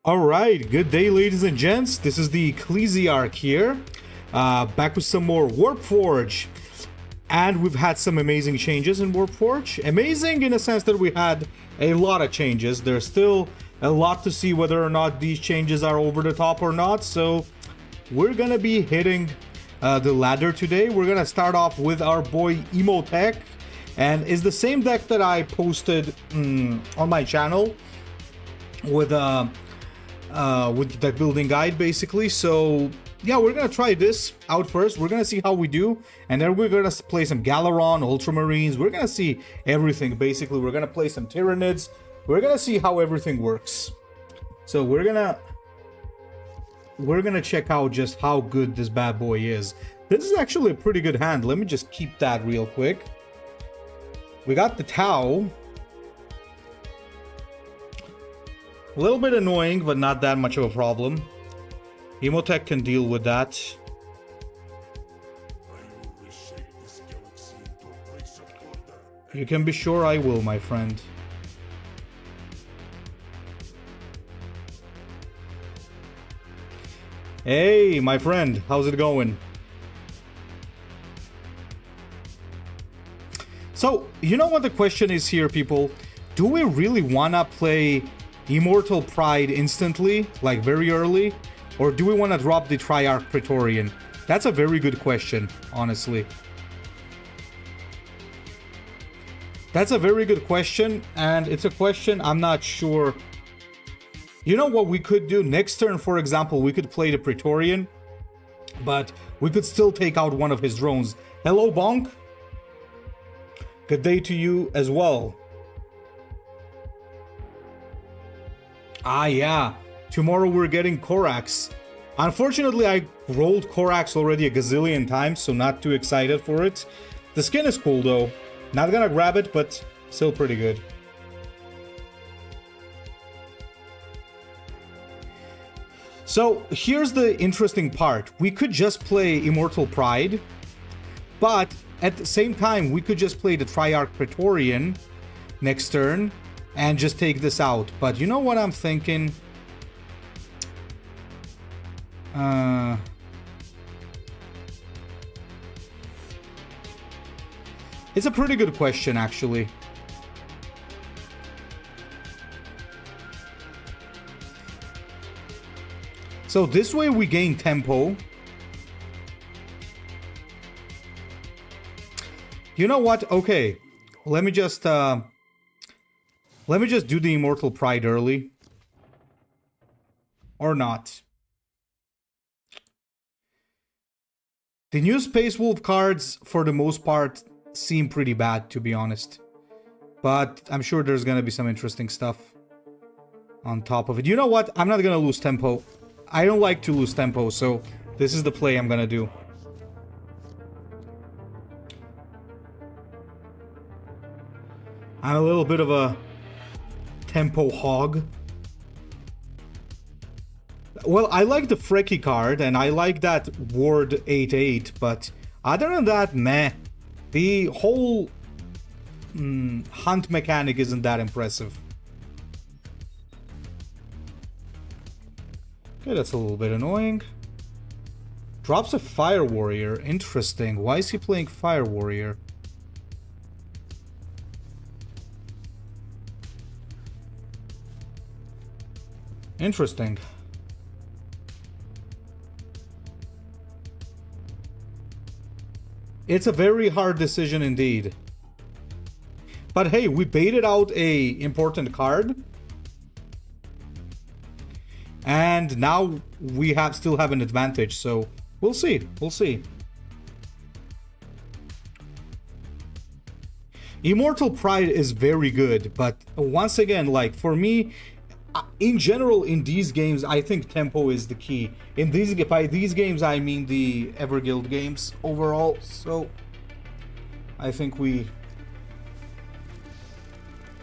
Alright, good day ladies and gents, this is the Ecclesiarch here, back with some more Warpforge, and we've had some amazing changes in Warpforge. Amazing in a sense that we had a lot of changes. There's still a lot to see whether or not these changes are over the top or not, so we're gonna be hitting the ladder today. We're gonna start off with our boy Emotech, and it's the same deck that I posted on my channel with that building guide basically. So yeah, we're gonna try this out first. We're gonna see how we do, and then we're gonna play some Galen, Ultramarines. We're gonna see everything basically. We're gonna play some Tyranids. We're gonna see how everything works. So we're gonna check out just how good this bad boy is. This is actually a pretty good hand. Let me just keep that real quick. We got the Tau. A little bit annoying, but not that much of a problem. Emotech can deal with that. You can be sure I will, my friend. Hey, my friend, how's it going? So, you know what the question is here, people? Do we really wanna play Immortal Pride instantly, like very early, or do we want to drop the Triarch Praetorian? That's a very good question, honestly. That's a very good question, and it's a question I'm not sure. You know what we could do? Next turn, for example, we could play the Praetorian, but we could still take out one of his drones. Hello, Bonk. Good day to you as well. Ah, yeah. Tomorrow we're getting Corax. Unfortunately, I rolled Corax already a gazillion times, so not too excited for it. The skin is cool, though. Not gonna grab it, but still pretty good. So, here's the interesting part. We could just play Immortal Pride, but at the same time, we could just play the Triarch Praetorian next turn and just take this out. But you know what I'm thinking? It's a pretty good question, actually. So this way we gain tempo. You know what? Okay, let me just do the Immortal Pride early. Or not. The new Space Wolf cards, for the most part, seem pretty bad, to be honest. But I'm sure there's gonna be some interesting stuff on top of it. You know what? I'm not gonna lose tempo. I don't like to lose tempo, so this is the play I'm gonna do. I'm a little bit of a tempo hog. Well, I like the Frecky card, and I like that Ward 8/8, but other than that, meh. The whole hunt mechanic isn't that impressive. Okay, that's a little bit annoying. Drops a Fire Warrior. Interesting. Why is he playing Fire Warrior? Interesting. It's a very hard decision indeed. But hey, we baited out a important card. And now we still have an advantage, so we'll see. We'll see. Immortal Pride is very good, but once again, like for me, in general, in these games, I think tempo is the key. By these games, I mean the Everguild games overall. So, I think we...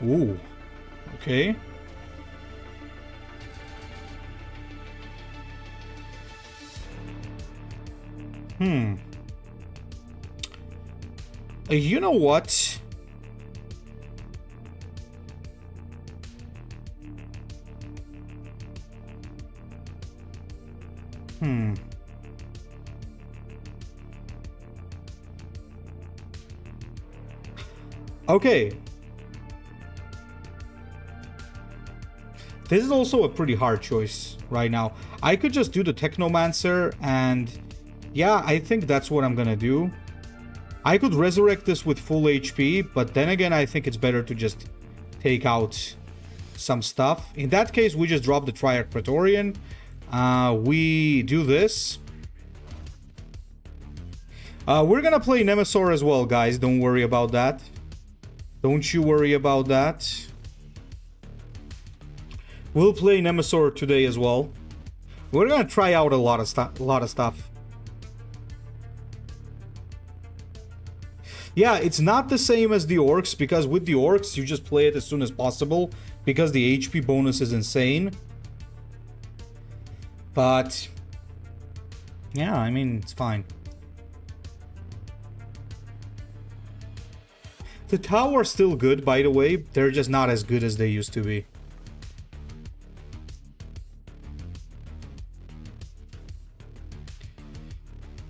Ooh. Okay. You know what? Okay. This is also a pretty hard choice right now. I could just do the Technomancer, and yeah, I think that's what I'm gonna do. I could resurrect this with full HP, but then again, I think it's better to just take out some stuff. In that case, we just drop the Triarch Praetorian. We do this. We're gonna play Nemesaur as well, guys. Don't worry about that. Don't you worry about that. We'll play Nemesaur today as well. We're gonna try out a lot of stuff. Yeah, it's not the same as the Orcs, because with the Orcs, you just play it as soon as possible, because the HP bonus is insane. But yeah, I mean, it's fine. The Tau are still good, by the way. They're just not as good as they used to be.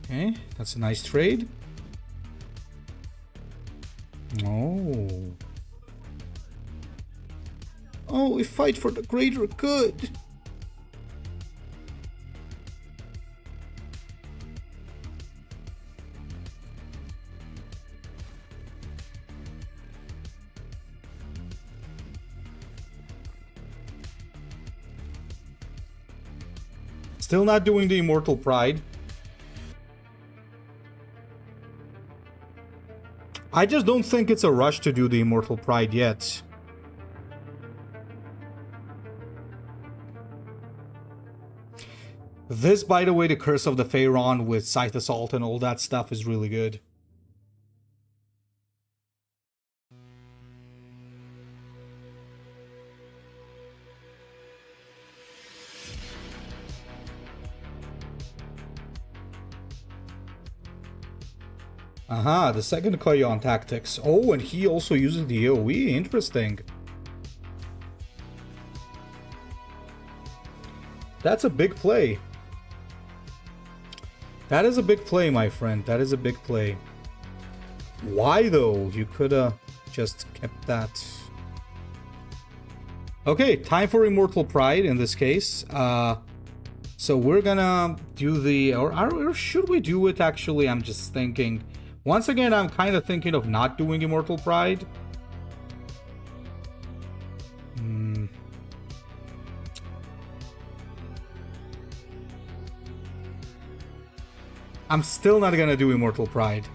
Okay, that's a nice trade. Oh. Oh, we fight for the greater good. Still not doing the Immortal Pride. I just don't think it's a rush to do the Immortal Pride yet. This, by the way, the Curse of the Pharaon with Scythe Assault and all that stuff is really good. Aha, the second Koyon tactics. Oh, and he also uses the AoE. Interesting. That's a big play. That is a big play, my friend. That is a big play. Why, though? You could have just kept that. Okay, time for Immortal Pride in this case. So we're gonna do the... Or should we do it, actually? I'm just thinking... Once again, I'm kind of thinking of not doing Immortal Pride. I'm still not gonna do Immortal Pride.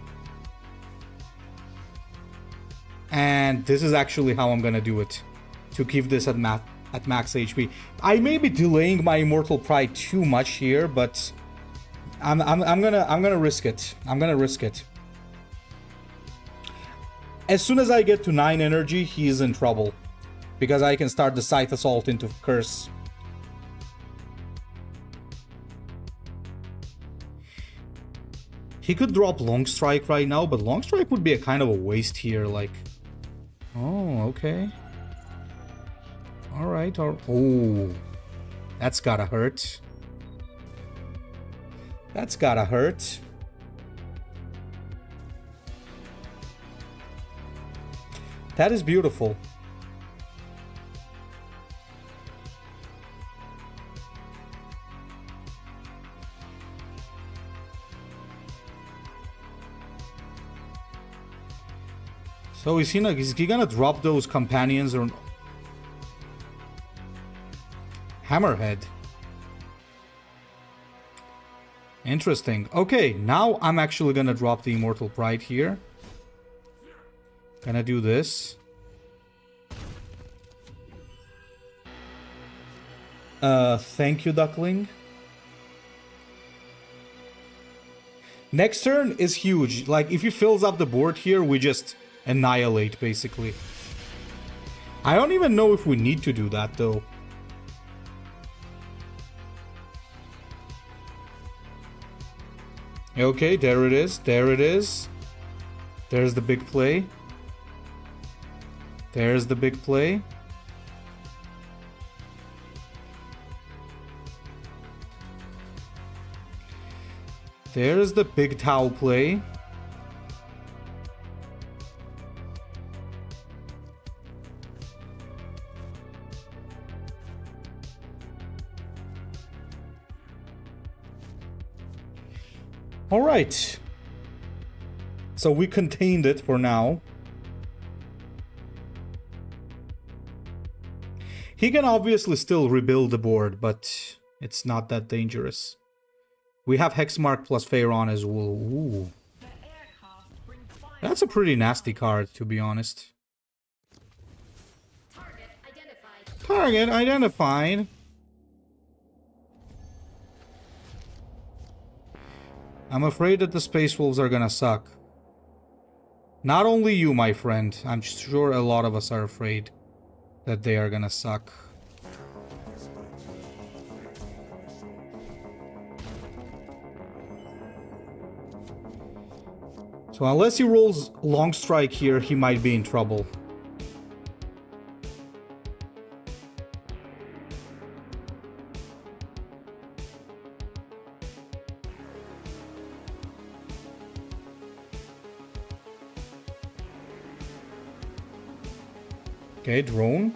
And this is actually how I'm gonna do it. To keep this at max HP. I may be delaying my Immortal Pride too much here, but I'm gonna risk it. I'm gonna risk it. As soon as I get to 9 energy, he's in trouble. Because I can start the Scythe Assault into Curse. He could drop Long Strike right now, but Long Strike would be a kind of a waste here, like... Oh, okay. Alright, oh... That's gotta hurt. That's gotta hurt. That is beautiful. So is he gonna drop those companions or... Hammerhead. Interesting. Okay, now I'm actually gonna drop the Immortal Pride here. Gonna do this. Thank you, Duckling. Next turn is huge. Like, if he fills up the board here, we just annihilate, basically. I don't even know if we need to do that, though. Okay, there it is. There it is. There's the big play. There's the big play. There's the big Tau play. All right. So we contained it for now. He can obviously still rebuild the board, but it's not that dangerous. We have Hexmark plus Pharaon as well. Ooh. That's a pretty nasty card, to be honest. Target identified. I'm afraid that the Space Wolves are gonna suck. Not only you, my friend. I'm sure a lot of us are afraid that they are gonna suck. So unless he rolls Long Strike here, he might be in trouble. Okay, drone.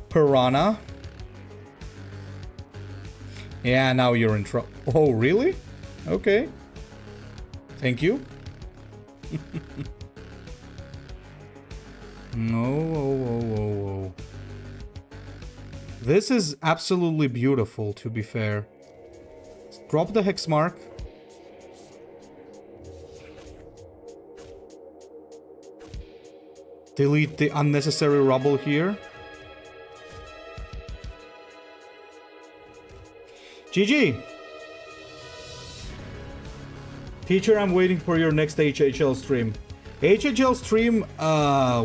Piranha. Yeah, now you're in trouble. Oh, really? Okay. Thank you. No. This is absolutely beautiful, to be fair. Let's drop the Hexmark. Delete the unnecessary rubble here. GG! Teacher, I'm waiting for your next HHL stream. HHL stream,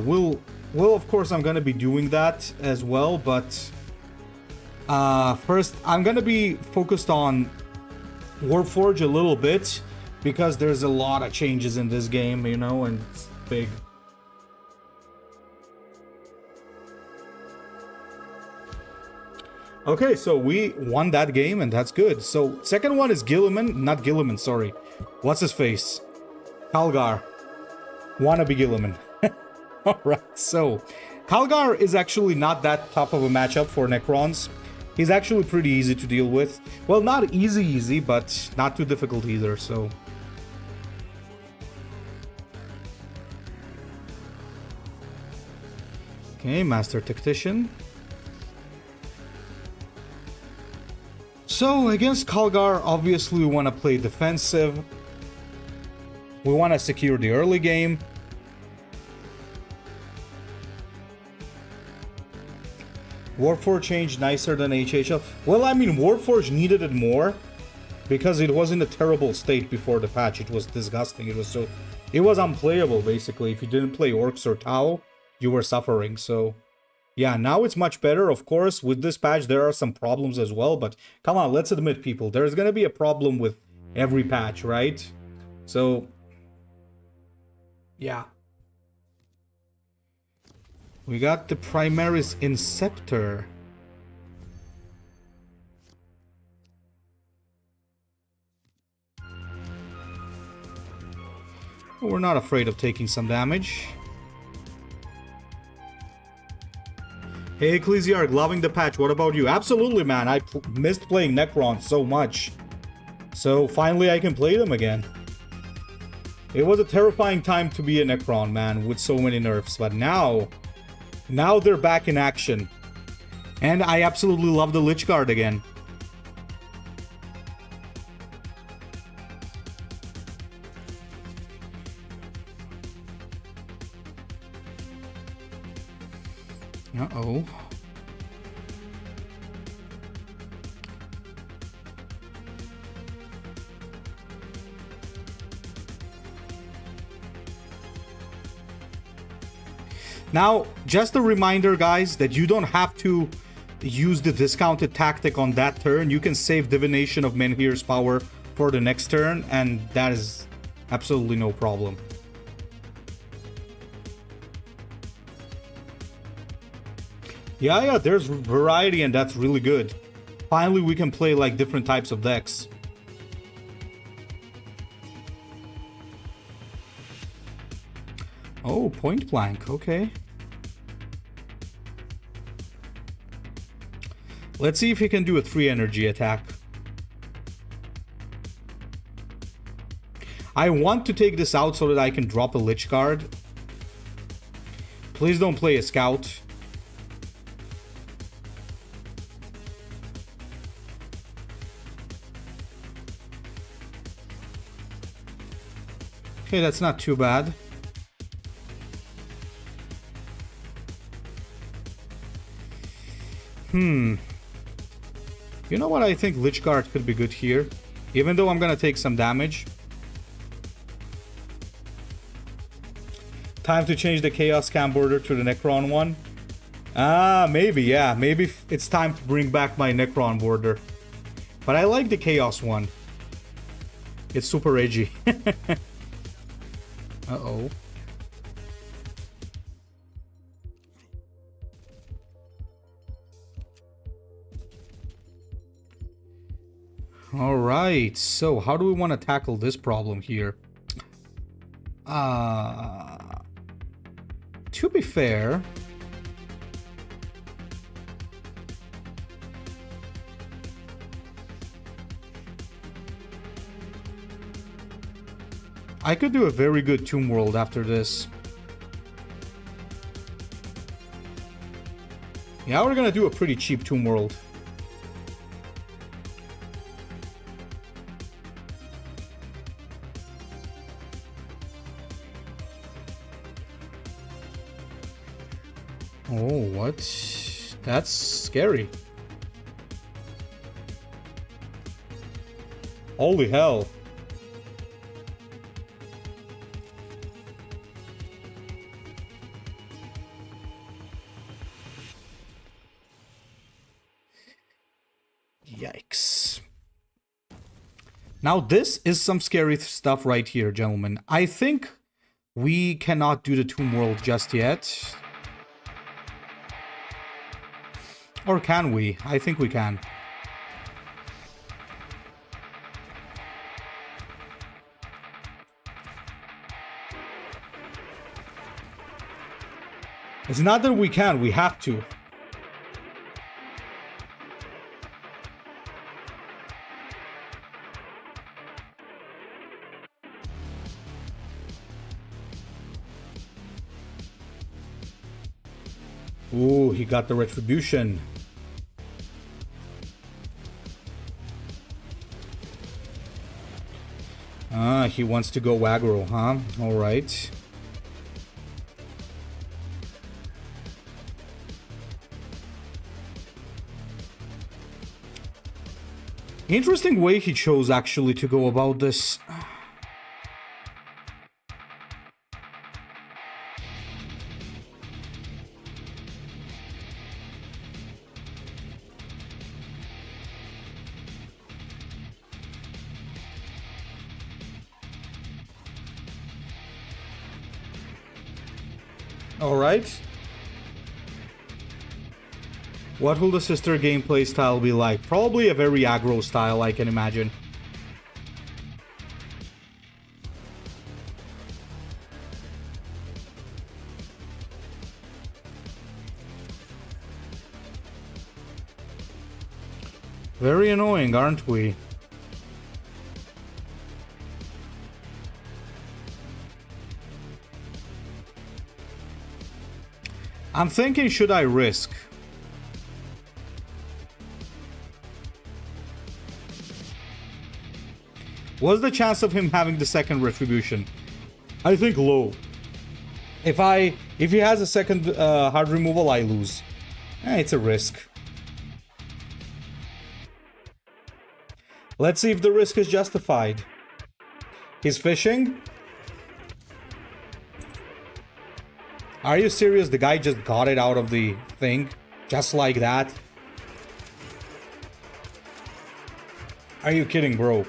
will of course I'm gonna be doing that as well, but first I'm gonna be focused on Warpforge a little bit, because there's a lot of changes in this game, you know, and it's big. Okay, so we won that game, and that's good. So, second one is not Gilliman, sorry. What's his face? Calgar. Wannabe Gilliman. Alright, so, Calgar is actually not that tough of a matchup for Necrons. He's actually pretty easy to deal with. Well, not easy, but not too difficult either, so... Okay, Master Tactician. So, against Calgar, obviously we want to play defensive. We want to secure the early game. Warpforge changed nicer than HHL. Well, I mean, Warpforge needed it more because it was in a terrible state before the patch. It was disgusting. It was unplayable, basically. If you didn't play Orcs or Tau, you were suffering, so... Yeah, now it's much better. Of course, with this patch, there are some problems as well. But come on, let's admit, people, there's going to be a problem with every patch, right? So, yeah. We got the Primaris Inceptor. We're not afraid of taking some damage. Hey Ecclesiarch, loving the patch. What about you? Absolutely, man. I missed playing Necron so much. So finally I can play them again. It was a terrifying time to be a Necron, man, with so many nerfs. But now they're back in action. And I absolutely love the Lich Guard again. Uh-oh. Now, just a reminder, guys, that you don't have to use the discounted tactic on that turn. You can save Divination of Menhir's power for the next turn, and that is absolutely no problem. Yeah, there's variety, and that's really good. Finally, we can play like different types of decks. Oh, point blank. Okay. Let's see if he can do a 3 energy attack. I want to take this out so that I can drop a Lich card. Please don't play a Scout. Okay, that's not too bad. You know what? I think Lich Guard could be good here. Even though I'm gonna take some damage. Time to change the Chaos Camp border to the Necron one. Ah, maybe, yeah. Maybe it's time to bring back my Necron border. But I like the Chaos one. It's super edgy. Uh-oh. Alright, so how do we want to tackle this problem here? To be fair... I could do a very good Tomb World after this. Yeah, we're gonna do a pretty cheap Tomb World. Oh, what? That's scary. Holy hell. Yikes. Now this is some scary stuff right here, gentlemen. I think we cannot do the Tomb World just yet. Or can we? I think we can. It's not that we can, we have to. Ooh, he got the retribution. Ah, he wants to go aggro, huh? Alright. Interesting way he chose actually to go about this. Alright. What will the sister gameplay style be like? Probably a very aggro style, I can imagine. Very annoying, aren't we? I'm thinking, should I risk? What's the chance of him having the second retribution? I think low. If he has a second hard removal, I lose. It's a risk. Let's see if the risk is justified. He's fishing? Are you serious? The guy just got it out of the thing? Just like that? Are you kidding, bro?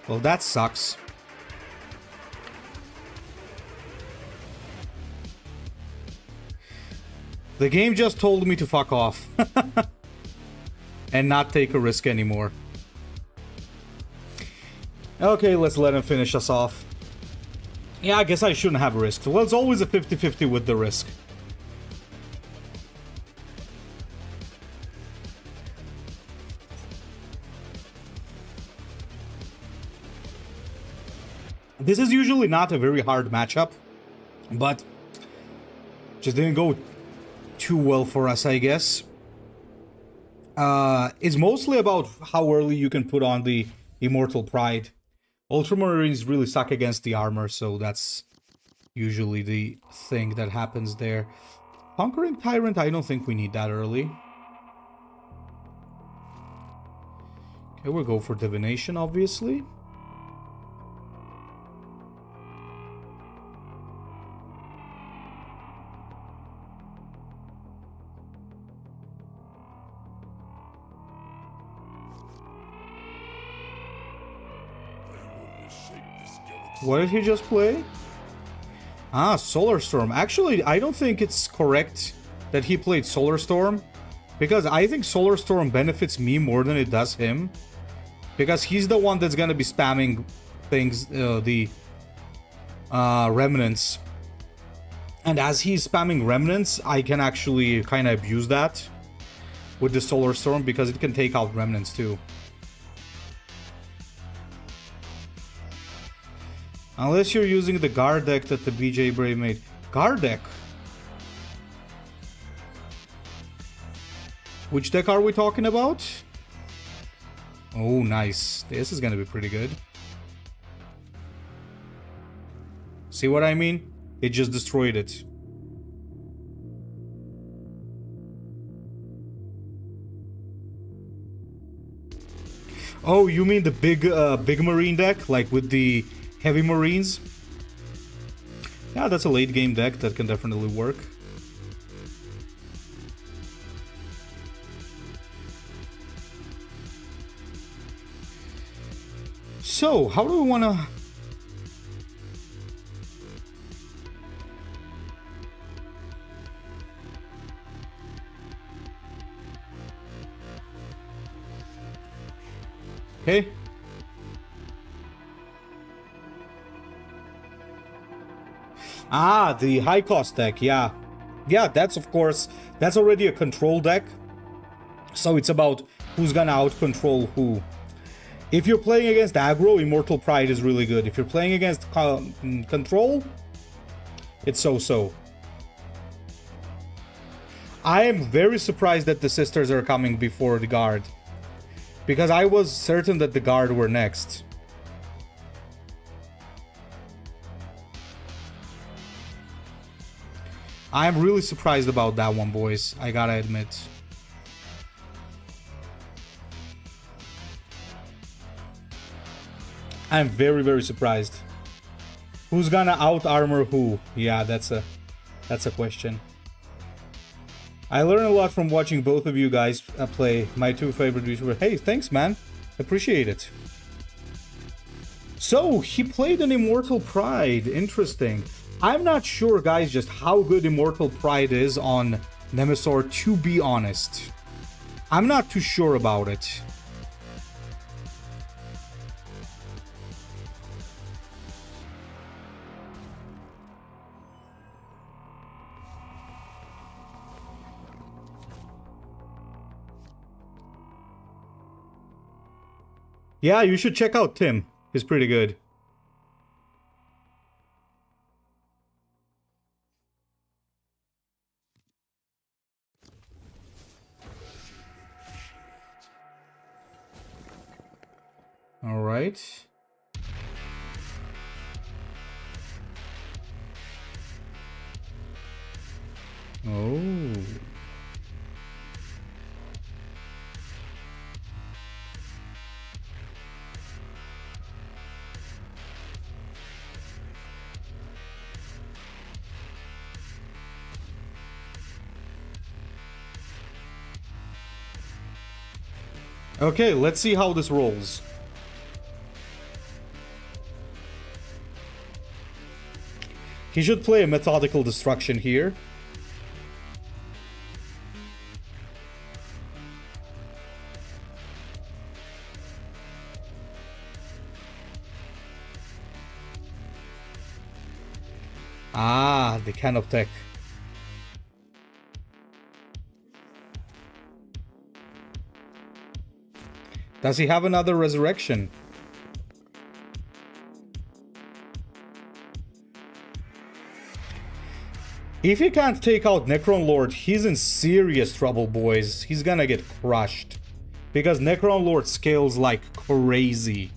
Well, that sucks. The game just told me to fuck off. And not take a risk anymore. Okay, let's let him finish us off. Yeah, I guess I shouldn't have risked. Well, it's always a 50-50 with the risk. This is usually not a very hard matchup, but just didn't go too well for us, I guess. It's mostly about how early you can put on the Immortal Pride. Ultramarines really suck against the armor, so that's usually the thing that happens there. Conquering Tyrant, I don't think we need that early. Okay, we'll go for Divination, obviously. What did he just play? Ah, Solar Storm. Actually, I don't think it's correct that he played Solar Storm, because I think Solar Storm benefits me more than it does him, because he's the one that's gonna be spamming things, the Remnants. And as he's spamming Remnants, I can actually kind of abuse that with the Solar Storm, because it can take out Remnants too. Unless you're using the guard deck that the BJ Brave made. Guard deck? Which deck are we talking about? Oh, nice. This is gonna be pretty good. See what I mean? It just destroyed it. Oh, you mean the big Marine deck? Like with the Heavy Marines? Yeah, that's a late game deck that can definitely work. So, how do we want to... Okay. Ah, the high cost deck, yeah. Yeah, that's of course, that's already a control deck. So it's about who's gonna out-control who. If you're playing against aggro, Immortal Pride is really good. If you're playing against control, it's so-so. I am very surprised that the Sisters are coming before the Guard, because I was certain that the Guard were next. I'm really surprised about that one, boys. I gotta admit. I'm very, very surprised. Who's gonna out-armor who? Yeah, that's a question. I learned a lot from watching both of you guys play. My two favorite YouTubers. Hey, thanks, man. Appreciate it. So, he played an Immortal Pride. Interesting. I'm not sure, guys, just how good Immortal Pride is on Nemesaur, to be honest. I'm not too sure about it. Yeah, you should check out Tim. He's pretty good. All right. Oh. Okay, let's see how this rolls. He should play a Methodical Destruction here. Ah, the Emotech. Does he have another resurrection? If he can't take out Necron Lord, he's in serious trouble, boys. He's gonna get crushed. Because Necron Lord scales like crazy.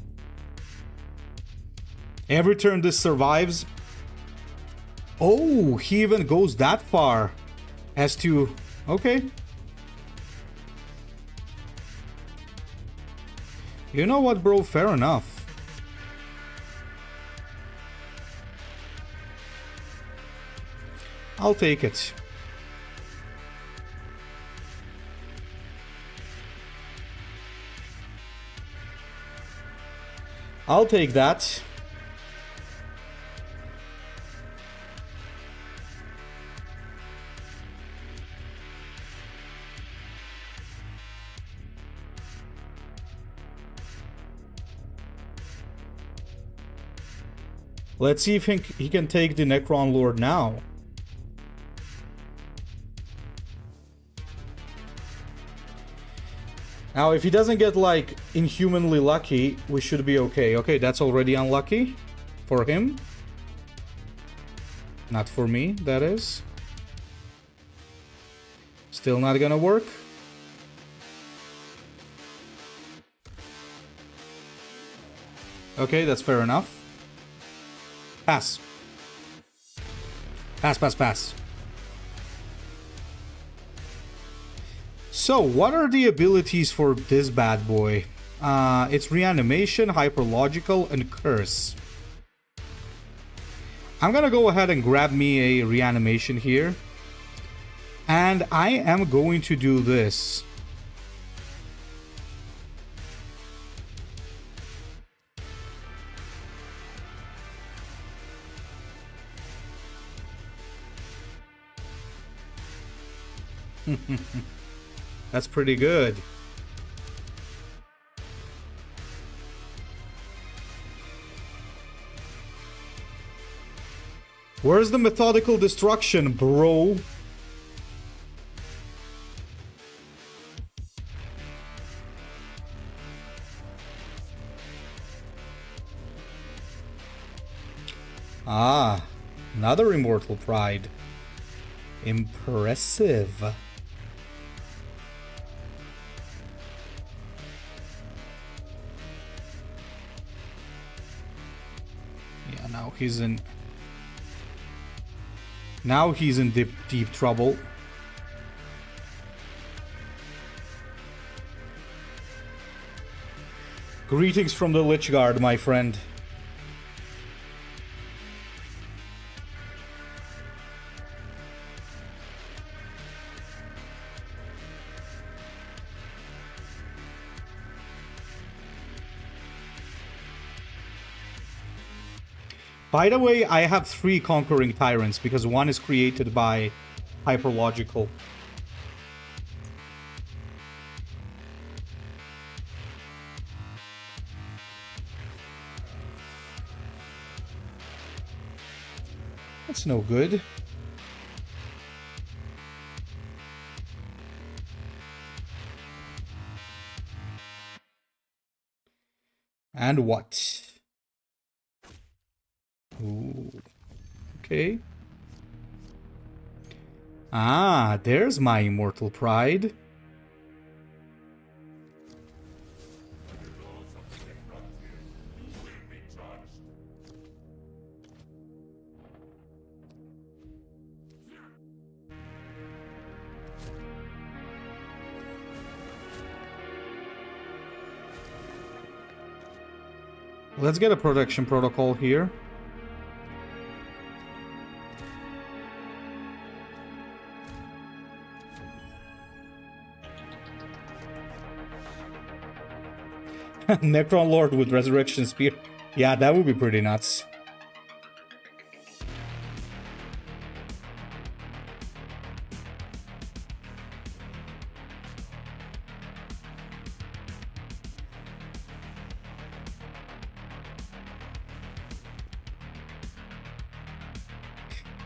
Every turn this survives. Oh, he even goes that far as to... Okay. You know what, bro? Fair enough. I'll take it. I'll take that. Let's see if he can take the Necron Lord now. Now, if he doesn't get, like, inhumanly lucky, we should be okay. Okay, that's already unlucky for him. Not for me, that is. Still not gonna work. Okay, that's fair enough. Pass. Pass, pass, pass. So, what are the abilities for this bad boy? It's reanimation, hyperlogical, and curse. I'm gonna go ahead and grab me a reanimation here. And I am going to do this. That's pretty good. Where's the methodical destruction, bro? Ah, another immortal pride. Impressive. Yeah, now he's in... Now he's in deep, deep trouble. Greetings from the Lich Guard, my friend. By the way, I have 3 Conquering Tyrants because one is created by Hyperlogical. That's no good. And what? Ooh. Okay. Ah, there's my immortal pride. Let's get a protection protocol here. Necron Lord with Resurrection Spear. Yeah, that would be pretty nuts.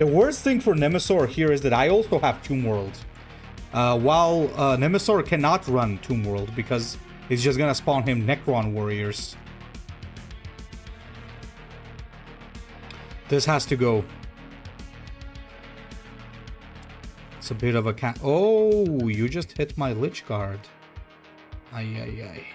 The worst thing for Nemesaur here is that I also have Tomb World. While Nemesaur cannot run Tomb World because it's just gonna spawn him Necron warriors. This has to go. It's a bit of a cat. Oh, you just hit my Lich Guard. Ay, ay, ay.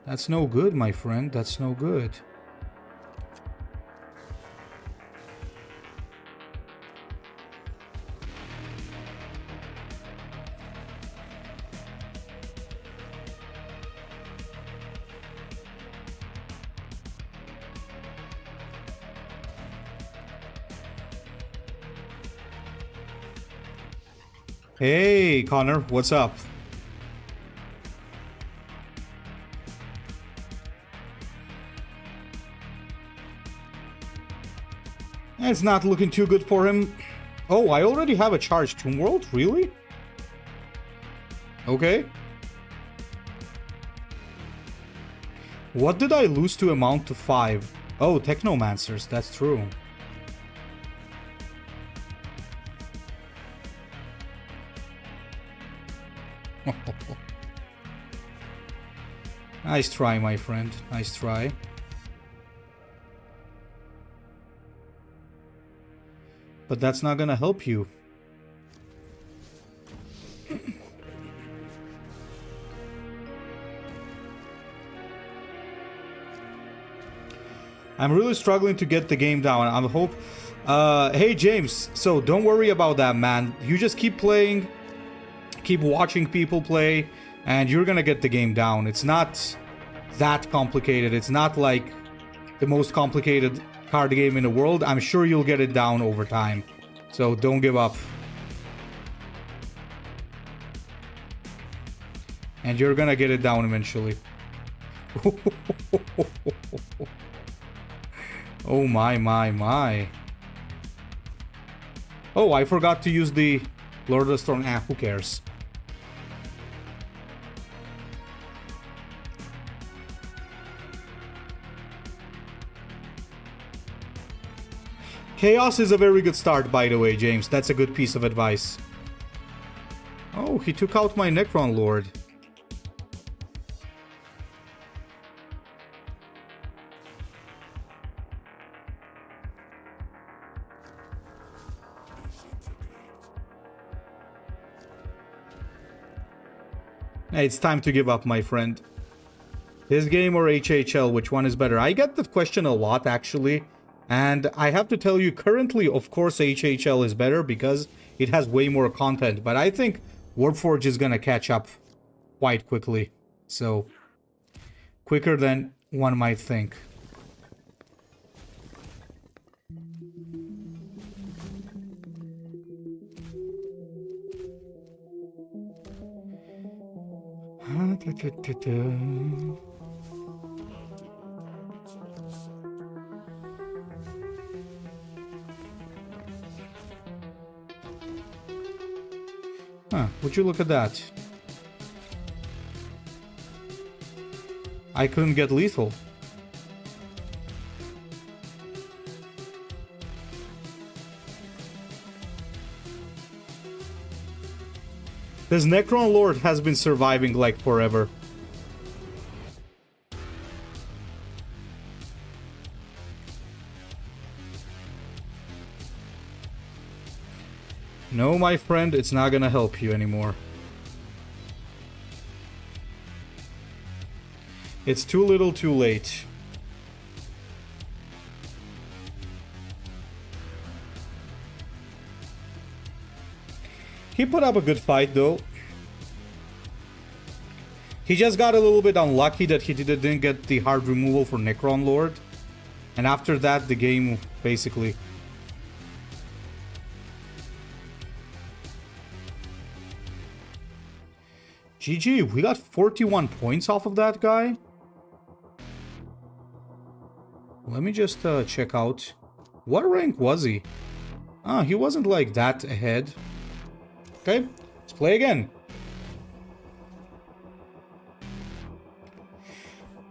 That's no good, my friend. That's no good. Hey, Connor, what's up? It's not looking too good for him. Oh, I already have a charged Tomb World? Really? Okay. What did I lose to amount to 5? Oh, Technomancers, that's true. Nice try, my friend. Nice try. But that's not gonna help you. I'm really struggling to get the game down. I hope... hey, James. So, don't worry about that, man. You just keep playing. Keep watching people play. And you're gonna get the game down. It's not that complicated. It's not like the most complicated card game in the world. I'm sure you'll get it down over time. So don't give up. And you're gonna get it down eventually. Oh my, my, my. Oh, I forgot to use the Lord of the Storm. Ah, who cares? Chaos is a very good start, by the way, James. That's a good piece of advice. Oh, he took out my Necron Lord. Hey, it's time to give up, my friend. This game or HHL, which one is better? I get that question a lot, actually. And I have to tell you, currently, of course, HHL is better because it has way more content. But I think Warpforge is gonna catch up quite quickly. So, quicker than one might think. Huh, would you look at that? I couldn't get lethal. This Necron Lord has been surviving like forever. No, my friend, it's not gonna help you anymore. It's too little too late. He put up a good fight, though. He just got a little bit unlucky that he didn't get the hard removal for Necron Lord. And after that, the game basically... GG, we got 41 points off of that guy. Let me just check out. What rank was he? Ah, he wasn't like that ahead. Okay, let's play again.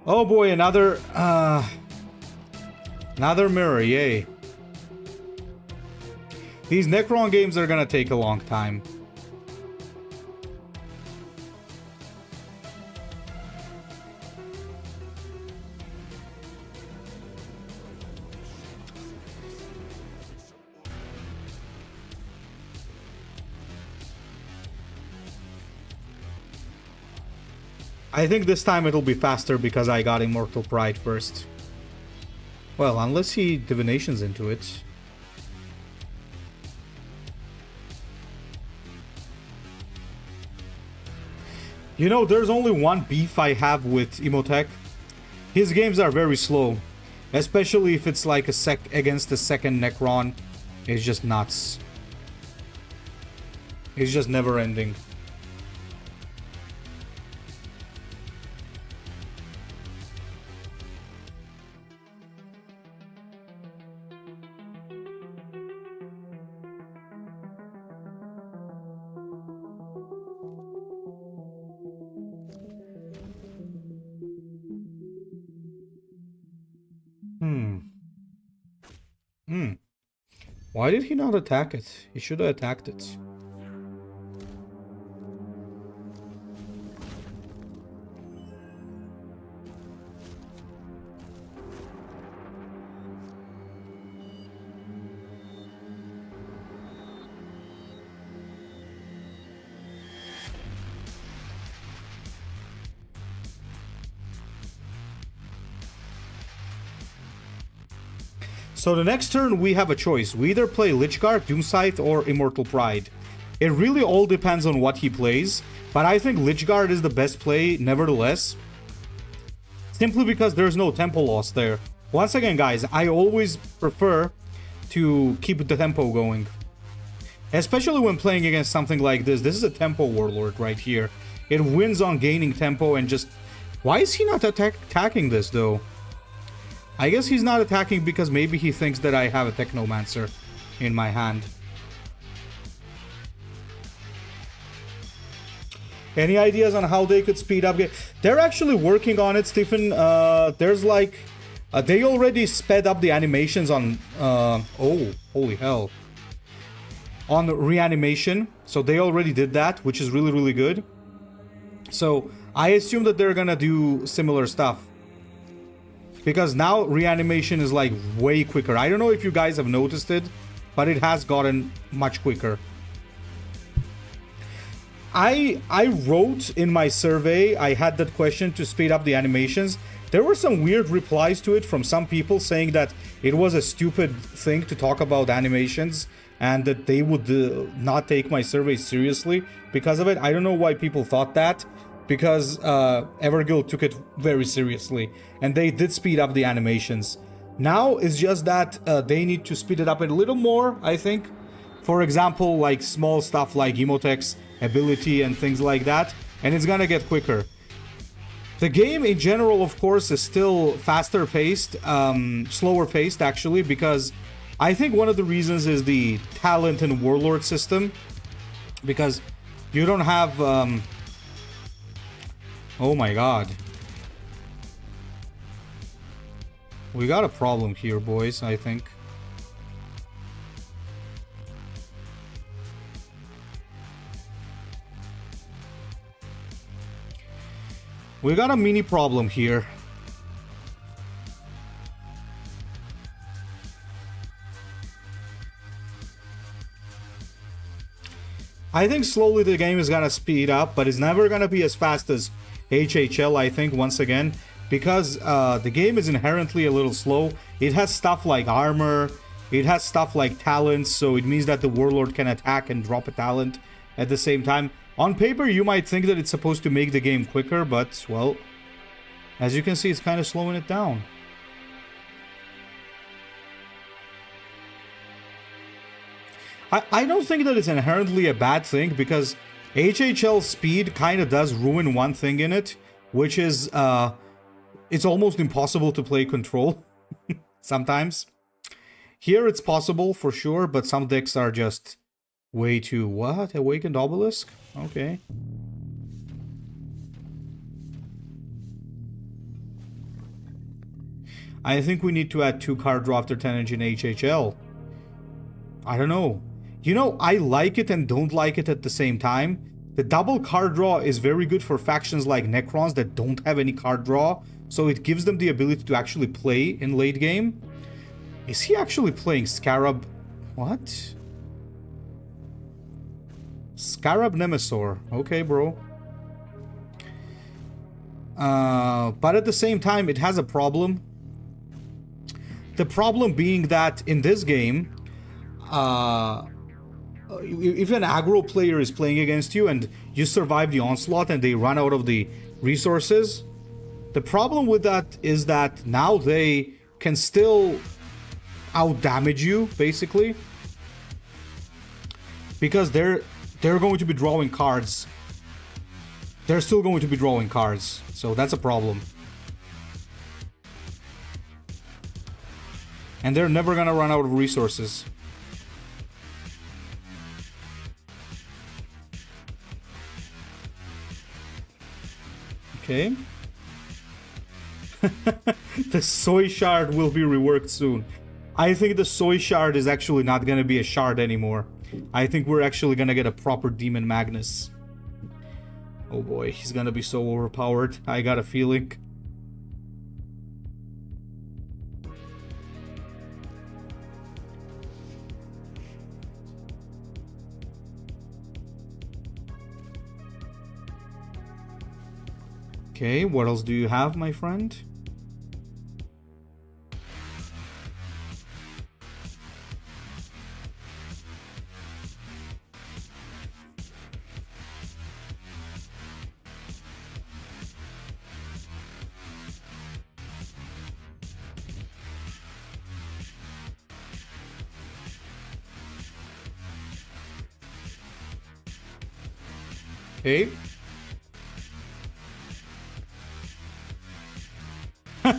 Oh boy, another mirror, yay. These Necron games are gonna take a long time. I think this time it'll be faster because I got Immortal Pride first. Well, unless he divinations into it. You know, there's only one beef I have with Emotech. His games are very slow. Especially if it's like against the second Necron. It's just nuts. It's just never ending. Why did he not attack it? He should have attacked it. So the next turn we have a choice. We either play Lichguard, Doomscythe, or Immortal Pride. It really all depends on what he plays, but I think Lichguard is the best play nevertheless. Simply because there's no tempo loss there. Once again guys, I always prefer to keep the tempo going. Especially when playing against something like this. This is a tempo Warlord right here. It wins on gaining tempo and just... Why is he not attacking this though? I guess he's not attacking because maybe he thinks that I have a Technomancer in my hand. Any ideas on how they could speed up? They're actually working on it, Stephen. There's like... they already sped up the animations on... oh, holy hell. On reanimation. So they already did that, which is really, really good. So I assume that they're gonna do similar stuff. Because now reanimation is like way quicker. I don't know if you guys have noticed it, but it has gotten much quicker. I wrote in my survey, I had that question to speed up the animations. There were some weird replies to it from some people saying that it was a stupid thing to talk about animations and that they would not take my survey seriously because of it. I don't know why people thought that. Because Everguild took it very seriously and they did speed up the animations. Now it's just that they need to speed it up a little more, I think. For example, like small stuff like Emotech's ability and things like that, and it's gonna get quicker. The game in general, of course, is still faster paced, slower paced actually, because I think one of the reasons is the talent and Warlord system, because you don't have oh my god. We got a problem here, boys, I think. We got a mini problem here. I think slowly the game is gonna speed up, but it's never gonna be as fast as HHL, I think, once again, because the game is inherently a little slow. It has stuff like armor, it has stuff like talents, so it means that the Warlord can attack and drop a talent at the same time. On paper, you might think that it's supposed to make the game quicker, but, well, as you can see, it's kind of slowing it down. I don't think that it's inherently a bad thing, because HHL speed kind of does ruin one thing in it, which is it's almost impossible to play control sometimes. Here it's possible for sure, but some decks are just way too... What? Awakened Obelisk? Okay. I think we need to add 2 card draw after 10 engine HHL. I don't know. You know, I like it and don't like it at the same time. The double card draw is very good for factions like Necrons that don't have any card draw, so it gives them the ability to actually play in late game. Is he actually playing Scarab? What? Scarab Nemesaur. Okay, bro. But at the same time, it has a problem. The problem being that in this game, if an aggro player is playing against you and you survive the onslaught and they run out of the resources, the problem with that is that now they can still out-damage you, basically. Because they're going to be drawing cards. They're still going to be drawing cards, so that's a problem. And they're never gonna run out of resources. Okay. The soy shard will be reworked soon. I think the soy shard is actually not gonna be a shard anymore. I think we're actually gonna get a proper Demon Magnus. Oh boy, he's gonna be so overpowered. I got a feeling. Okay, what else do you have, my friend? Okay.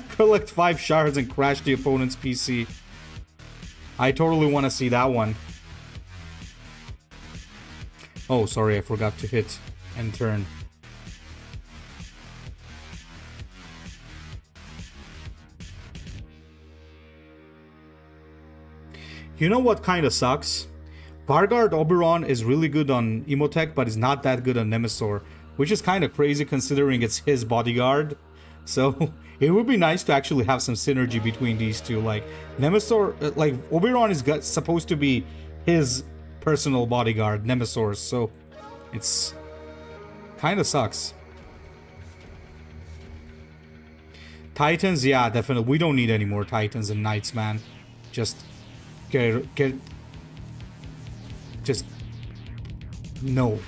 Collect 5 shards and crash the opponent's PC. I totally want to see that one. Oh, sorry, I forgot to hit and turn. You know what kind of sucks? Vargard Oberon is really good on Emotech, but is not that good on Nemesaur, which is kind of crazy considering it's his bodyguard. So it would be nice to actually have some synergy between these two. Like Nemesaur, like Oberon is supposed to be his personal bodyguard, Nemesaur's. So it's kind of sucks. Titans, yeah, definitely. We don't need any more Titans and Knights, man. Just no.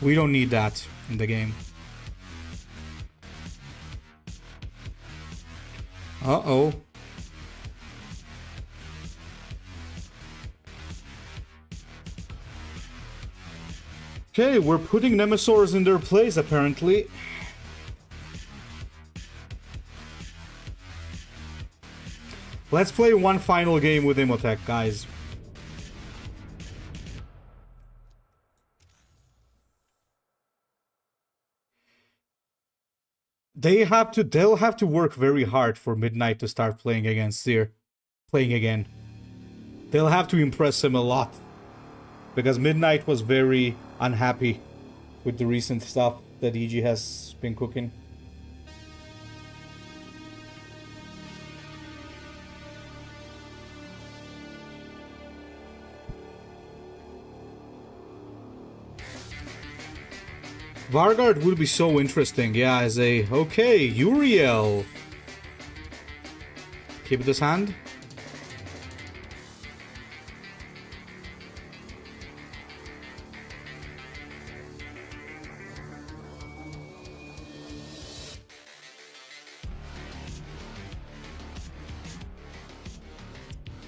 We don't need that in the game. Uh-oh. Okay, we're putting Nemesaurs in their place, apparently. Let's play one final game with Emotech, guys. They'll have to work very hard for Midnight to start playing against Seer. Playing again. They'll have to impress him a lot. Because Midnight was very unhappy with the recent stuff that EG has been cooking. Vargard would be so interesting, yeah, as a... Okay, Uriel. Keep this hand.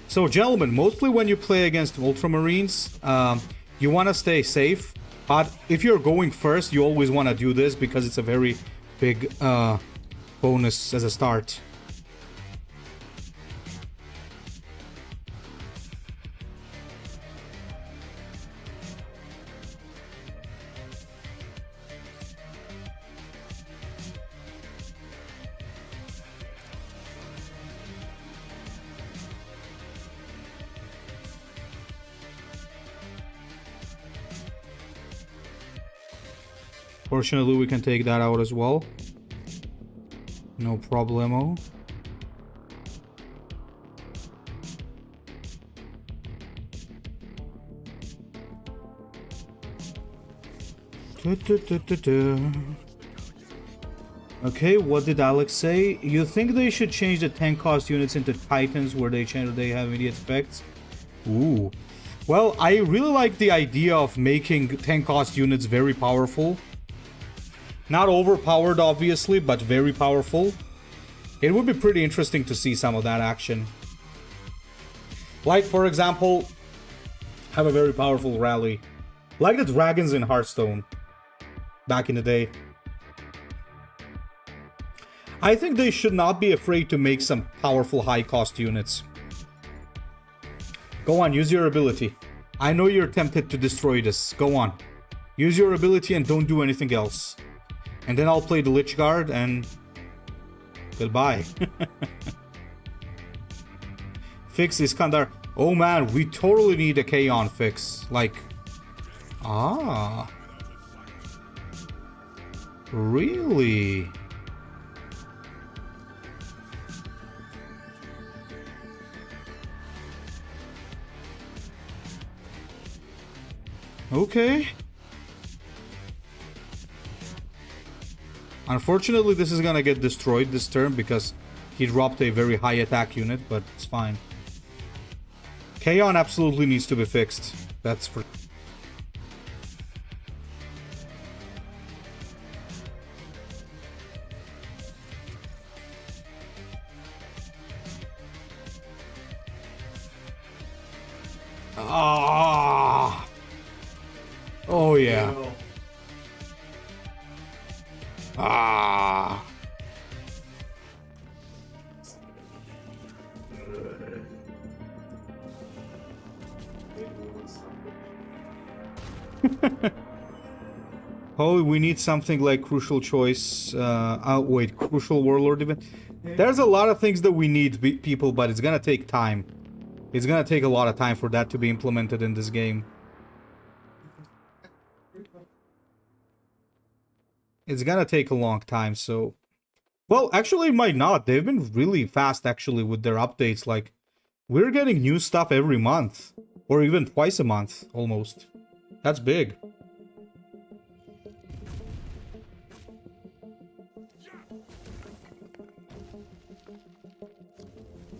So, gentlemen, mostly when you play against Ultramarines, you want to stay safe. But if you're going first, you always want to do this because it's a very big bonus as a start. Fortunately, we can take that out as well. No problemo. Okay, what did Alex say? You think they should change the tank cost units into Titans where they have immediate effects? Ooh. Well, I really like the idea of making tank cost units very powerful. Not overpowered, obviously, but very powerful. It would be pretty interesting to see some of that action. Like, for example, have a very powerful rally. Like the dragons in Hearthstone back in the day. I think they should not be afraid to make some powerful high-cost units. Go on, use your ability. I know you're tempted to destroy this. Go on. Use your ability and don't do anything else. And then I'll play the Lich Guard and... goodbye. Fix Iskandar. Oh man, we totally need a Kaon fix. Like... ah. Really? Okay. Unfortunately, this is gonna get destroyed this turn because he dropped a very high attack unit, but it's fine. Kaon absolutely needs to be fixed. That's for... ah. Oh yeah. Ah. Oh, we need something like Crucial Choice. Wait, Crucial Warlord even. There's a lot of things that we need, people, but it's gonna take time. It's gonna take a lot of time for that to be implemented in this game. It's gonna take a long time, so... Well, actually it might not. They've been really fast, actually, with their updates. Like, we're getting new stuff every month. Or even twice a month, almost. That's big.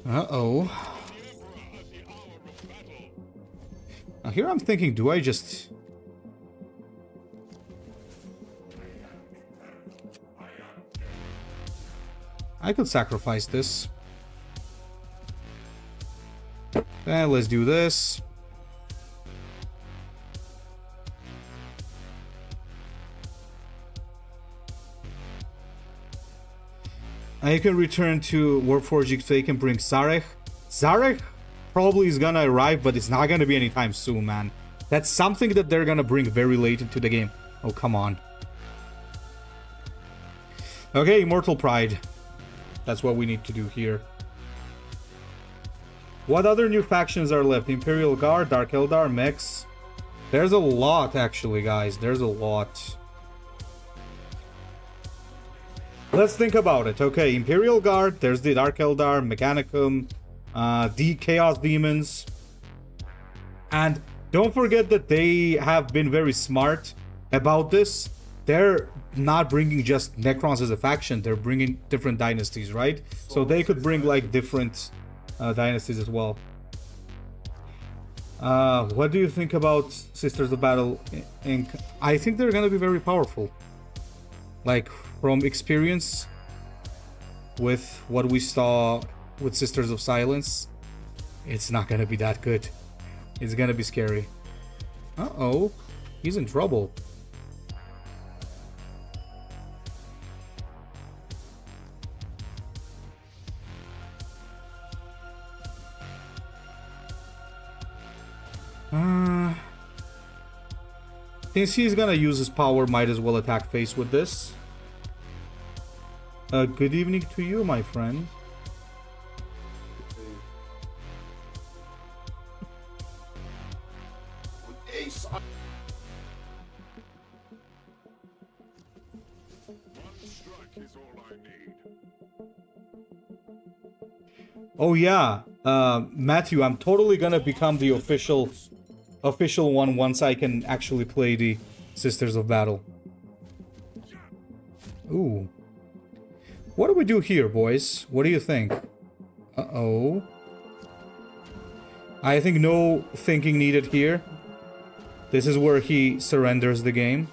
Uh-oh. Now here I'm thinking, do I just... I could sacrifice this. And let's do this. I can return to Warpforge if they can bring Zarek. Zarek probably is gonna arrive, but it's not gonna be anytime soon, man. That's something that they're gonna bring very late into the game. Oh, come on. Okay, Immortal Pride. That's what we need to do here. What other new factions are left? Imperial Guard, Dark Eldar, Mechs. There's a lot, actually, guys. There's a lot. Let's think about it. Okay, Imperial Guard, there's the Dark Eldar, Mechanicum, the Chaos Demons. And don't forget that they have been very smart about this. They're not bringing just Necrons as a faction, they're bringing different dynasties, right? So they could bring like different dynasties as well. What do you think about Sisters of Battle Inc? I think they're gonna be very powerful. Like, from experience with what we saw with Sisters of Silence, it's not gonna be that good. It's gonna be scary. Uh-oh, he's in trouble. Since he's gonna use his power, might as well attack face with this. Good evening to you, my friend. Oh yeah, Matthew, I'm totally gonna become the official one once I can actually play the Sisters of Battle. Ooh. What do we do here, boys? What do you think? Uh-oh. I think no thinking needed here. This is where he surrenders the game.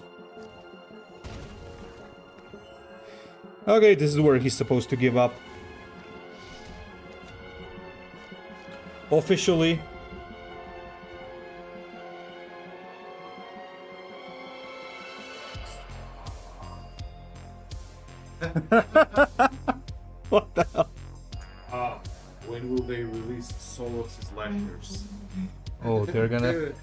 Okay, this is where he's supposed to give up. Officially. What the hell? When will they release Solos' lectures? Oh, they're gonna...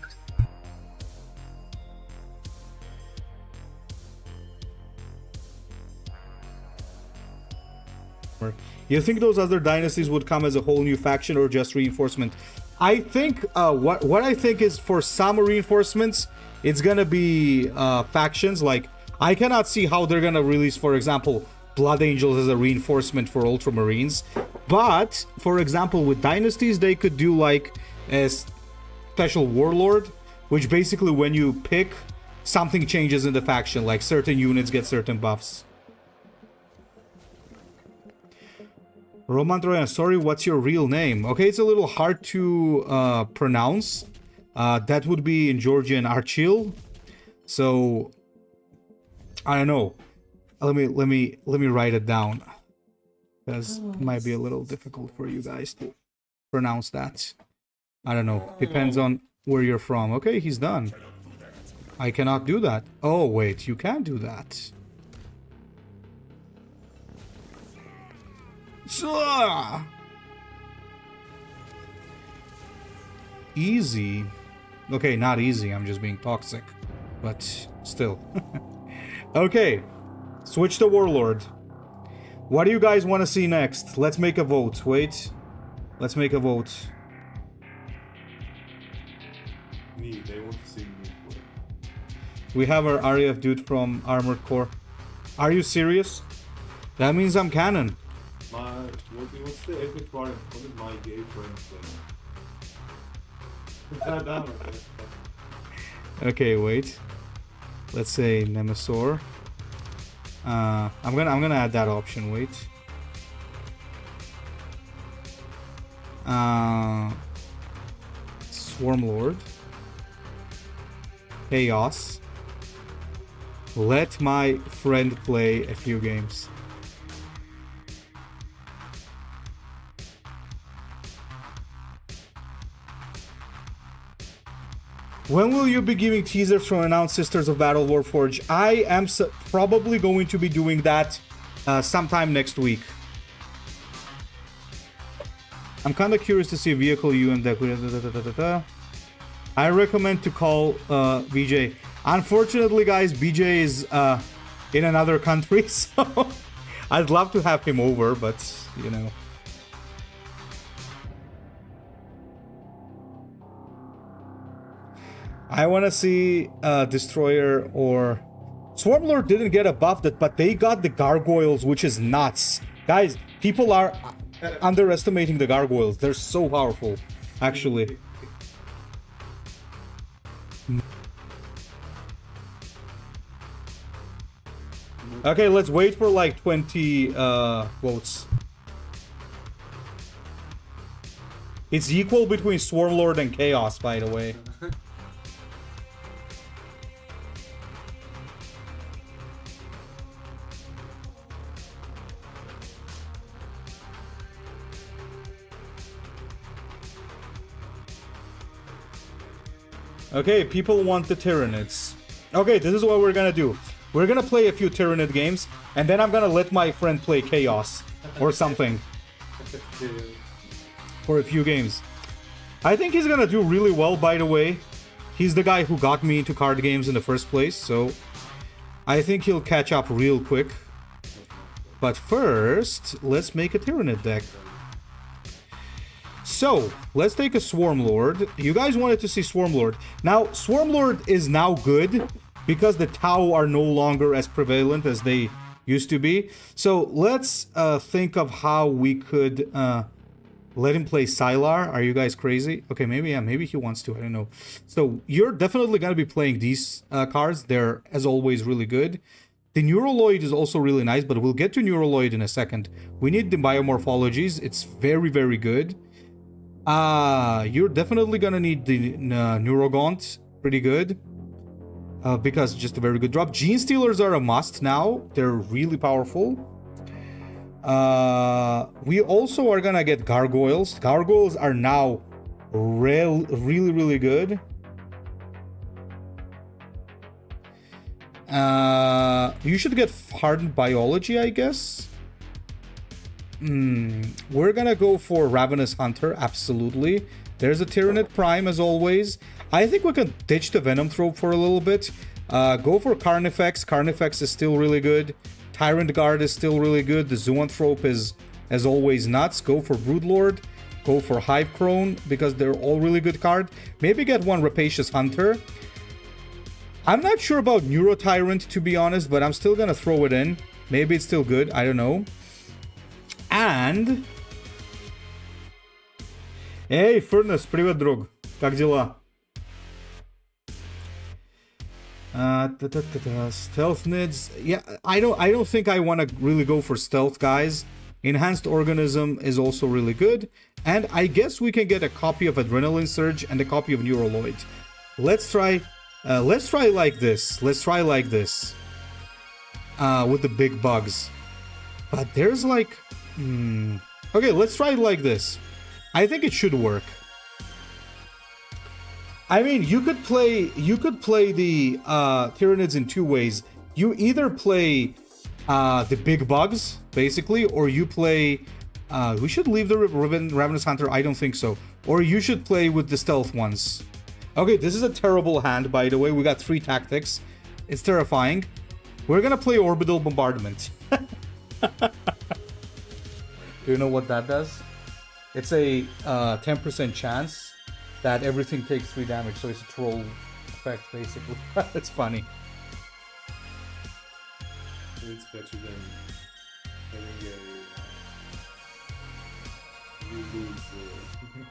You think those other dynasties would come as a whole new faction or just reinforcement? I think what I think is for some reinforcements, it's gonna be factions. Like, I cannot see how they're gonna release, for example, Blood Angels as a reinforcement for Ultramarines. But, for example, with dynasties, they could do like a special Warlord, which basically when you pick, something changes in the faction, like certain units get certain buffs. Roman Troyan, sorry, what's your real name? Okay, it's a little hard to pronounce. That would be in Georgian Archil. So I don't know. Let me write it down, because it might be a little difficult for you guys to pronounce that. I don't know. Depends on where you're from. Okay, he's done. I cannot do that. Oh wait, you can do that. Easy. Okay, not easy. I'm just being toxic. But still. Okay. Switch to Warlord. What do you guys want to see next? Let's make a vote. Wait. Let's make a vote. Me. They want to see me play. We have our RAF dude from Armored Core. Are you serious? That means I'm canon. What's the epic variant? What did my gay friend say? Okay, wait. Let's say Nemesor. I'm gonna add that option. Wait. Swarmlord. Chaos. Let my friend play a few games. When will you be giving teasers from announced Sisters of Battle Warforge? I am probably going to be doing that sometime next week. I'm kind of curious to see vehicle you and I recommend to call BJ. Unfortunately, guys, BJ is in another country, so I'd love to have him over, but you know. I want to see Destroyer or... Swarmlord didn't get a buff, but they got the Gargoyles, which is nuts. Guys, people are underestimating the Gargoyles. They're so powerful, actually. Okay, let's wait for like 20 votes. It's equal between Swarmlord and Chaos, by the way. Okay, people want the Tyranids. Okay, this is what we're gonna do. We're gonna play a few Tyranid games, and then I'm gonna let my friend play Chaos or something for a few games. I think he's gonna do really well, by the way. He's the guy who got me into card games in the first place, so I think he'll catch up real quick. But first, let's make a Tyranid deck. So, let's take a Swarmlord. You guys wanted to see Swarmlord. Now, Swarmlord is now good because the Tau are no longer as prevalent as they used to be. So let's think of how we could let him play Sylar. Are you guys crazy? Okay, maybe, yeah, maybe he wants to. I don't know. So you're definitely going to be playing these cards. They're, as always, really good. The Neuraloid is also really nice, but we'll get to Neuraloid in a second. We need the Biomorphologies. It's very, very good. You're definitely going to need the Neurogaunt. Pretty good. Because just a very good drop. Gene Stealers are a must now. They're really powerful. We also are gonna get Gargoyles. Gargoyles are now really, really good. You should get Hardened Biology, I guess. We're gonna go for Ravenous Hunter, absolutely. There's a Tyranid Prime, as always. I think we can ditch the Venom Thrope for a little bit. Go for Carnifex. Carnifex is still really good. Tyrant Guard is still really good. The Zoanthrope is, as always, nuts. Go for Broodlord. Go for Hive Crone, because they're all really good cards. Maybe get one Rapacious Hunter. I'm not sure about Neurotyrant, to be honest, but I'm still gonna throw it in. Maybe it's still good. I don't know. And... Эй, Furnace, привет, друг. Как дела? Stealth Nids. Yeah, I don't think I want to really go for stealth, guys. Enhanced Organism is also really good. And I guess we can get a copy of Adrenaline Surge and a copy of Neuraloid. Let's try like this. Let's try like this. With the big bugs. But there's like... Okay, let's try it like this. I think it should work. I mean, you could play the Tyranids in two ways. You either play the big bugs, basically, or you play... we should leave the Ravenous Hunter? I don't think so. Or you should play with the stealth ones. Okay, this is a terrible hand, by the way. We got 3 tactics. It's terrifying. We're gonna play Orbital Bombardment. Do you know what that does? It's a 10% chance that everything takes 3 damage, so it's a troll effect, basically. It's funny. It's better than having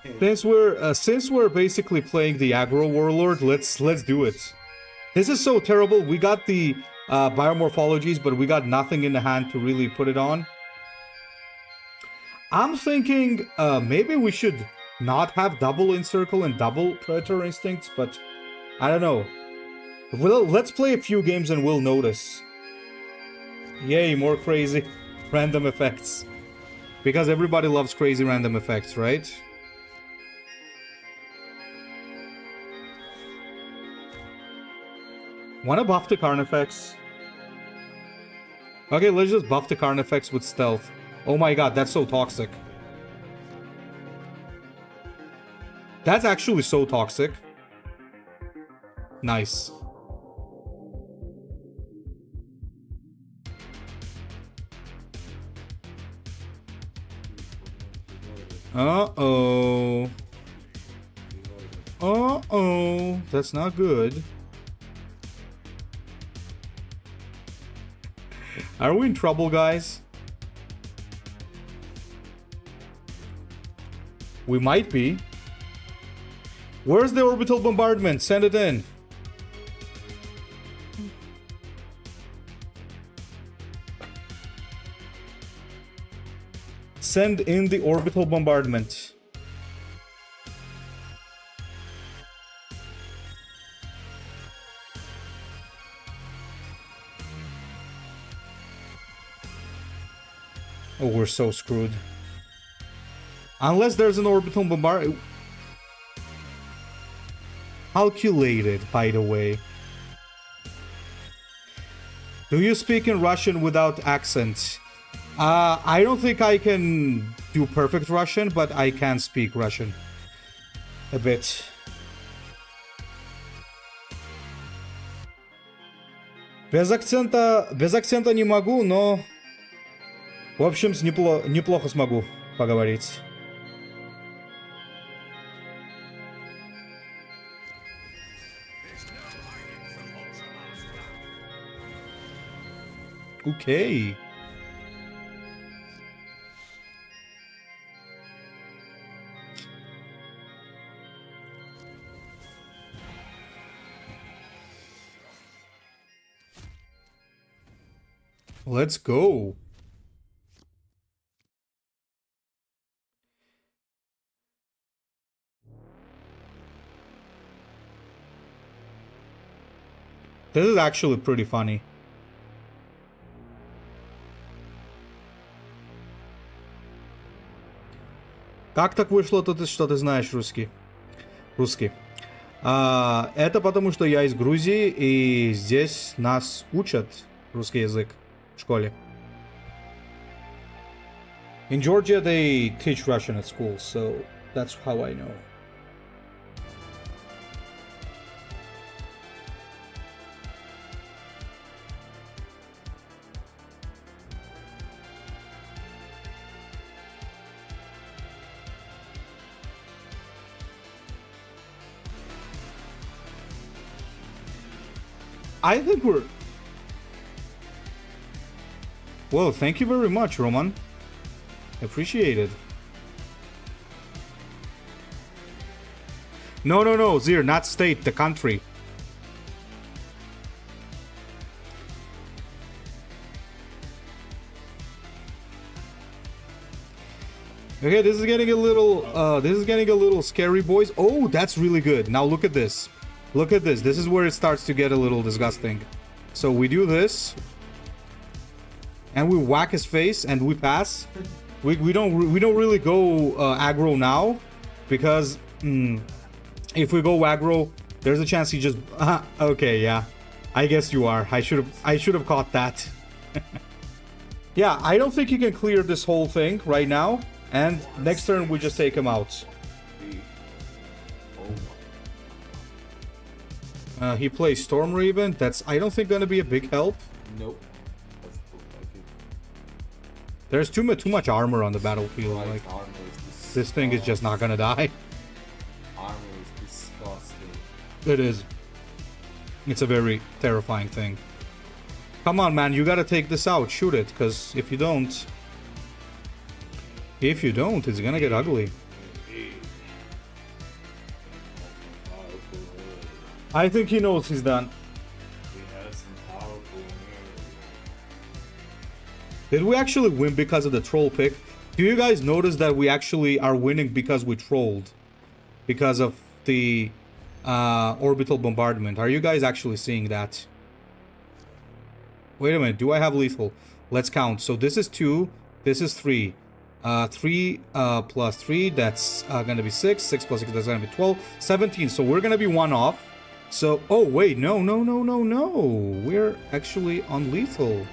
a Since we're basically playing the aggro warlord, let's do it. This is so terrible. We got the biomorphologies, but we got nothing in the hand to really put it on. I'm thinking maybe we should not have double Encircle and double Predator Instincts, but I don't know. Well, let's play a few games and we'll notice. Yay, more crazy random effects. Because everybody loves crazy random effects, right? Wanna buff the Carnifex? Okay, let's just buff the Carnifex with Stealth. Oh my god, that's so toxic. That's actually so toxic. Nice. Uh-oh. Uh-oh. That's not good. Are we in trouble, guys? We might be. Where's the orbital bombardment? Send it in. Send in the orbital bombardment. Oh, we're so screwed. Unless there's an orbital bombardment. Calculated, by the way. Do you speak in Russian without accent? I don't think I can do perfect Russian, but I can speak Russian. A bit. Без акцента не могу, но... В общем, неплохо смогу поговорить. Okay. Let's go. This is actually pretty funny. Как так вышло, что ты знаешь русский? Русский. Это потому, что я из Грузии, и здесь нас учат русский язык в школе. In Georgia, they teach Russian at school, so that's how I know. I think we're... Well, thank you very much, Roman. Appreciate it. No, Zir, not state, the country. Okay, this is getting a little scary, boys. Oh, that's really good. Now look at this. Look at this. This is where it starts to get a little disgusting. So we do this, and we whack his face, and we pass. We don't really go aggro now, because if we go aggro, there's a chance he just. Okay, yeah. I guess you are. I should have caught that. Yeah, I don't think you can clear this whole thing right now. And next turn we just take him out. He plays Storm Raven. That's, I don't think, gonna be a big help. Nope. There's too much armor on the battlefield. Like, this thing is just not gonna die. Armor is disgusting. It is. It's a very terrifying thing. Come on, man, you gotta take this out. Shoot it, because if you don't, it's gonna get ugly. I think he knows he's done. Did we actually win because of the troll pick? Do you guys notice that we actually are winning because we trolled? Because of the orbital bombardment. Are you guys actually seeing that? Wait a minute, do I have lethal? Let's count. So this is 2, this is 3. 3 plus 3, that's gonna be 6. 6 plus 6, that's gonna be 12. 17, so we're gonna be 1 off. So, oh wait, no. We're actually on lethal.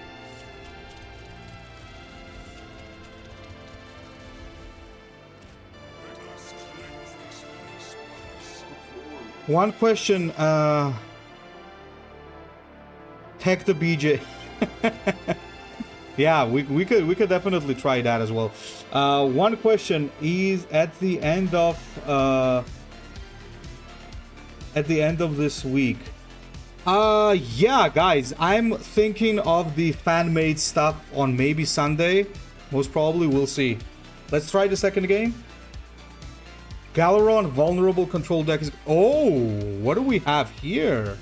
One question, tech the BJ. Yeah, we could definitely try that as well. One question is at the end of this week. Yeah, guys, I'm thinking of the fan-made stuff on maybe Sunday. Most probably, we'll see. Let's try the second game. Galeron vulnerable control deck is... Oh, what do we have here?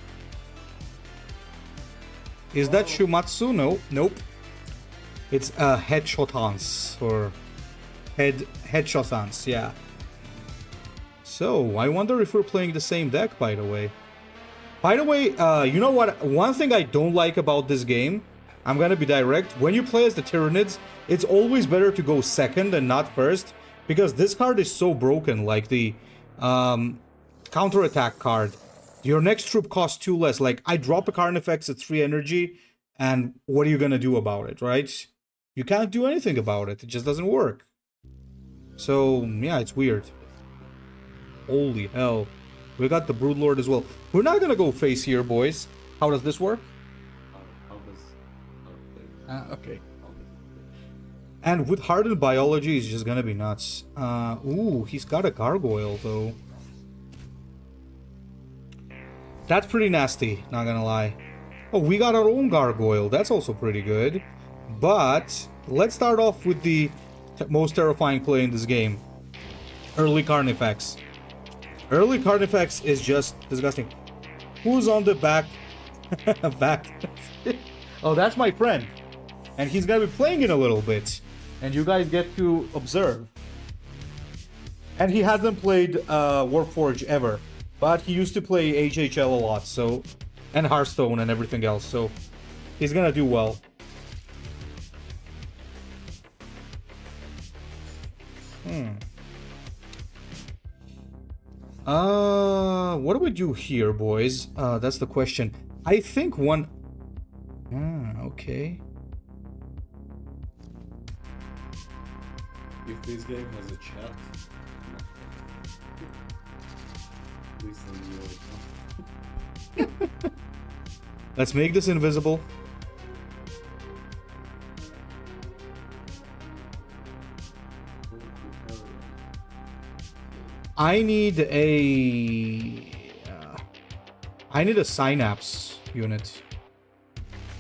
Is that Shumatsu? No, nope. It's Headshotans, or Headshotans, yeah. So, I wonder if we're playing the same deck, by the way. By the way, you know what? One thing I don't like about this game, I'm gonna be direct. When you play as the Tyranids, it's always better to go second and not first, because this card is so broken, like the counterattack card. Your next troop costs 2 less. Like, I drop a card effects at 3 energy, and what are you gonna do about it, right? You can't do anything about it. It just doesn't work. So, yeah, it's weird. Holy hell. We got the Broodlord as well. We're not gonna go face here, boys. How does this work? Okay. And with hardened biology, it's just gonna be nuts. Ooh, he's got a gargoyle, though. That's pretty nasty, not gonna lie. Oh, we got our own gargoyle. That's also pretty good. But let's start off with the most terrifying play in this game. Early Carnifex. Early Carnifex is just disgusting. Who's on the back? Oh, that's my friend. And he's gonna be playing in a little bit. And you guys get to observe. And he hasn't played Warpforge ever. But he used to play HHL a lot, so... And Hearthstone and everything else, so... He's gonna do well. What do we do here, boys? That's the question. I think one... okay. If this game has a chat, please send me a... Let's make this invisible. I need a synapse unit.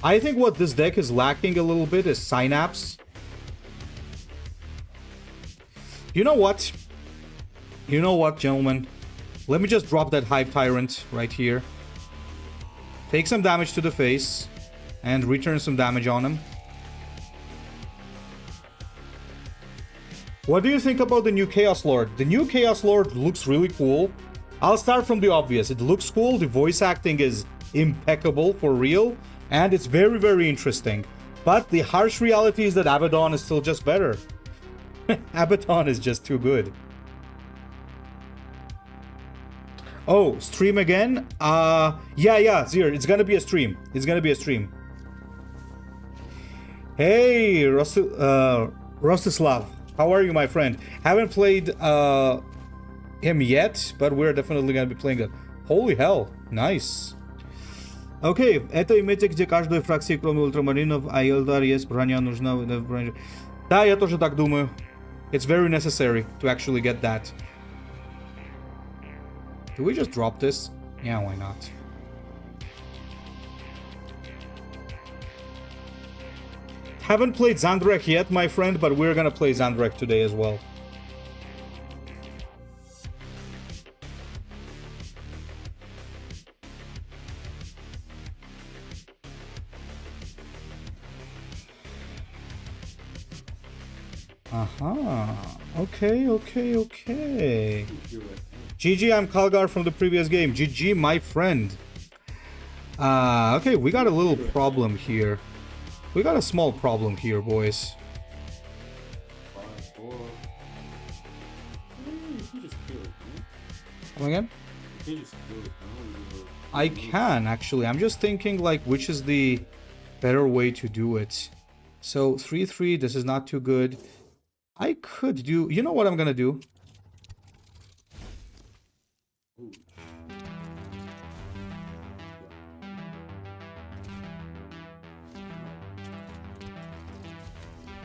I think what this deck is lacking a little bit is synapse. You know what? You know what, gentlemen? Let me just drop that Hive Tyrant right here. Take some damage to the face and return some damage on him. What do you think about the new Chaos Lord? The new Chaos Lord looks really cool. I'll start from the obvious. It looks cool, the voice acting is impeccable for real, and it's very, very interesting. But the harsh reality is that Abaddon is still just better. Abaddon is just too good. Oh, stream again? Yeah, Zir, it's gonna be a stream. It's gonna be a stream. Hey, Rostislav. How are you, my friend? Haven't played him yet, but we're definitely gonna be playing it. Holy hell, nice. Окей, это Emotech, где каждой фракции, кроме ультрамаринов, а Эльдар есть броня нужна. Да, я тоже так думаю. It's very necessary to actually get that. Do we just drop this? Yeah, why not? Haven't played Zandrek yet, my friend, but we're gonna play Zandrek today as well. Okay. GG, I'm Calgar from the previous game. GG, my friend. Okay, we got a little problem here. We got a small problem here, boys. Come again? I can, actually. I'm just thinking, like, which is the better way to do it. So, 3-3, this is not too good. I could do... You know what I'm gonna do?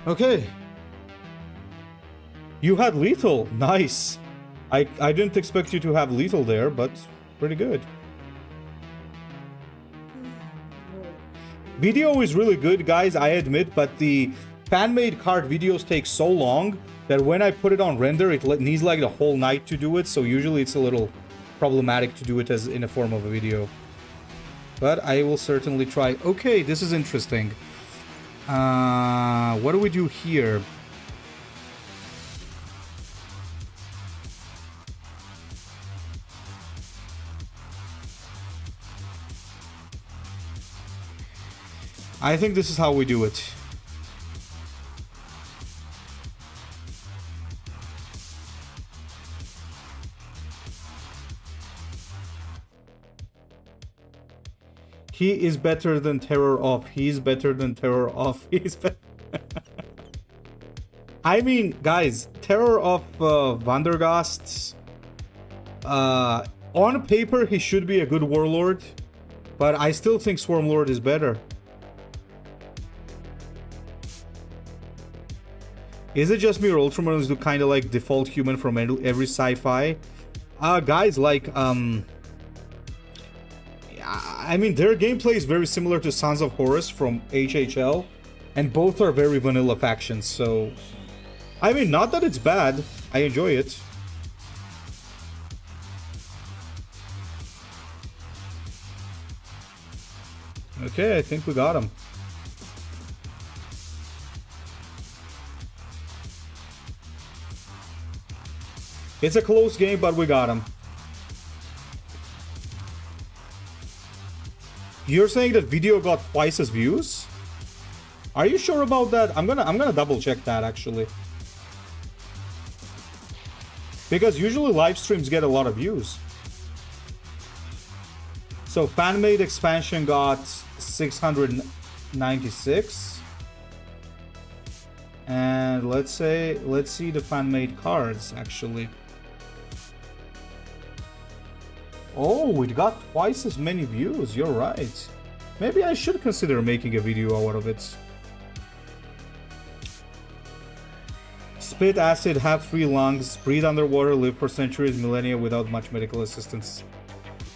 Okay. You had lethal. Nice. I didn't expect you to have lethal there, but pretty good. Video is really good, guys, I admit, but the fan-made card videos take so long that when I put it on render, it needs like the whole night to do it, so usually it's a little problematic to do it as in a form of a video. But I will certainly try. Okay, this is interesting. What do we do here? I think this is how we do it. He is better than Terror Off. He's better than Terror Off. He's better. I mean, guys, Terror Off Vandergast. On paper, he should be a good Warlord, but I still think Swarmlord is better. Is it just me or Ultramarines do kind of like default human from every sci-fi? Guys, like, I I mean, their gameplay is very similar to Sons of Horus from HHL, and both are very vanilla factions, so... I mean, not that it's bad, I enjoy it. Okay, I think we got him. It's a close game, but we got him. You're saying that video got twice as views? Are you sure about that? I'm gonna double check that actually. Because usually live streams get a lot of views. So fan-made expansion got 696. And let's see the fan-made cards actually. Oh, it got twice as many views, you're right. Maybe I should consider making a video out of it. Spit acid, have 3 lungs, breathe underwater, live for centuries, millennia without much medical assistance.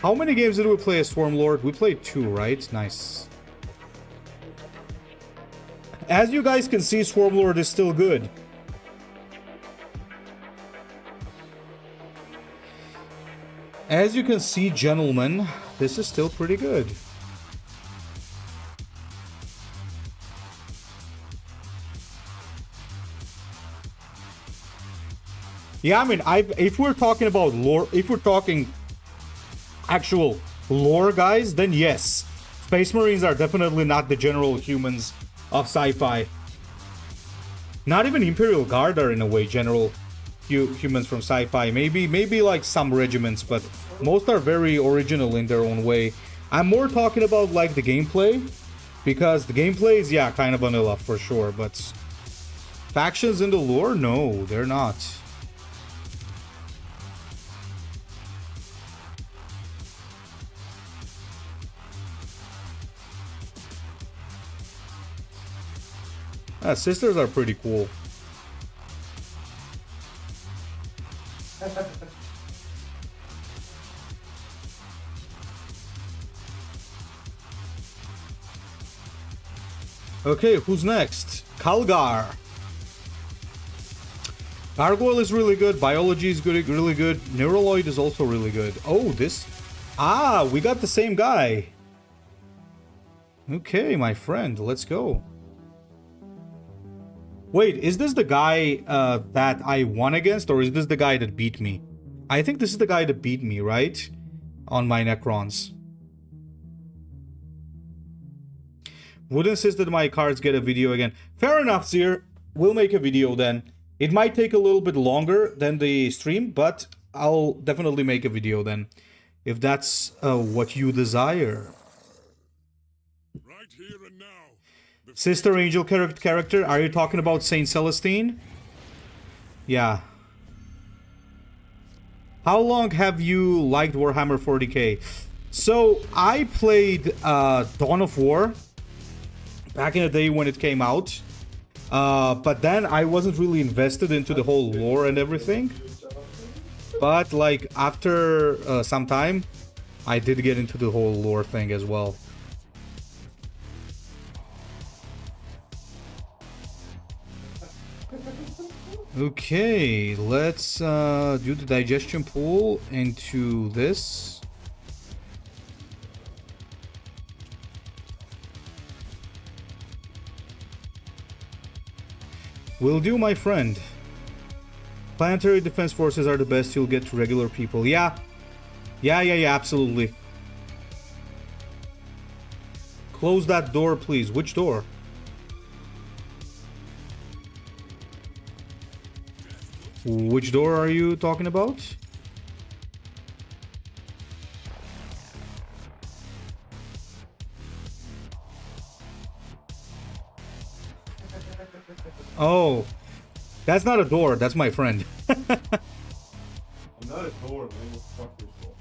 How many games did we play as Swarmlord? We played 2, right? Nice. As you guys can see, Swarmlord is still good. As you can see, gentlemen, this is still pretty good. Yeah, I mean, if we're talking about lore, if we're talking actual lore, guys, then yes. Space Marines are definitely not the general humans of sci-fi. Not even Imperial Guard are in a way general humans from sci-fi. Maybe like some regiments, but most are very original in their own way. I'm more talking about like the gameplay, because the gameplay is, yeah, kind of vanilla for sure, but factions in the lore, no, they're not. Sisters are pretty cool. Okay, who's next? Calgar. Gargoyle is really good. Biology is good, really good. Neuraloid is also really good. Oh, this... Ah, we got the same guy. Okay, my friend, let's go. Wait, is this the guy that I won against, or is this the guy that beat me? I think this is the guy that beat me, right? On my Necrons. Would insist that my cards get a video again. Fair enough, Zir. We'll make a video then. It might take a little bit longer than the stream, but I'll definitely make a video then. If that's what you desire. Right here and now. Sister Angel character, are you talking about Saint Celestine? Yeah. How long have you liked Warhammer 40k? So, I played Dawn of War back in the day when it came out. But then I wasn't really invested into the whole lore and everything. But like after some time, I did get into the whole lore thing as well. Okay, let's do the digestion pool into this. Will do, my friend. Planetary defense forces are the best. You'll get to regular people. Yeah, absolutely. Close that door, please. Which door? Which door are you talking about? Oh, that's not a door, that's my friend. I'm not a door, man. What the fuck is door?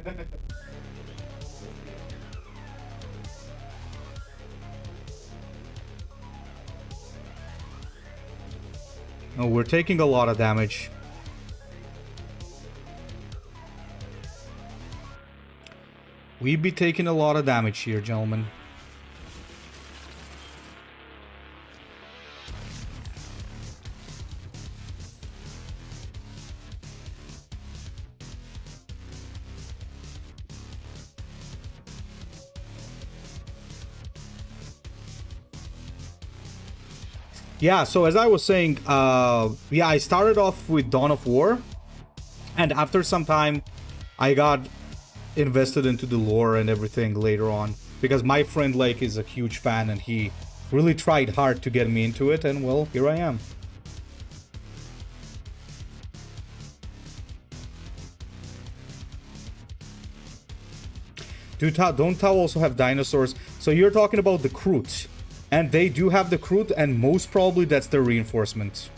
Sorry. Oh, we're taking a lot of damage. We be taking a lot of damage here, gentlemen. Yeah, so as I was saying, yeah, I started off with Dawn of War, and after some time, I got invested into the lore and everything later on, because my friend Lake is a huge fan, and he really tried hard to get me into it, and well, here I am. Don't Tau also have dinosaurs? So you're talking about the Kroot. And they do have the Kroot, and most probably that's their reinforcement.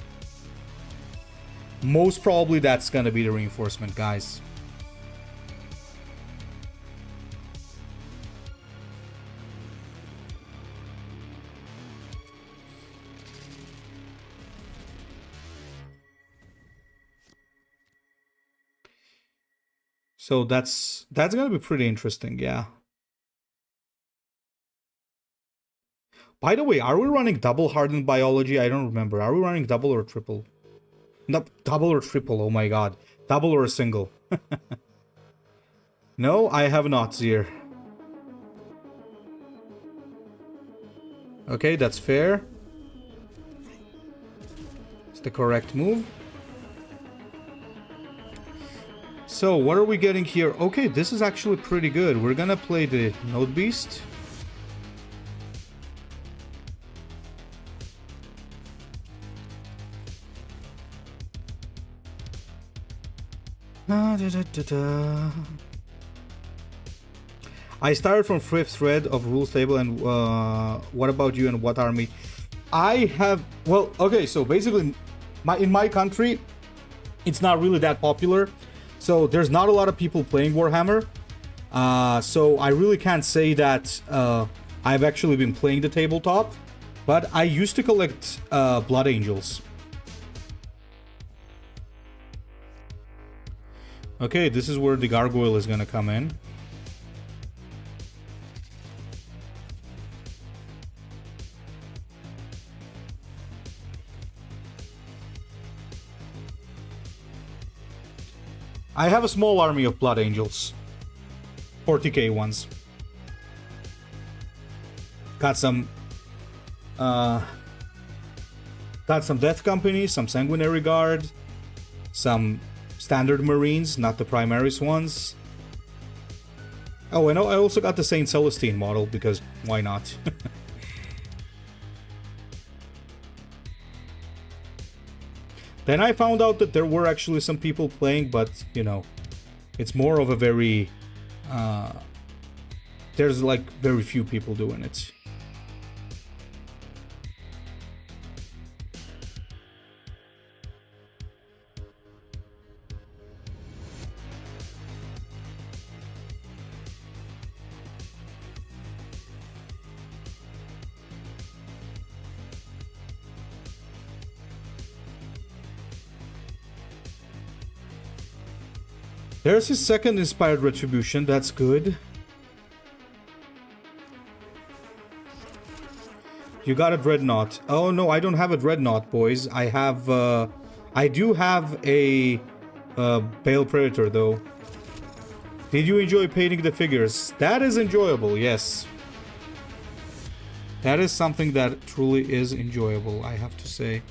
Most probably that's gonna be the reinforcement, guys. So that's gonna be pretty interesting, yeah. By the way, are we running double hardened biology? I don't remember. Are we running double or triple? No, double or triple, oh my god. Double or a single? No, I have not, Zir. Okay, that's fair. It's the correct move. So, what are we getting here? Okay, this is actually pretty good. We're gonna play the Node Beast. I started from 5th thread of rules table, and what about you and what army? I have, well, okay, so basically in my country it's not really that popular, so there's not a lot of people playing Warhammer, so I really can't say that I've actually been playing the tabletop, but I used to collect Blood Angels. Okay, this is where the gargoyle is gonna come in. I have a small army of Blood Angels. 40k ones. Got some Death Company, some Sanguinary Guard, some Standard Marines, not the Primaris ones. Oh, and I also got the Saint Celestine model, because why not? Then I found out that there were actually some people playing, but, you know, it's more of a very... there's, like, very few people doing it. There's his second Inspired Retribution, that's good. You got a Dreadnought. Oh no, I don't have a Dreadnought, boys. I have, I do have a Pale Predator, though. Did you enjoy painting the figures? That is enjoyable, yes. That is something that truly is enjoyable, I have to say.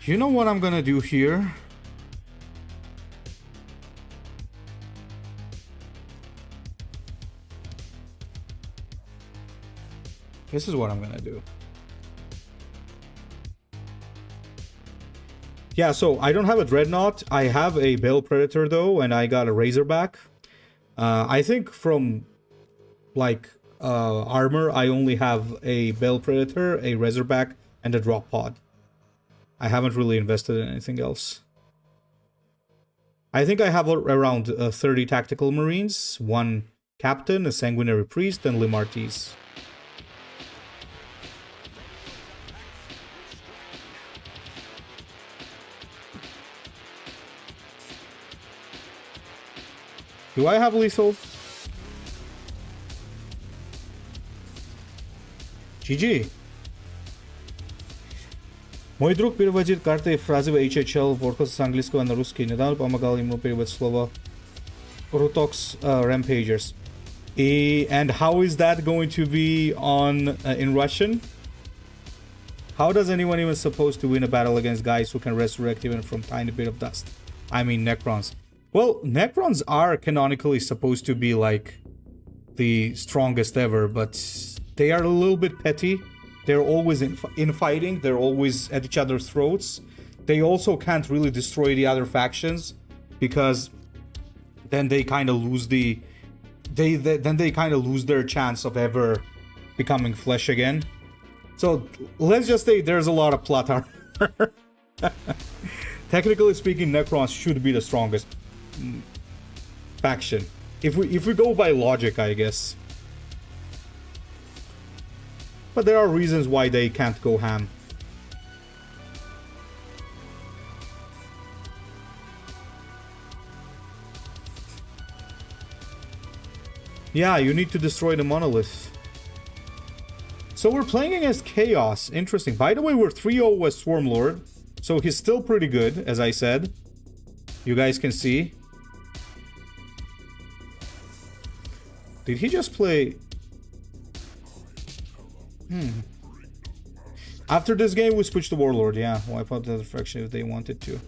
You know what I'm gonna do here? This is what I'm gonna do. Yeah, so I don't have a Dreadnought. I have a Bale Predator though, and I got a Razorback. I think from like armor, I only have a Bale Predator, a Razorback, and a Drop Pod. I haven't really invested in anything else. I think I have around 30 Tactical Marines, one Captain, a Sanguinary Priest, and Limartis. Do I have lethal? GG. Мой друг переводит карты и фразы в HHL в орку с английского на русский. Недавно помогал ему переводить слово Rutox Rampagers. And how is that going to be on in Russian? How does anyone even supposed to win a battle against guys who can resurrect even from tiny bit of dust? I mean Necrons. Well, Necrons are canonically supposed to be like the strongest ever, but they are a little bit petty. They're always infighting. They're always at each other's throats. They also can't really destroy the other factions because then they kind of lose the then they kind of lose their chance of ever becoming flesh again. So let's just say there's a lot of plot armor. Technically speaking, Necrons should be the strongest faction if we go by logic, I guess. But there are reasons why they can't go ham. Yeah, you need to destroy the monolith. So we're playing against Chaos. Interesting. By the way, we're 3-0 with Swarmlord. So he's still pretty good, as I said. You guys can see. Did he just play... After this game, we switch to Warlord. Yeah, wipe out the other faction if they wanted to.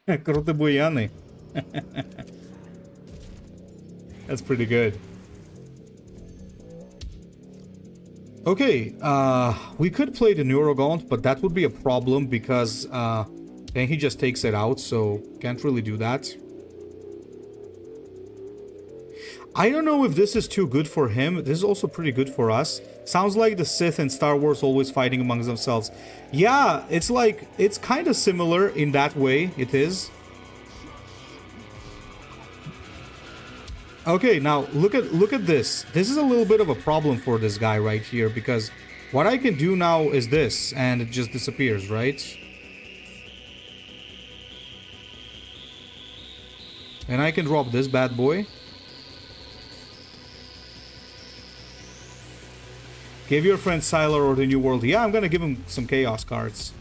Круто буяны. That's pretty good. Okay, we could play the Neurogaunt, but that would be a problem because then he just takes it out, so can't really do that. I don't know if this is too good for him. This is also pretty good for us. Sounds like the Sith in Star Wars always fighting amongst themselves. Yeah, it's like, it's kind of similar in that way. It is. Okay, now look at this. This is a little bit of a problem for this guy right here because what I can do now is this and it just disappears, right? And I can drop this bad boy. Give your friend Sylar or the New World. Yeah, I'm gonna give him some Chaos cards.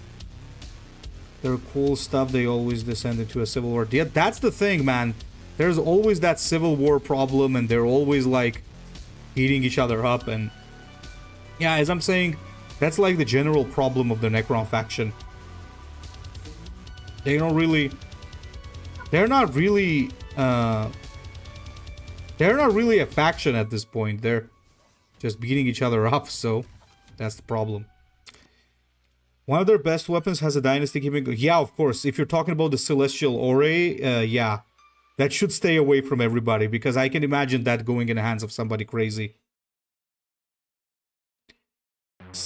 They're cool stuff. They always descend into a civil war. Yeah, that's the thing, man. There's always that civil war problem and they're always like eating each other up. And yeah, as I'm saying, that's like the general problem of the Necron faction. They don't really... They're not really a faction at this point. They're just beating each other up, so that's the problem. One of their best weapons has a dynasty keeping... Yeah, of course. If you're talking about the Celestial Ore, yeah. That should stay away from everybody, because I can imagine that going in the hands of somebody crazy.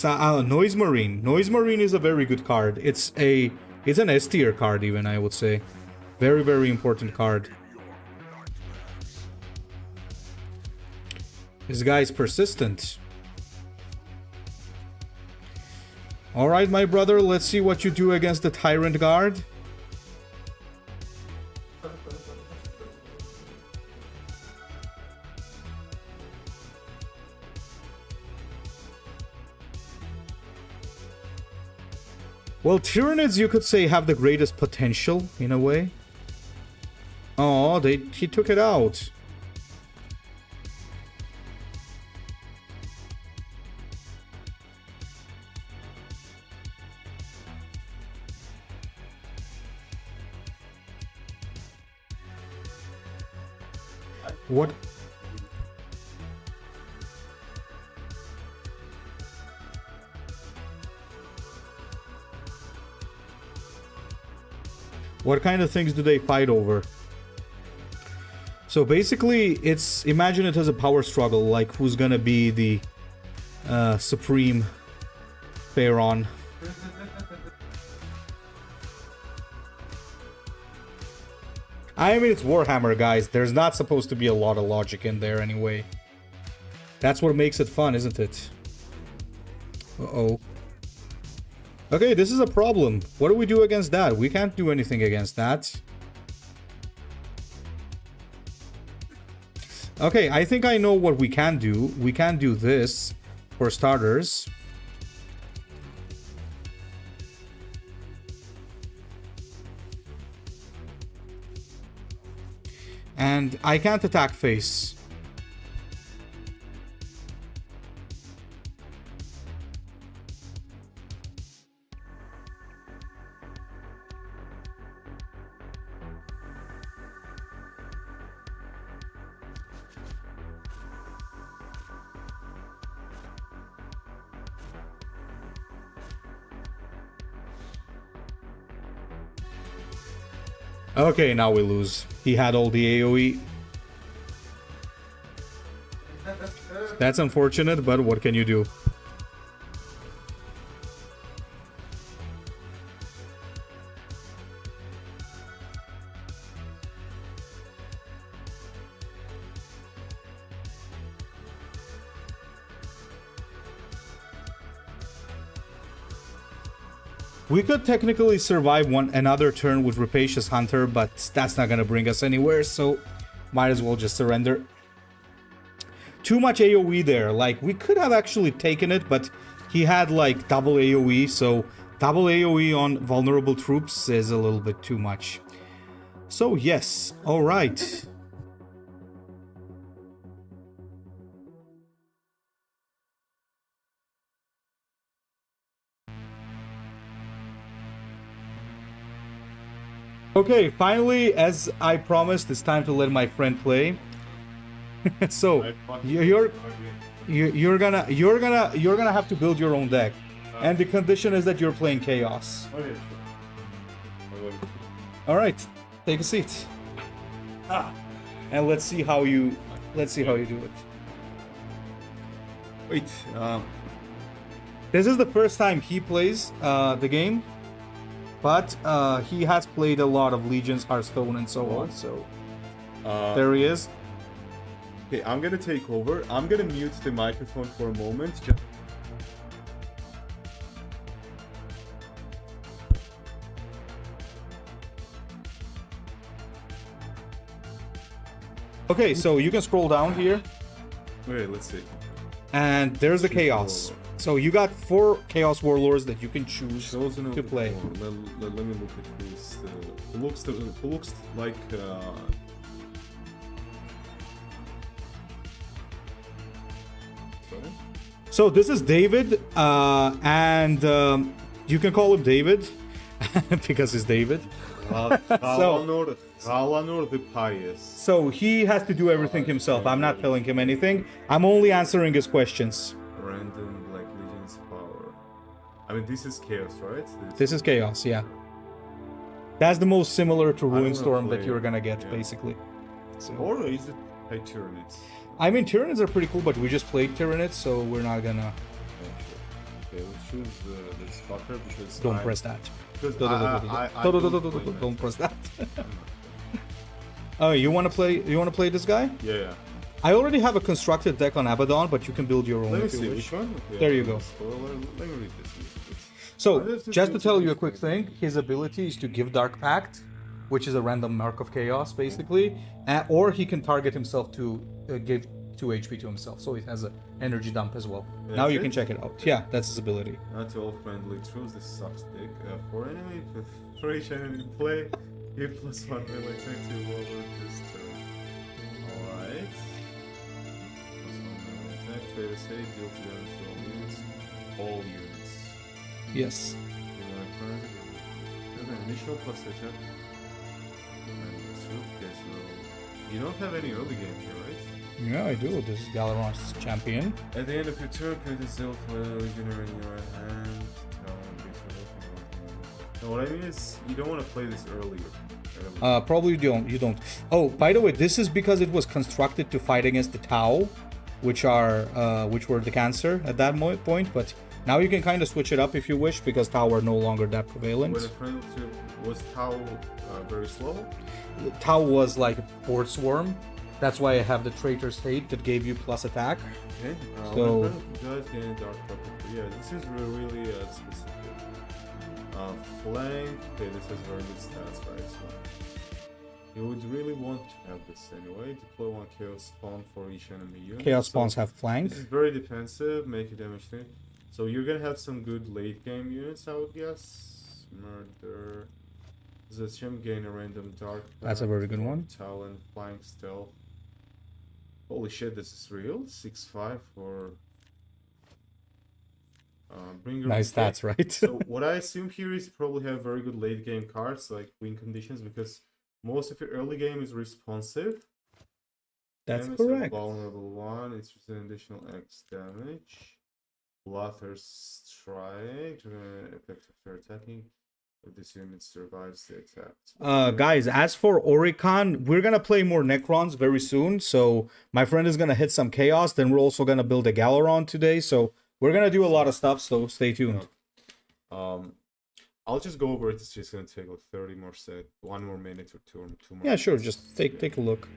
Noise Marine. Noise Marine is a very good card. It's an S tier card even, I would say. Very, very important card. This guy's persistent. Alright, my brother, let's see what you do against the Tyrant Guard. Well, Tyranids, you could say, have the greatest potential, in a way. Oh, he took it out. What? What kind of things do they fight over? So basically, imagine it as a power struggle, like who's gonna be the supreme Pharaon. I mean, it's Warhammer, guys. There's not supposed to be a lot of logic in there anyway. That's what makes it fun, isn't it? Uh-oh. Okay, this is a problem. What do we do against that? We can't do anything against that. Okay, I think I know what we can do. We can do this, for starters. And I can't attack face. Okay, now we lose. He had all the AoE. That's unfortunate, but what can you do? We could technically survive another turn with Rapacious Hunter, but that's not gonna bring us anywhere, so might as well just surrender. Too much AoE there. Like, we could have actually taken it, but he had like double AoE, so double AoE on vulnerable troops is a little bit too much. So yes, alright. Okay, finally, as I promised, it's time to let my friend play. So you're gonna have to build your own deck, and the condition is that you're playing Chaos. Okay, sure. All right, take a seat. And let's see how you do it. Wait, This is the first time he plays the game, but he has played a lot of Legions, Hearthstone, and so on. So there he is. okay, I'm gonna take over. I'm gonna mute the microphone for a moment. Just... Okay, so you can scroll down here, Wait, let's see. and there's the Chaos. So you got 4 Chaos Warlords that you can choose Chosen to play. Let me look at this. Who looks like sorry? So this is David, and you can call him David because he's David. Ralanor the Pious. So he has to do everything himself. I'm not telling him anything. I'm only answering his questions. Random Black Legion's power. I mean, this is Chaos, right? This is Chaos, yeah. That's the most similar to wanna Ruinstorm that play- you're gonna get, yeah. basically. So, Or is it Tyranid? I mean, Tyranids are pretty cool, but we just played Tyranids, so we're not gonna... Okay, we'll choose this fucker because Don't press that. Because Don't press that. Oh, you wanna play this guy? Yeah. I already have a constructed deck on Abaddon, but you can build your own Let me if you see wish. which one. Yeah, There you go. Let me read this. So, just to tell you a quick thing, his ability is to give Dark Pact, which is a random Mark of Chaos, basically, or he can target himself to give 2 HP to himself, so it has an energy dump as well. That's Now you it? can check it out. Yeah, that's his ability. Not to all friendly troops, this sucks dick. For enemy, for each enemy in play, give +1 melee attack to Warlord this turn. Alright. +1 melee attack, trade a save, deal 2 damage to all units. All units. Yes. Initial plus attack. Okay, so you don't have any early game here, right? Yeah, I do. This is Galaron's champion. At the end of your turn, create a Zilf Legionary in your hand. No, what I mean is, you don't want to play this earlier. Probably you don't. Oh, by the way, this is because it was constructed to fight against the Tau, which were the cancer at that point, but Now you can kind of switch it up if you wish, because Tau are no longer that prevalent. When the friendly was Tau very slow? Tau was like a board swarm. That's why I have the Traitor's Hate that gave you plus attack. Okay. So Guys getting dark puppet. Yeah, this is really specific. Flank. Okay, this has very good stats, right? So you would really want to have this anyway. Deploy one Chaos Spawn for each enemy unit. Chaos Spawns have flank. This is very defensive, make a damage thing. So you're gonna have some good late game units, I would guess. Murder. Zeshim gain a random dark. That's a very good one. Talent, flank, stealth. Holy shit, this is real. 6-5 for Bringer. Nice stats, right? So what I assume here is you probably have very good late game cards like win conditions, because most of your early game is responsive. That's Damage is a correct. vulnerable one. It's just an additional X damage. Bloodthirst Strike. Effective for attacking. If this unit survives the attack. Guys, as for Oricon, we're gonna play more Necrons very soon. So my friend is gonna hit some Chaos. Then we're also gonna build a Galaron today. So we're gonna do a lot of stuff. So stay tuned. I'll just go over it. It's just gonna take like 30 more one more minute or two more. Yeah, sure. Just take a look.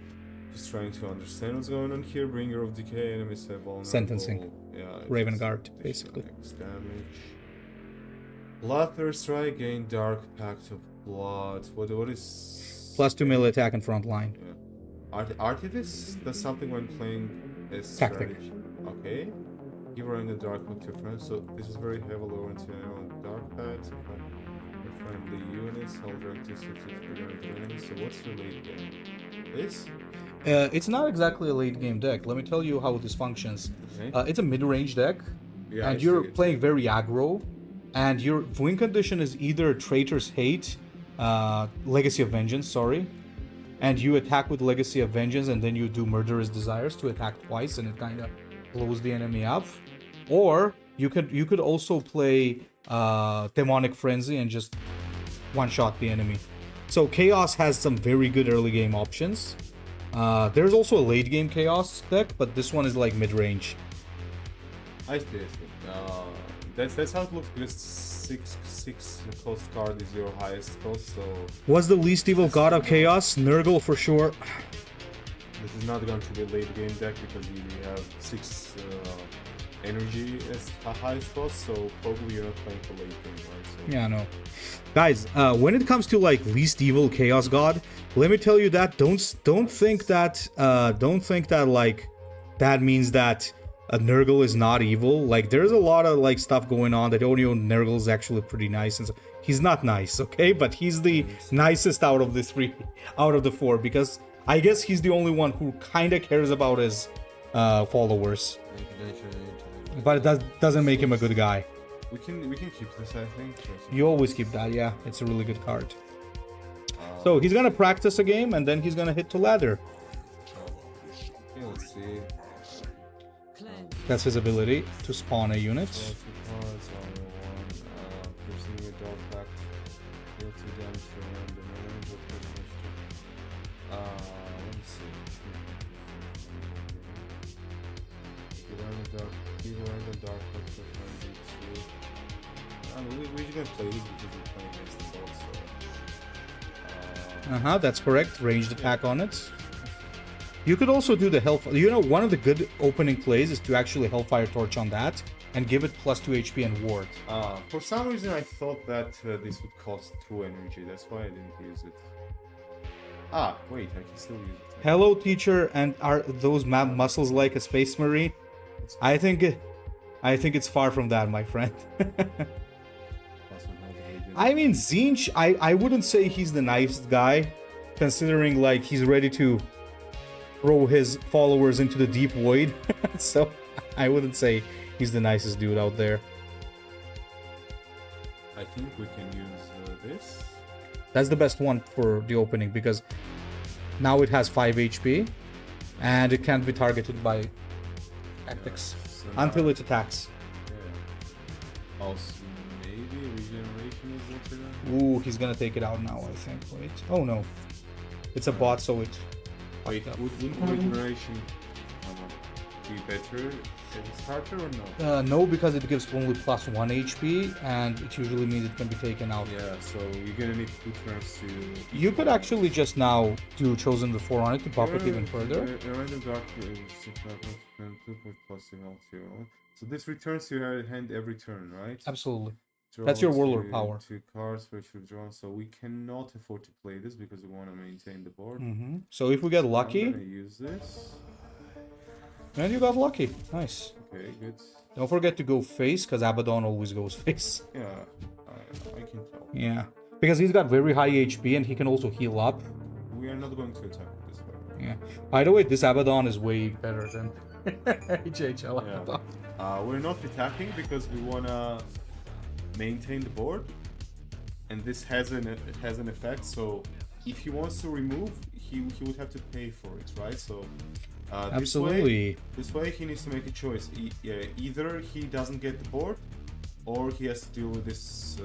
Just trying to understand what's going on here. Bringer of Decay, enemies have vulnerable. Sentencing. Yeah. Raven Guard, basically. X damage. Bloodthirst Strike, gain Dark Pact of Blood. What is... +2 melee attack and front line. Yeah. Artifice does something when playing as Tactic. strategy. Okay. Give her in the Dark Pact to friends. So this is very heavily oriented on Dark Pact. Friendly units, hold direct distance to enemies. So what's your late game? This? It's not exactly a late game deck. Let me tell you how this functions. Okay. It's a mid-range deck, Yeah, and you're playing very aggro, and your win condition is either Traitor's Hate, Legacy of Vengeance, sorry, and you attack with Legacy of Vengeance, and then you do Murderous Desires to attack twice, and it kind of blows the enemy up. Or you could also play Demonic Frenzy and just one-shot the enemy. So Chaos has some very good early game options. There's also a late game Chaos deck, but this one is like mid-range. I see. That's how it looks, because six cost card is your highest cost, so Was the least evil god of Chaos? Nurgle for sure. this is not going to be a late game deck because you have 6 energy as a highest cost, so probably you're not playing for late game, right? So Yeah, no. Guys, when it comes to like least evil Chaos God, let me tell you that don't think that like that means that a Nurgle is not evil. Like there's a lot of like stuff going on that Nurgle is actually pretty nice, and so, he's not nice, okay? But he's the nicest out of the 4, because I guess he's the only one who kind of cares about his followers. But it doesn't make him a good guy. we can keep this, I think. You always keep that, yeah. It's a really good card. So he's gonna practice a game, and then he's gonna hit to ladder. Okay, let's see. That's his ability to spawn a unit. We're gonna play this because we're playing against the boss, so... That's correct. Ranged attack on it. You could also do the Hellfire. You know, one of the good opening plays is to actually Hellfire Torch on that and give it +2 HP and ward. For some reason I thought that this would cost 2 energy, that's why I didn't use it. Wait, I can still use it. Hello, teacher, and are those muscles like a Space Marine? I think it's far from that, my friend. I mean, Zinch, I wouldn't say he's the nicest guy, considering like he's ready to throw his followers into the deep void. So I wouldn't say he's the nicest dude out there. I think we can use this. That's the best one for the opening, because now it has 5 HP and it can't be targeted by tactics until it attacks. Yeah. Also, maybe regeneration is what you're gonna... Ooh, he's gonna take it out now, I think. Wait. Oh no. It's a bot, so it... Wait, wouldn't regeneration... be better at the starter or no? No, because it gives only plus 1 HP, and it usually means it can be taken out. Yeah, so you're gonna need 2 turns to... You could actually just now do Chosen the 4 on it to buff it even further. Random dark 2 point plus the health here. So this returns to your hand every turn, right? Absolutely. Draw That's your Warlord power. 2 cards which you've drawn, so we cannot afford to play this because we want to maintain the board. So if we get I'm lucky, gonna use this. and you got lucky. Nice. Okay, good. Don't forget to go face, because Abaddon always goes face. Yeah, I can tell. Yeah. Because he's got very high HP and he can also heal up. We are not going to attack with this way. Yeah. By the way, this Abaddon is way better than HHL Abaddon. We're not attacking because we wanna maintain the board, and this has an effect. So if he wants to remove, he would have to pay for it, right? So Absolutely. This way he needs to make a choice. Either he doesn't get the board, or he has to deal with this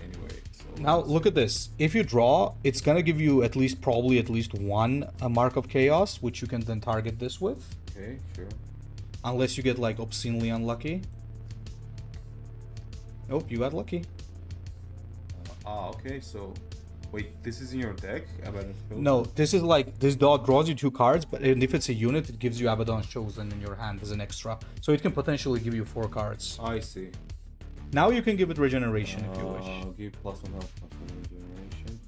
anyway. So Now look at this. If you draw, it's gonna give you probably at least one mark of chaos, which you can then target this with. Okay, sure. Unless you get like obscenely unlucky. Nope, you got lucky. Okay, so wait, this is in your deck? Abaddon's Chosen? No, this is like, this dot draws you 2 cards, but if it's a unit, it gives you Abaddon's Chosen in your hand as an extra. So it can potentially give you 4 cards. I see. Now you can give it regeneration if you wish. Give plus 1 health, plus 1 regeneration.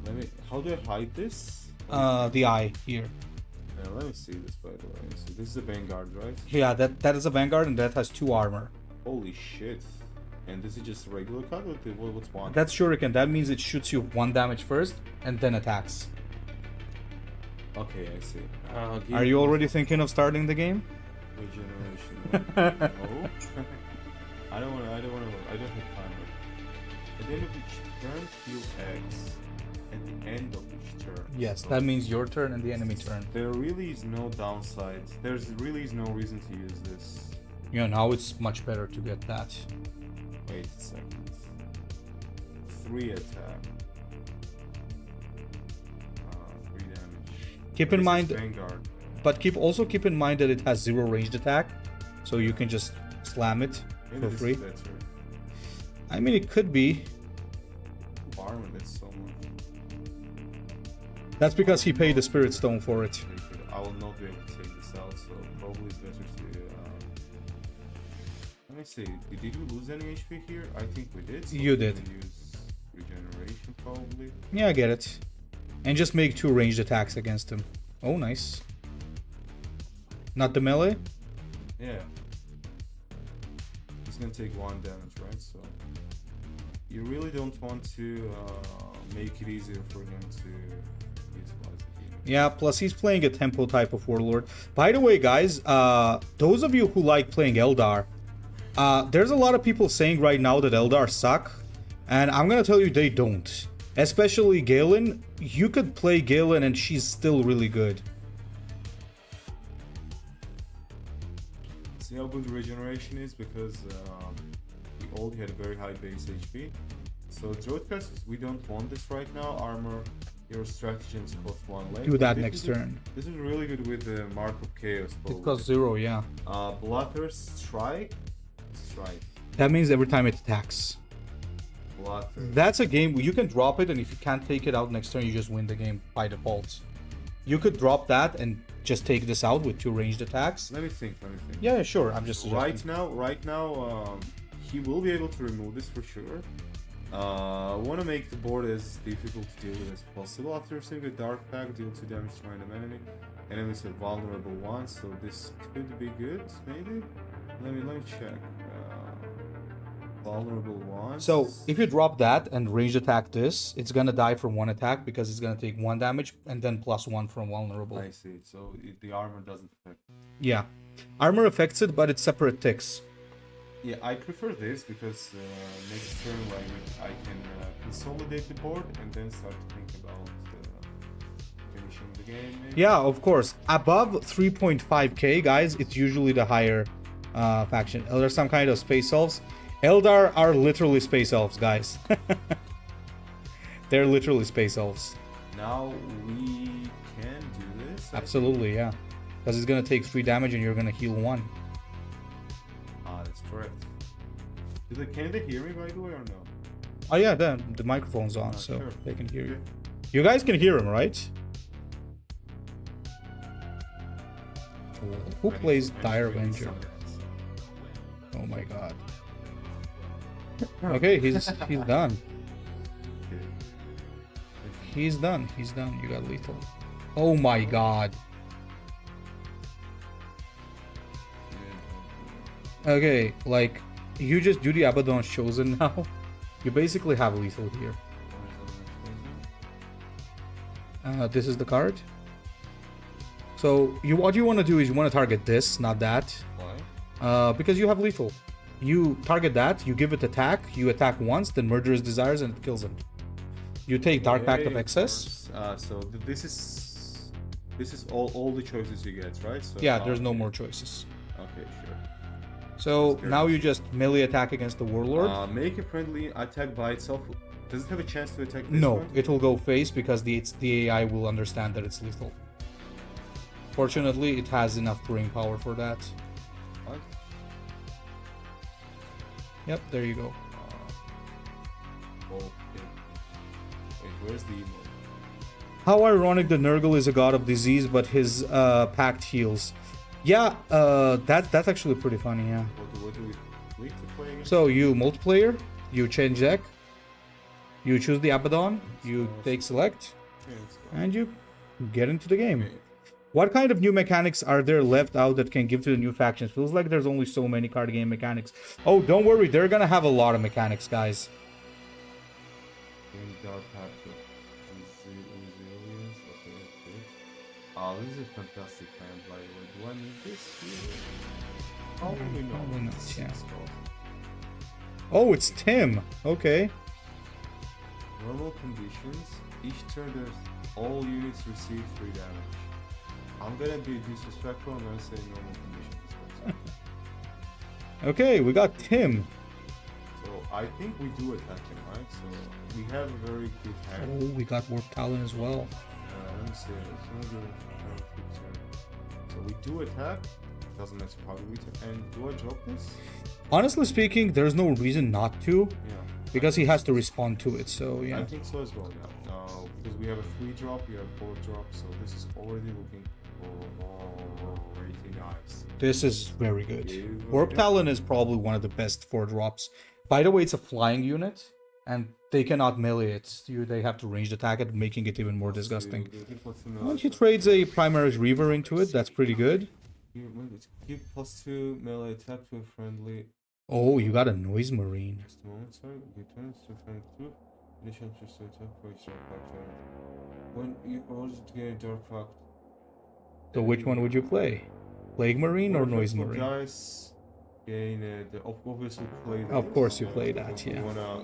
Let me. How do I hide this? The eye here. Let me see this by the way. So this is a Vanguard, right? Yeah, that is a Vanguard and that has 2 armor. Holy shit. And this is just a regular card? What's one? That's Shuriken. That means it shoots you 1 damage first and then attacks. Okay, I see. Are you already thinking of starting the game? Regeneration. No. I don't have timer. At the end of each turn, heal X. At the end of each turn. Yes, So that means your turn and the enemy turn. there really is no downside. There's really is no reason to use this. Yeah, now it's much better to get that. Wait a second. 3 attack. 3 damage. Keep in This is mind, Vanguard. but keep in mind that it has 0 ranged attack, so you can just slam it Maybe for this free. is better. I mean, it could be. Armor, that's so much. That's because he paid the Spirit Stone for it. I will not be able to take this out, so probably it's better to. Let me see. Did we lose any HP here? I think we did. So You we're did. gonna use regeneration probably. Yeah, I get it. And just make 2 ranged attacks against him. Oh, nice. Not the melee? Yeah. He's gonna take 1 damage, right? So you really don't want to make it easier for him to utilize it. Yeah, plus he's playing a tempo type of Warlord. By the way, guys, those of you who like playing Eldar, there's a lot of people saying right now that Eldar suck, and I'm gonna tell you they don't. Especially Galen. You could play Galen and she's still really good. See how good regeneration is, because we already had a very high base HP. So Droid Cast, we don't want this right now. Armor, your stratagems cost 1 less. Do that next turn. This is really good with the Mark of Chaos. It Probably. costs 0, yeah. Bloodthirst Strike. That means every time it attacks. Bloodthirst. That's a game where you can drop it, and if you can't take it out next turn, you just win the game by default. You could drop that and just take this out with 2 ranged attacks. Let me think. Yeah, sure. I'm just suggesting. Right now, he will be able to remove this for sure. I want to make the board as difficult to deal with as possible. After receiving a Dark Pack, deal 2 damage to random enemy. Enemies are vulnerable ones, so this could be good, maybe? Let me check. Vulnerable ones. So if you drop that and range attack this, it's gonna die from 1 attack because it's gonna take 1 damage and then plus 1 from vulnerable. I see. So the armor doesn't affect. Yeah, armor affects it, but it's separate ticks. Yeah, I prefer this because next turn I can consolidate the board and then start to think about finishing the game. Maybe. Yeah, of course. Above 3.5k, guys, it's usually the higher faction. There's some kind of space elves. Eldar are literally space elves, guys. They're literally space elves. Now we can do this. Absolutely, yeah. Because it's gonna take 3 damage and you're gonna heal 1. Ah, that's correct. Can they hear me by the way or no? Oh yeah, the microphone's on, so sure. they can hear you. Okay. You guys can hear him, right? Who plays Dire Avenger? Oh my god. Okay, he's done. He's done. He's done. You got lethal. Oh my god. Okay, like you just do the Abaddon's Chosen now. You basically have lethal here. This is the card. So what you want to do is you want to target this, not that. Why? Because you have lethal. You target that, you give it attack, you attack once, then Murderous Desires and it kills him. You take Dark Pact of Excess. So this is all the choices you get, right? So, Yeah, there's no more choices. Okay, sure. So now you just melee attack against the Warlord. Make a friendly attack by itself. Does it have a chance to attack this No, one? it will go face because the AI will understand that it's lethal. Fortunately, it has enough brain power for that. What? Yep, there you go. Okay. Wait, where's the emo? How ironic that Nurgle is a god of disease, but his pact heals. Yeah, that's actually pretty funny, yeah. What do we click to play against? So you multiplayer, you change deck, you choose the Abaddon, you take select, Okay, let's go. and you get into the game. Okay. What kind of new mechanics are there left out that can give to the new factions? Feels like there's only so many card game mechanics. Oh, don't worry, they're gonna have a lot of mechanics, guys. Dark Pact of Resilience. Okay, that's good. Oh, this is a fantastic hand, by the way. Do I need this here? Probably not. Probably not, yeah. Let's go. Oh, it's Tim. Okay. Normal conditions. Each turn, there's all units receive 3 damage. I'm gonna be disrespectful. I'm gonna say normal conditions. Okay, we got Tim. So I think we do attack him, right? So we have a very good hand. Oh, we got Warp Talon as well. Let me see. So we do attack. Doesn't matter how we attack. And do I drop this? Honestly speaking, there's no reason not to, Yeah. because he has to respond to it, so I yeah. think so as well, yeah. Because we have a 3 drop, we have 4 drop, so this is already looking pretty nice. This is very good. Yeah. Warp Talon is probably one of the best 4 drops. By the way, it's a flying unit, and they cannot melee it. They have to ranged attack it, making it even more disgusting. Well, he trades a Primaris Reaver into it, that's pretty good. Give +2 melee attack to a friendly. Oh, you got a Noise Marine. Just a moment, sorry. Returns to friendly 2. Initial just attack for each dark pact. When you order to get a dark pact. So which one would you play? Plague Marine or Noise Marine? Guys, gain obviously play that. Of course you play that, If we yeah.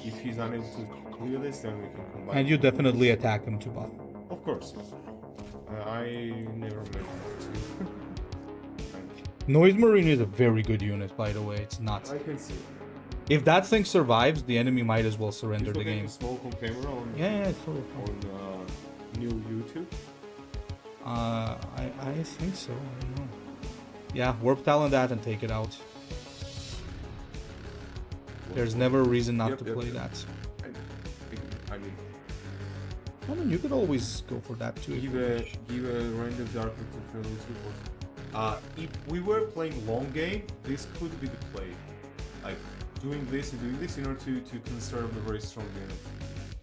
if he's unable to clear this, then we can combine. And you definitely attack him to buff. Of course. I never met him. Noise Marine is a very good unit, by the way. It's nuts. I can see it. If that thing survives, the enemy might as well surrender the game. Smoke on camera on, Yeah, it's totally fine. on new YouTube. I think so. I don't know. Yeah, Warp Talon that and take it out. There's never a reason not to play that. I mean, I mean, you could always go for that too. if give you a wish. random dark to friendly support. If we were playing long game, this could be the play. Like doing this and doing this in order to conserve a very strong unit.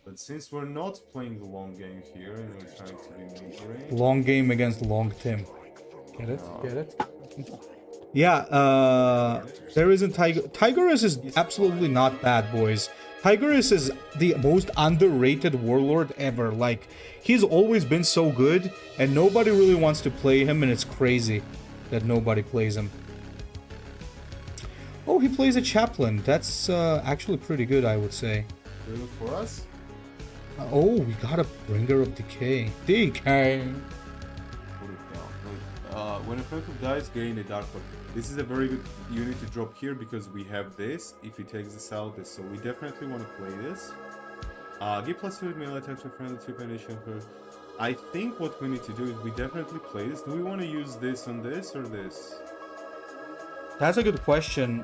But since we're not playing the long game here and we're trying to be majoring, Long game against long Tim. Get it? Get it? Yeah, there isn't Tiger. Tigerus is absolutely not bad, boys. Tigerus is the most underrated warlord ever. Like, he's always been so good, and nobody really wants to play him, and it's crazy that nobody plays him. Oh, he plays a chaplain. That's actually pretty good, I would say. do it for us. Oh, we got a Bringer of Decay. Decay! Put it down. Like, when a friend dies, gain a dark pact. This is a very good unit to drop here because we have this. If he takes this out, so we definitely want to play this. Give +2 melee attack to a friendly 2 condition for I think what we need to do is we definitely play this. Do we want to use this on this or this? That's a good question.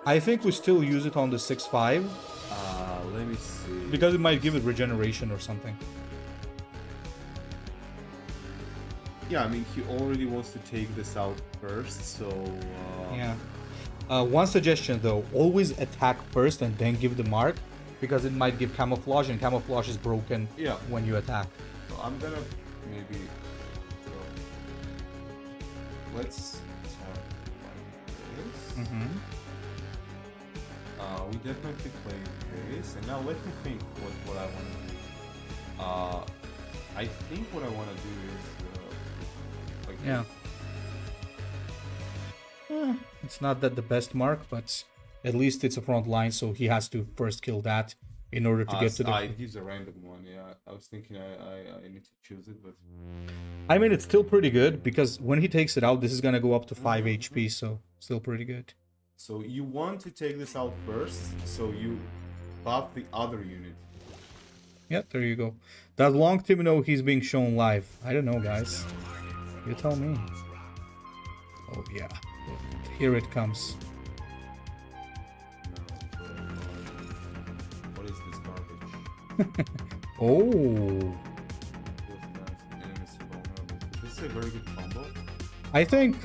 I think we still use it on the 6-5 Let me see. because it might give it regeneration or something. Yeah, I mean, he already wants to take this out first, so... Yeah. One suggestion though, always attack first and then give the mark, because it might give camouflage, and camouflage is broken when you attack. So I'm gonna maybe... let's attack like this. We definitely play this, and now let me think what I want to do. I think what I want to do is like It's not that the best mark, but at least it's a front line, so he has to first kill that in order to get to the... it gives a random one, yeah. I was thinking I need to choose it, but... I mean, it's still pretty good, because when he takes it out, this is gonna go up to 5 HP, so still pretty good. So you want to take this out first, so you buff the other unit. Yeah, there you go. Does Long Tim know he's being shown live? I don't know, guys. You tell me. Oh, yeah. Here it comes. What is this garbage? Oh. This is a very good combo. I think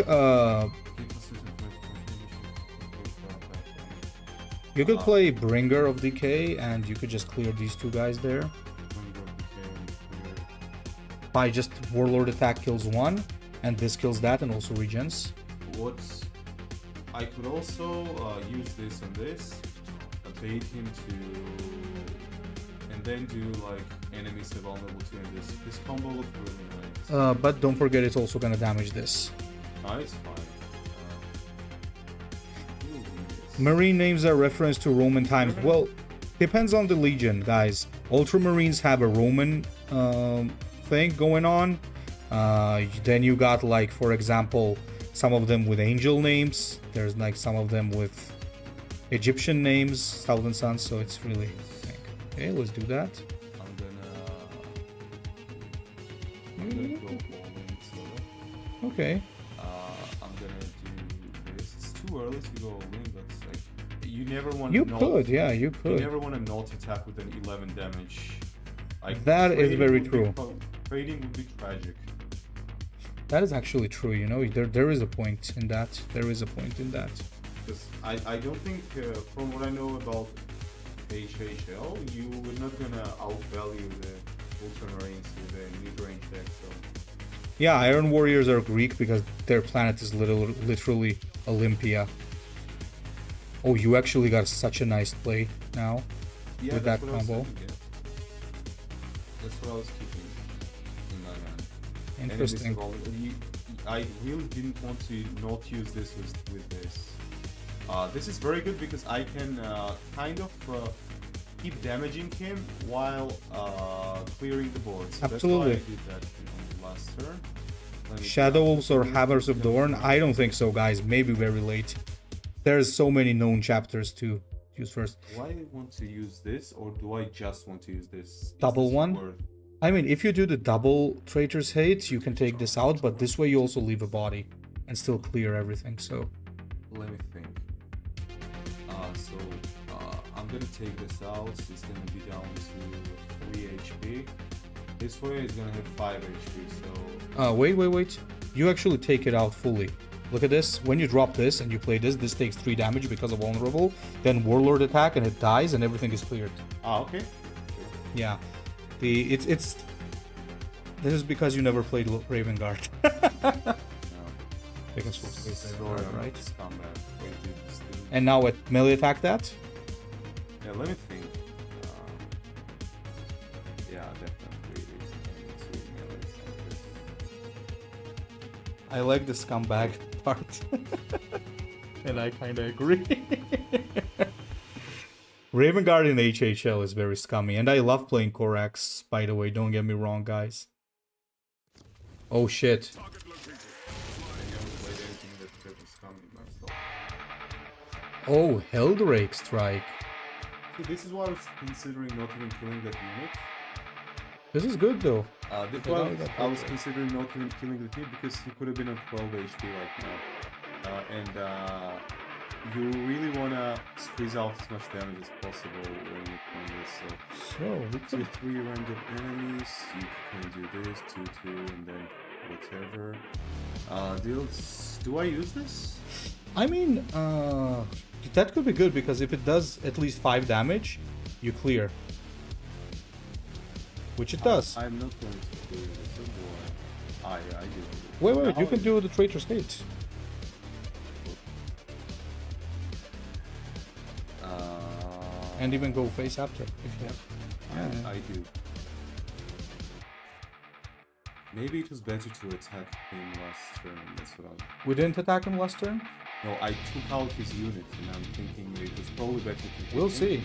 you could play Bringer of Decay and you could just clear these two guys there. By just Warlord attack kills one, and this kills that and also regens. I could also use this on this, bait him to, and then do like enemies are vulnerable to, and this combo looks really nice. But don't forget it's also gonna damage this. Oh, it's fine. Marine names are reference to Roman times. Well, depends on the legion, guys. Ultramarines have a Roman thing going on. Then you got, like, for example, some of them with angel names. There's like some of them with Egyptian names, Thousand Suns, so it's really... Okay, let's do that. I'm gonna go all in solo. Okay. I'm gonna do this. It's too early to go all in, but it's like you never want to. You could, yeah, you could. You never want to not attack with an 11 damage. Like, that is very true. Trading would be tragic. That is actually true. You know, there is a point in that. There is a point in that. Because I don't think, from what I know about HHL, you were not gonna outvalue the Ultramarines with the mid-range deck. So. Yeah, Iron Warriors are Greek because their planet is literally Olympia. Oh, you actually got such a nice play now with that combo. That's what I was keeping in my mind. Interesting. I really didn't want to not use this with this. This is very good because I can kind of keep damaging him while clearing the board. So absolutely. That's why I did that on the last turn. Shadows or Hammers of Dorn? I don't think so, guys. Maybe very late. There's so many known chapters to use first. Do I want to use this, or do I just want to use this? Double one? I mean, if you do the double Traitor's Hate, you can take this out, but this way you also leave a body and still clear everything, so... Let me think. I'm gonna take this out. It's gonna be down to 3 HP. This way it's gonna have 5 HP, so... Wait. You actually take it out fully. Look at this. When you drop this and you play this takes 3 damage because of vulnerable. Then Warlord attack and it dies and everything is cleared. Ah, okay. Yeah. This is because you never played Raven Guard. No. Because we'll play Raven Guard, right? And And now what? Melee attack that? Yeah, let me think. Yeah, definitely. I like the scumbag part. And I kinda agree. Raven Guard in HHL is very scummy, and I love playing Korax, by the way, don't get me wrong, guys. Oh shit. Oh, Helldrake Strike. See, this is why I was considering not even killing that This is good though. This one, I was considering not even killing the team because he could have been on 12 HP right now. You really want to squeeze out as much damage as possible when you're playing this. So we could... 2-3 random enemies, you can do this, 2-2, and then whatever. Do I use this? I mean, that could be good because if it does at least 5 damage, you clear. Which it does. I'm not going to do this. I do. Wait, you can do the Traitor's Gate. And even go face after if you have. I do. Maybe it was better to attack him last turn. That's what I. We didn't attack him last turn? No, I took out his unit, and I'm thinking it was probably better to. We'll see.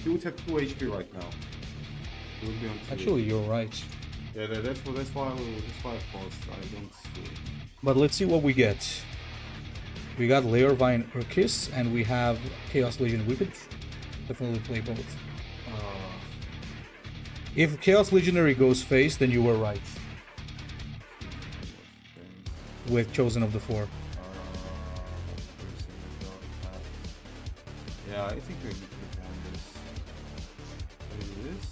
He would have 2 HP right now. He would be on 2. Actually, you're right. Yeah, that's why I paused. I don't see. But let's see what we get. We got Leorvine Urkis, and we have Chaos Legion. We could definitely play both. If Chaos Legionary goes face, then you were right. With Chosen of the Four. Yeah, I think we need to find this. What is this?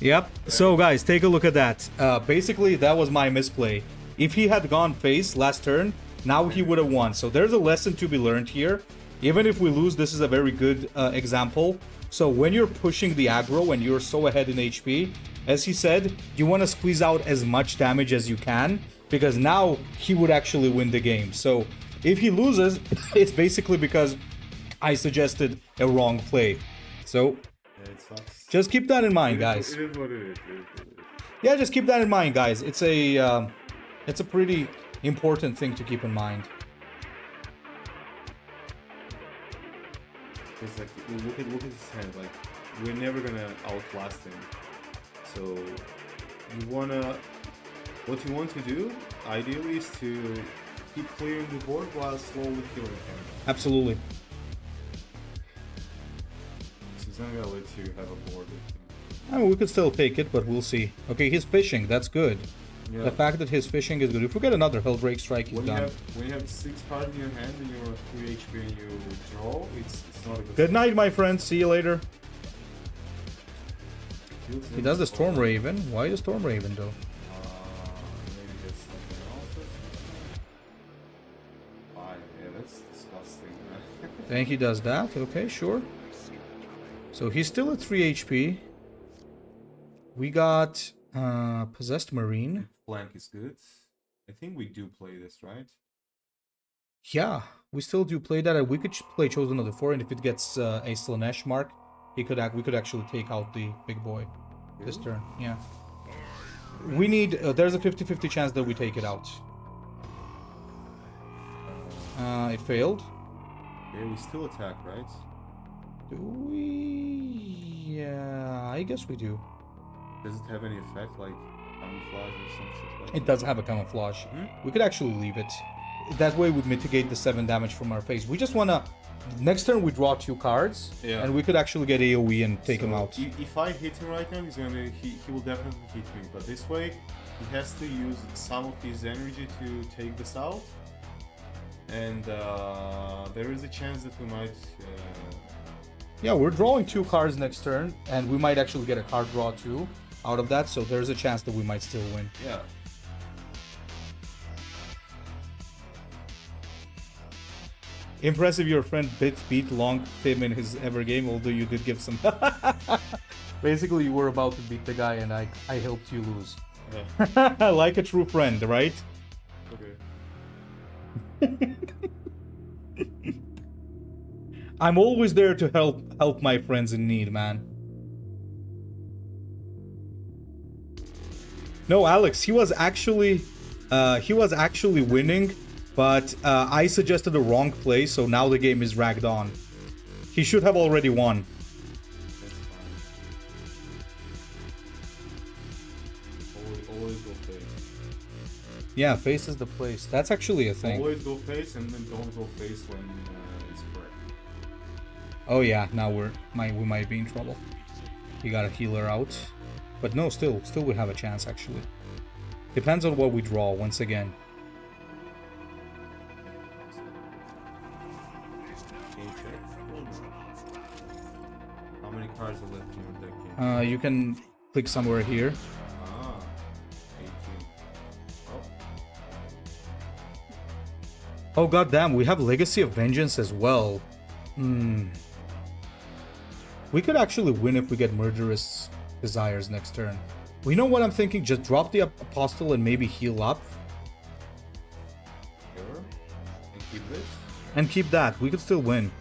Yep. So guys, take a look at that. Basically, that was my misplay. If he had gone face last turn, now he would have won. So there's a lesson to be learned here. Even if we lose, this is a very good example. So when you're pushing the aggro and you're so ahead in HP, as he said, you want to squeeze out as much damage as you can, because now he would actually win the game. So if he loses, it's basically because I suggested a wrong play. So Yeah, it sucks. just keep that in mind, guys. It is what it is. Yeah, just keep that in mind, guys. It's a pretty important thing to keep in mind. Because like, look at his hand. Like, we're never gonna outlast him. So what you want to do, ideally, is to keep clearing the board while slowly killing him. Absolutely. So he's not gonna let you have a board with him. I mean, we could still take it, but we'll see. Okay, he's fishing. That's good. Yeah. The fact that his fishing is good. If we get another Hellbreak Strike, he's done. When you have 6 cards in your hand and you're at 3 HP and you draw, it's not a Good night, my friends. See you later. He does the Storm Raven. Why the Storm Raven, though? Maybe there's something else. Yeah, that's disgusting, man. I think he does that. Okay, sure. So he's still at 3 HP. We got Possessed Marine. Flank is good. I think we do play this, right? Yeah, we still do play that. And we could play Chosen of the Four, and if it gets a Slanesh mark, we could actually take out the big boy this turn. Yeah. We need... there's a 50-50 chance that we take it out. It failed. Yeah, we still attack, right? Do we... Yeah, I guess we do. Does it have any effect, like camouflage or some shit like It does have a camouflage. We could actually leave it. That way we'd mitigate the 7 damage from our face. We just want to... Next turn we draw 2 cards, and we could actually get AoE and take him out. If I hit him right now, he will definitely hit me. But this way, he has to use some of his energy to take this out. And there is a chance that we might... Yeah, we're drawing 2 cards next turn, and we might actually get a card draw too out of that, so there's a chance that we might still win. Yeah. Impressive your friend beat Long Tim in his ever game, although you did give some... Basically, you were about to beat the guy and I helped you lose. Yeah. Like a true friend, right? Okay. I'm always there to help my friends in need, man. No, Alex, he was actually winning, but I suggested the wrong play, so now the game is ragged on. He should have already won. Always go face. Yeah, face is the place. That's actually a thing. Always go face, and then don't go face when it's correct. Oh yeah, now we might be in trouble. He got a healer out. But no, still we have a chance actually. Depends on what we draw once again. Can you check? How many cards are left in your deck? You can click somewhere here. Ah, 18. Oh. Oh goddamn, we have Legacy of Vengeance as well. We could actually win if we get Murderous Desires next turn. We know what I'm thinking, just drop the Apostle and maybe heal up. Sure. And keep this. And keep that, we could still win.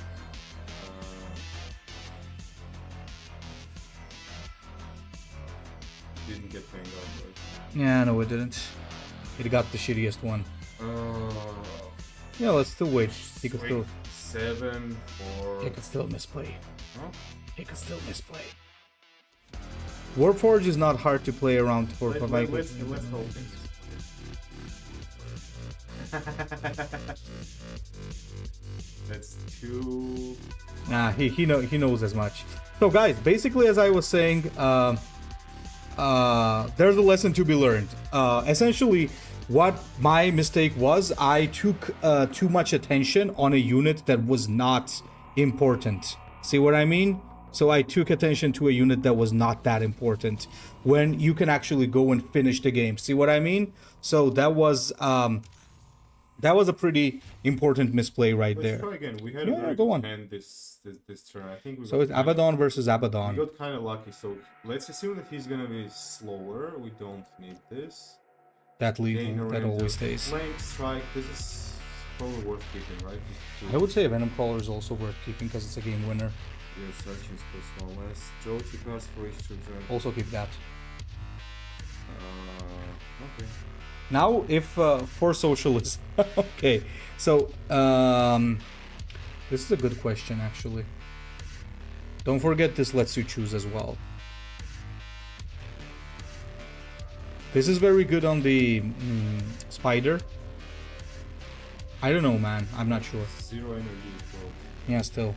Didn't get Vanguard, right? Yeah, no it didn't. It got the shittiest one. Yeah, let's still wait. He could still... 7 for... He could still misplay. Huh? He could still misplay. Warpforge is not hard to play around for Let's hold this. That's 2. Nah, he knows as much. So guys, basically as I was saying, there's a lesson to be learned. Essentially, what my mistake was, I took too much attention on a unit that was not important. See what I mean? So I took attention to a unit that was not that important when you can actually go and finish the game. See what I mean? So that was a pretty important misplay right there. Let's try again. We had a very go good on. hand this turn. I think we So got it's Abaddon versus we Abaddon. got kind of lucky. So let's assume that he's gonna be slower. We don't need this. That Gain lethal, a that range always of stays. Flank strike. This is probably worth keeping, right? I would say a Venom Crawler is also worth keeping because it's a game winner. Yes, actions plus 1 less. Draw 2 cards for each turn. Also keep that. Okay. Now, if for socialists, okay. So this is a good question actually. Don't forget this lets you choose as well. This is very good on the spider. I don't know, man. I'm not sure. 0 energy as well. Yeah, still.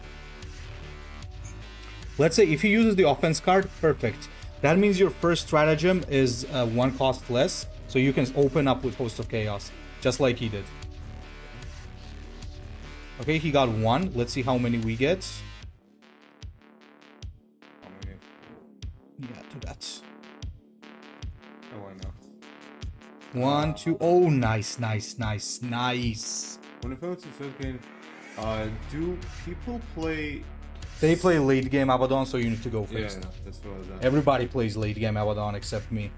Let's say if he uses the offense card, perfect. That means your first stratagem is 1 cost less, so you can open up with Host of Chaos, just like he did. Okay, he got 1. Let's see how many we get. How many? Yeah, do that. Oh, why not? 1, 2. Oh, nice, nice, nice, nice. When it comes to third game, do people play? They play late game Abaddon, so you need to go Yeah, first. that's what I was asking. Everybody plays late game Abaddon except me.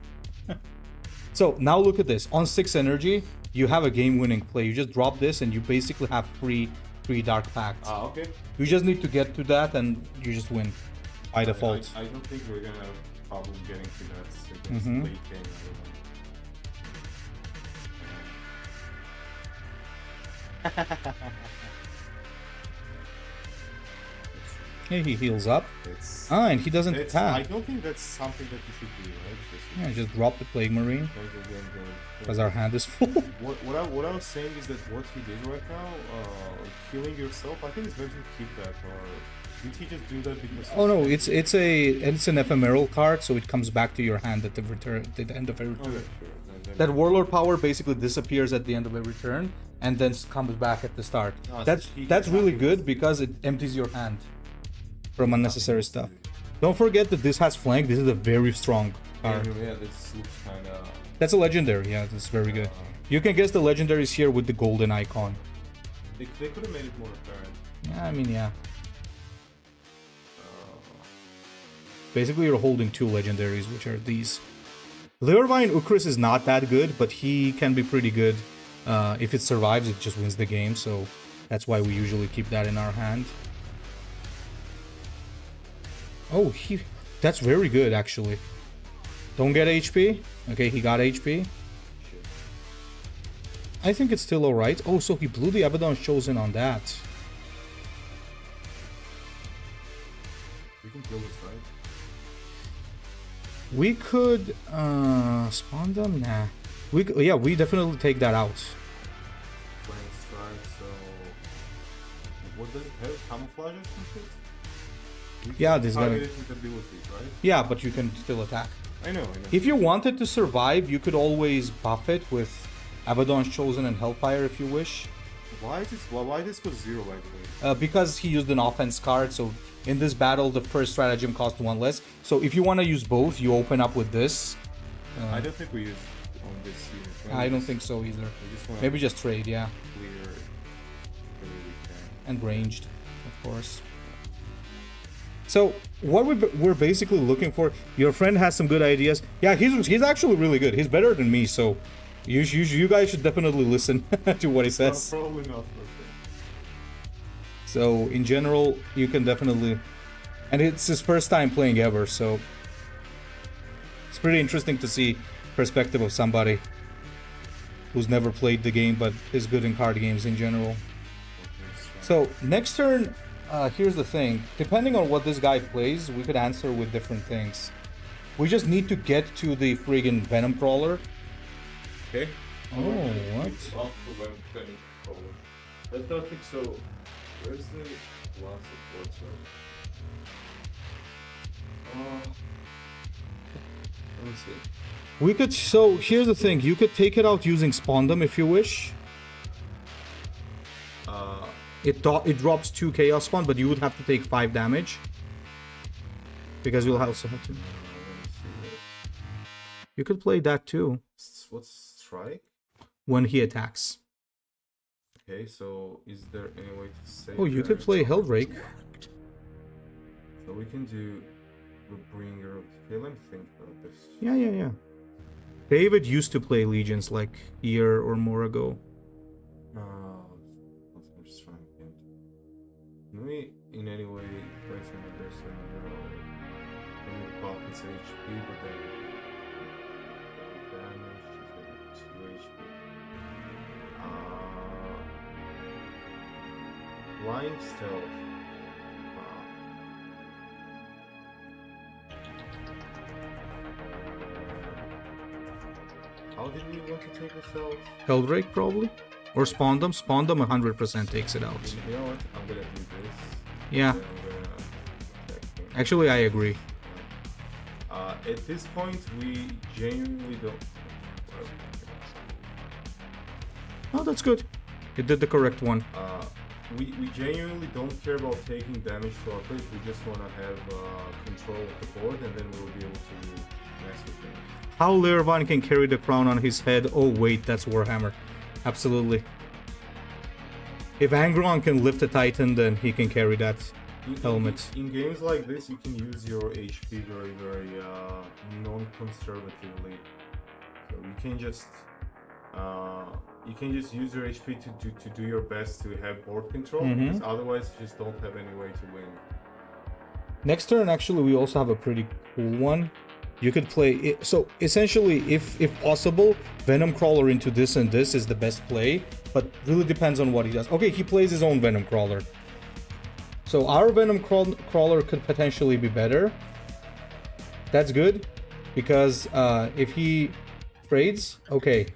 So now look at this. On 6 energy, you have a game-winning play. You just drop this and you basically have three Dark Pacts. Ah, okay. You just need to get to that and you just win by default. I don't think we're gonna have a problem getting to that against Mhm. late game. Yeah, he heals up. It's, And he doesn't I attack. don't think that's something that you should do, right? Yeah, just drop the Plague Marine because our hand is full. What I was saying is that what he did right now, healing yourself, I think it's better to keep that. Or did he just do that because? Oh no, it's an ephemeral card, so it comes back to your hand at the end of every turn. Okay, sure. That Warlord power basically disappears at the end of every turn and then comes back at the start. Oh, so That's he really can good because it empties your hand from unnecessary stuff. Don't forget that this has flank. This is a very strong card. Yeah, this looks kind of. That's a legendary. Yeah, that's very good. You can guess the legendaries here with the golden icon. They could have made it more apparent. Yeah, I mean, yeah. Basically, you're holding 2 legendaries, which are these. Leorvine Ukris is not that good, but he can be pretty good. If it survives, it just wins the game, so that's why we usually keep that in our hand. Oh, that's very good, actually. Don't get HP. Okay, he got HP. I think it's still alright. Oh, so he blew the Abaddon Chosen on that. We can kill this, right? We could spawn them. Nah, we definitely take that out. Playing strike, so what does it have? Camouflage or some shit? Yeah, this guy. Target it with abilities, right? Yeah, but you can still attack. I know. If you wanted to survive, you could always buff it with Abaddon's Chosen and Hellfire if you wish. Why this goes 0 by the way? Because he used an offense card, so in this battle the first stratagem cost 1 less. So if you want to use both, you open up with this. I don't think we use on this unit. Maybe I don't just- think so either. we just wanna Maybe just trade, yeah. clear it the way we can. And ranged, of course. So what we're basically looking for, your friend has some good ideas. Yeah, he's actually really good. He's better than me, so you guys should definitely listen to what he says. Probably not perfect. So in general, you can definitely, and it's his first time playing ever, so it's pretty interesting to see perspective of somebody who's never played the game but is good in card games in general. So next turn, here's the thing. Depending on what this guy plays, we could answer with different things. We just need to get to the friggin' Venom Crawler. Okay. Oh, what? That's not think so. Where's the last support zone? Let me see. We could, so here's the thing. You could take it out using Spondum if you wish. It drops 2 Chaos Spawn, but you would have to take 5 damage. Because you'll also have to. Let me see this. You could play that too. What's strike? When he attacks. Okay, so is there any way to save? Oh, you could play Hellrake. So we can do the bringer of. Okay, let me think about this. Yeah. David used to play Legions like a year or more ago. I'm just trying to think. Can we in any way place him on this or no? Can we buff his HP, but then damage, just like 2 HP. Flying stealth. How did we want to take this out? Hellrake probably? Or Spondum? Spondum 100% takes it out. You know what? I'm gonna do this. Yeah. Then I'm gonna attack him. Actually, I agree. At this point, we genuinely don't. Oh, that's good. You did the correct one. We genuinely don't care about taking damage to our place. We just want to have control of the board, and then we'll be able to mess with them. How Lirvan can carry the crown on his head? Oh wait, that's Warhammer. Absolutely. If Angron can lift a Titan, then he can carry that helmet. In games like this, you can use your HP very, very non-conservatively. So you can just use your HP to do your best to have board control. Because otherwise, you just don't have any way to win. Next turn, actually, we also have a pretty cool one. You could play it. So essentially, if possible, Venom Crawler into this and this is the best play, but really depends on what he does. Okay, he plays his own Venom Crawler. So our Venom Crawler could potentially be better. That's good, because if he trades, okay.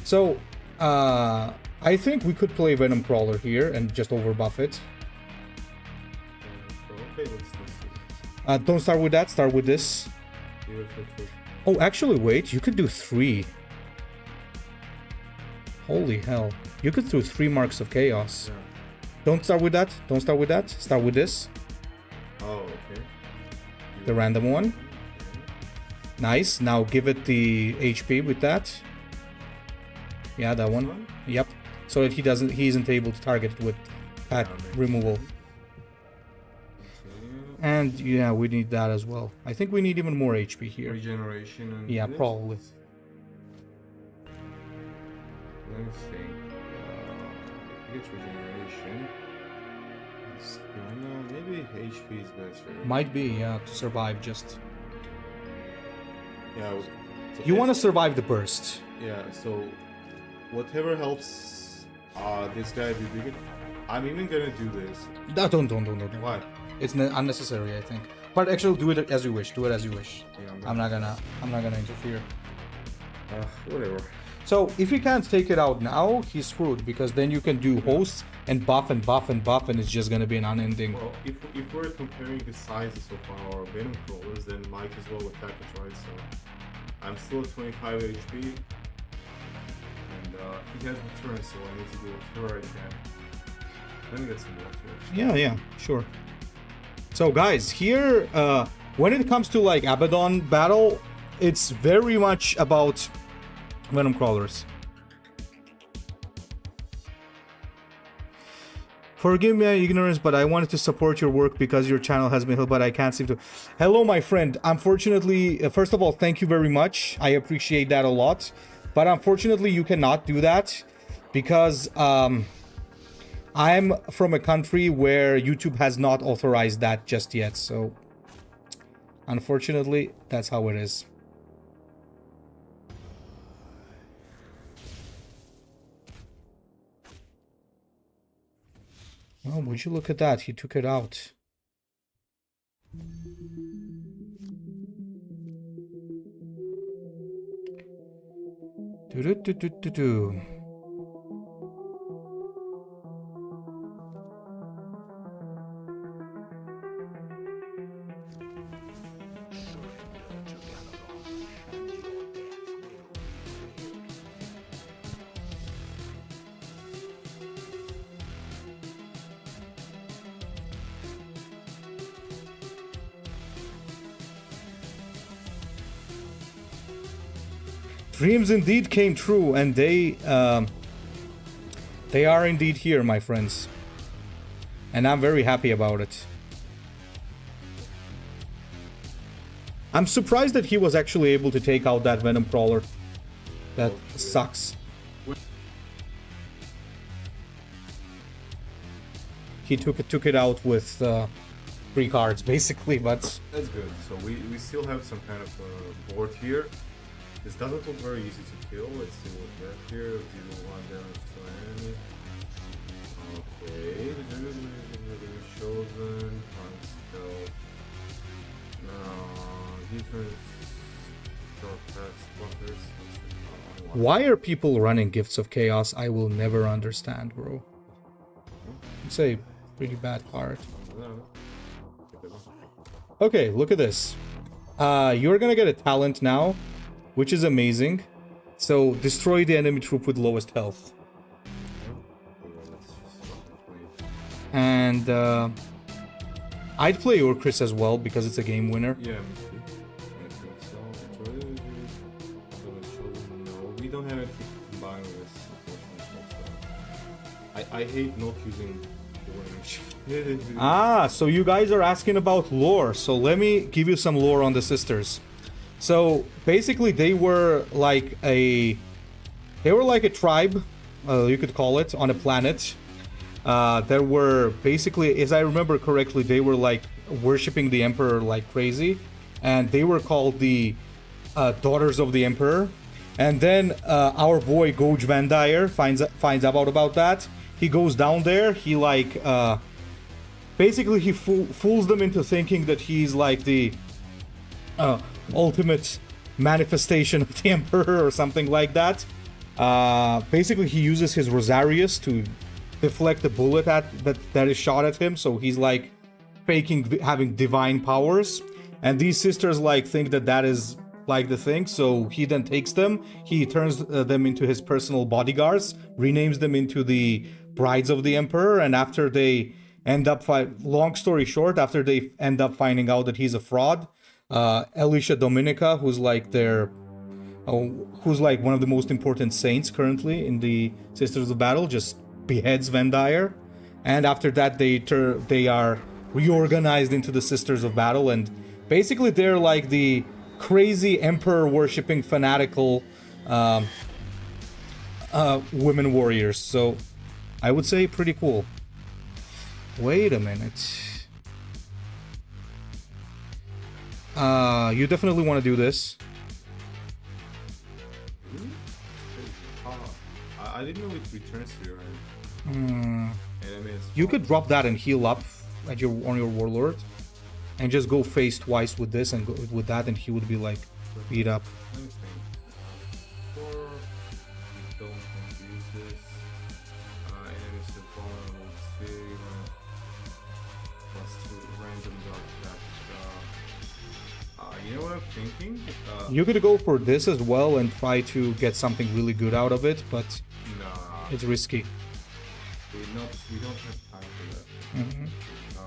So I think we could play Venom Crawler here and just overbuff it. Okay, let's see. Don't start with that, start with this. Oh, actually, wait, you could do 3. Holy hell. You could do 3 Marks of Chaos. Yeah. Don't start with that, don't start with that. Start with this, Oh, okay. the random one. Nice, now give it the HP with that. Yeah, that one. Yep. So that he isn't able to target it with that removal. And yeah, we need that as well. I think we need even more HP here. Regeneration and Yeah, this? probably. Let me think. If it's regeneration, maybe HP is better. Might be, yeah, to survive just. Yeah. So You want to survive the burst. Yeah. So whatever helps this guy be bigger. I'm even gonna do this. No, don't. Why? It's unnecessary, I think. But actually, do it as you wish. Do it as you wish. Yeah, I'm not gonna interfere. Whatever. So if you can't take it out now, he's screwed, because then you can do hosts and buff and buff and buff, and it's just gonna be an unending. Well, if we're comparing the sizes of our venom crawlers, then might as well attack it, right? So I'm still at 25 HP, and he has the turn, so I need to do whatever I can. Let me get some more. Yeah, sure. So guys, here, when it comes to like Abaddon battle, it's very much about venom crawlers. Forgive my ignorance, but I wanted to support your work because your channel has been helped, but I can't seem to. Hello, my friend. Unfortunately, first of all, thank you very much. I appreciate that a lot. But unfortunately, you cannot do that because I'm from a country where YouTube has not authorized that just yet. So, unfortunately, that's how it is. Oh, would you look at that? He took it out. Do-do-do-do-do-do. Dreams indeed came true, and they are indeed here, my friends. And I'm very happy about it. I'm surprised that he was actually able to take out that Venom Crawler. That sucks. He took it out with 3 cards, basically, but... That's good. So we still have some kind of board here. This doesn't look very easy to kill. Let's see what we have here. Deal 1 damage to an enemy. Okay. Chosen. Unspell. He turns blockers. Why are people running Gifts of Chaos? I will never understand, bro. It's a pretty bad card. Okay, look at this. You're gonna get a talent now, which is amazing. So, destroy the enemy troop with lowest health. And I'd play Urkris as well because it's a game winner. Yeah, I think so. No, we don't have anything to combine with, unfortunately. I hate not using the Ah, so you guys are asking about lore. So let me give you some lore on the sisters. So basically, they were like a tribe, you could call it, on a planet. There were basically, as I remember correctly, they were like worshipping the Emperor like crazy, and they were called the Daughters of the Emperor. And then our boy Goj Van Dyer finds out about that. He goes down there. He like basically he fools them into thinking that he's like the ultimate manifestation of the Emperor or something like that. Basically, he uses his Rosarius to deflect the bullet that is shot at him, so he's like faking having divine powers. And these sisters like think that is like the thing, so he then takes them, he turns them into his personal bodyguards, renames them into the Brides of the Emperor, and after they end up long story short, after they end up finding out that he's a fraud, Elisha Dominica, who's like one of the most important saints currently in the Sisters of Battle, just beheads Van Dyer. And after that, they are reorganized into the Sisters of Battle, and basically they're like the crazy emperor worshipping fanatical women warriors. So I would say pretty cool. Wait a minute. You definitely want to do this. I didn't know it returns to your You could drop that and heal up on your Warlord, and just go face twice with this and go with that, and he would be like beat up. don't confuse this. Enemies to vulnerable to +2 random dark damage. You know what I'm thinking? You could go for this as well and try to get something really good out of it, but Nah, it's risky. we don't have time for that.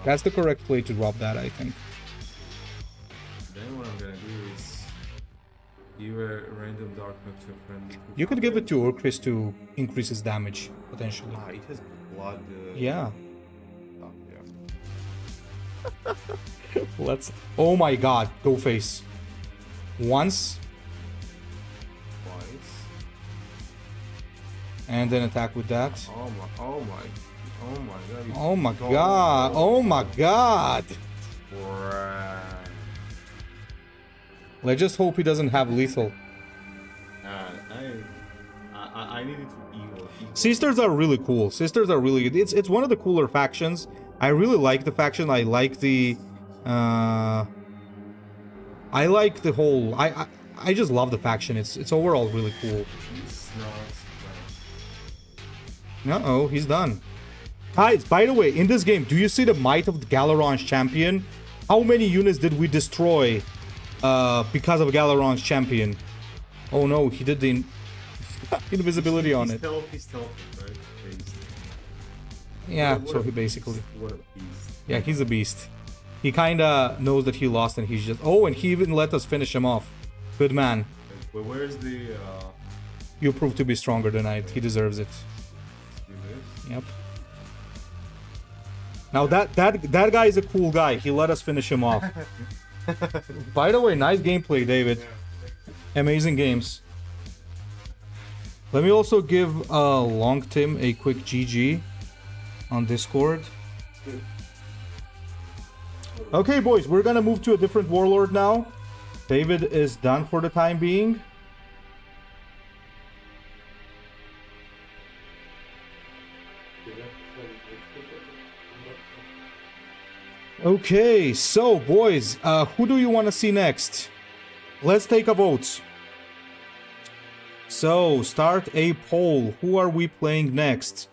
That's the correct play to drop that, I think. Then what I'm gonna do is give a random dark damage to a friend. You could give it to Urkris to increase his damage, potentially. It has blood. Yeah. Oh, yeah. Let's... Oh my god, go face. Once, Twice. and then attack with that. Oh my god. Oh my god, oh my god! Right. Let's just hope he doesn't have lethal. I needed to evil. Sisters are really cool. Sisters are really... It's one of the cooler factions. I really like the faction. I like the... I like the whole... I just love the faction. It's overall really cool. Uh-oh, he's done. Guys, by the way, in this game, do you see the might of the Galaron's champion? How many units did we destroy because of Galaron's champion? Oh no, he did the invisibility on it. He's stealthy, right? Yeah, so he basically... What a beast. Yeah, he's a beast. He kinda knows that he lost and he's just... Oh, and he even let us finish him off. Good man. But where's the... You prove to be stronger tonight. He deserves it. do this? Yep. Now that guy is a cool guy. He let us finish him off. By the way, nice gameplay, David. Amazing games. Let me also give Long Tim a quick GG on Discord. Okay, boys, we're gonna move to a different warlord now. David is done for the time being. Okay, so boys, who do you want to see next? Let's take a vote. So, start a poll. Who are we playing next?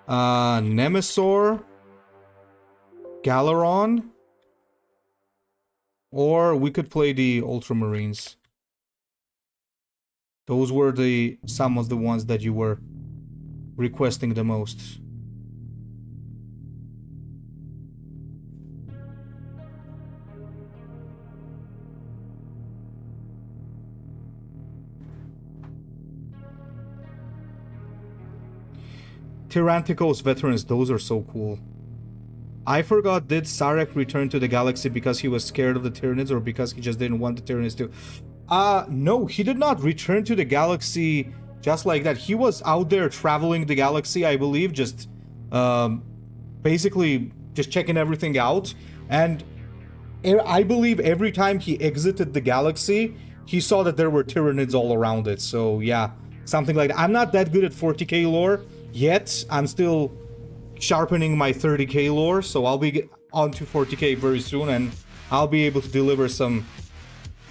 Nemesor? Galaron? Or we could play the Ultramarines. Those were some of the ones that you were requesting the most. Tyranticos veterans, those are so cool. I forgot, did Sarek return to the galaxy because he was scared of the Tyranids or because he just didn't want the Tyranids to... No, he did not return to the galaxy just like that. He was out there traveling the galaxy, I believe, just basically just checking everything out. And I believe every time he exited the galaxy, he saw that there were Tyranids all around it. So yeah, something like that. I'm not that good at 40k lore yet. I'm still sharpening my 30k lore, so I'll be on to 40k very soon, and I'll be able to deliver some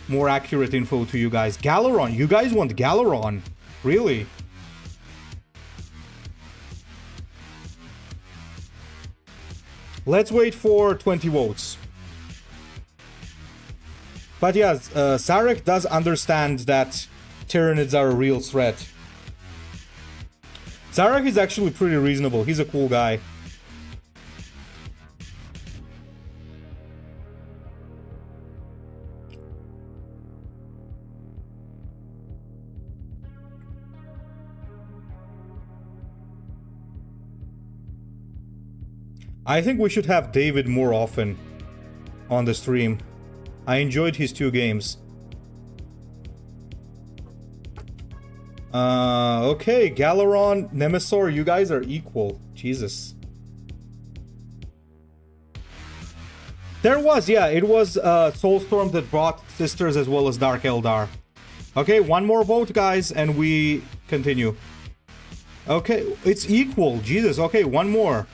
more accurate info to you guys. Galaron, you guys want Galaron? Really? Let's wait for 20 votes. But yeah, Sarek does understand that Tyranids are a real threat. Sarek is actually pretty reasonable. He's a cool guy. I think we should have David more often on the stream. I enjoyed his 2 games. Okay, Galaron, Nemesor, you guys are equal. Jesus. There was, yeah, it was Soulstorm that brought Sisters as well as Dark Eldar. Okay, one more vote, guys, and we continue. Okay, it's equal. Jesus, okay, one more.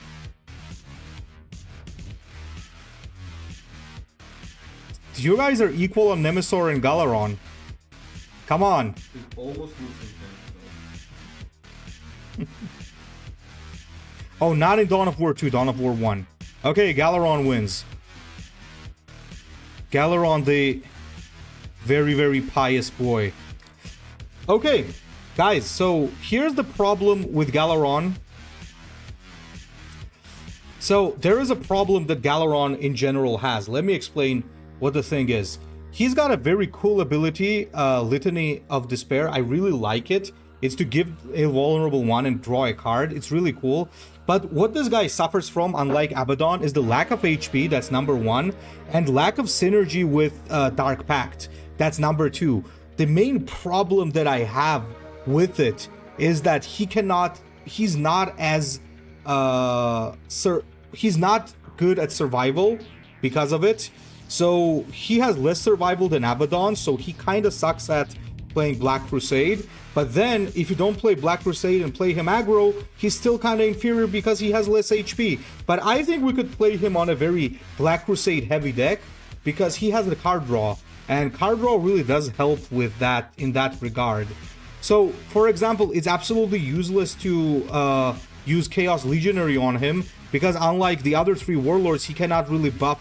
You guys are equal on Nemesor and Galaron. Come on. It's almost losing Oh, not in Dawn of War 2, Dawn of War 1. Okay, Galeron wins. Galeron, the very, very pious boy. Okay, guys, so here's the problem with Galeron. So there is a problem that Galeron in general has. Let me explain what the thing is. He's got a very cool ability, Litany of Despair. I really like it. It's to give a vulnerable one and draw a card. It's really cool. But what this guy suffers from, unlike Abaddon, is the lack of HP. That's number 1. And lack of synergy with Dark Pact. That's number 2. The main problem that I have with it is that he's not as he's not good at survival because of it. So he has less survival than Abaddon, so he kind of sucks at playing Black Crusade. But then if you don't play Black Crusade and play him aggro, he's still kind of inferior because he has less HP. But I think we could play him on a very Black Crusade heavy deck because he has the card draw, and card draw really does help with that in that regard. So for example, it's absolutely useless to use Chaos Legionary on him because unlike the other 3 Warlords, he cannot really buff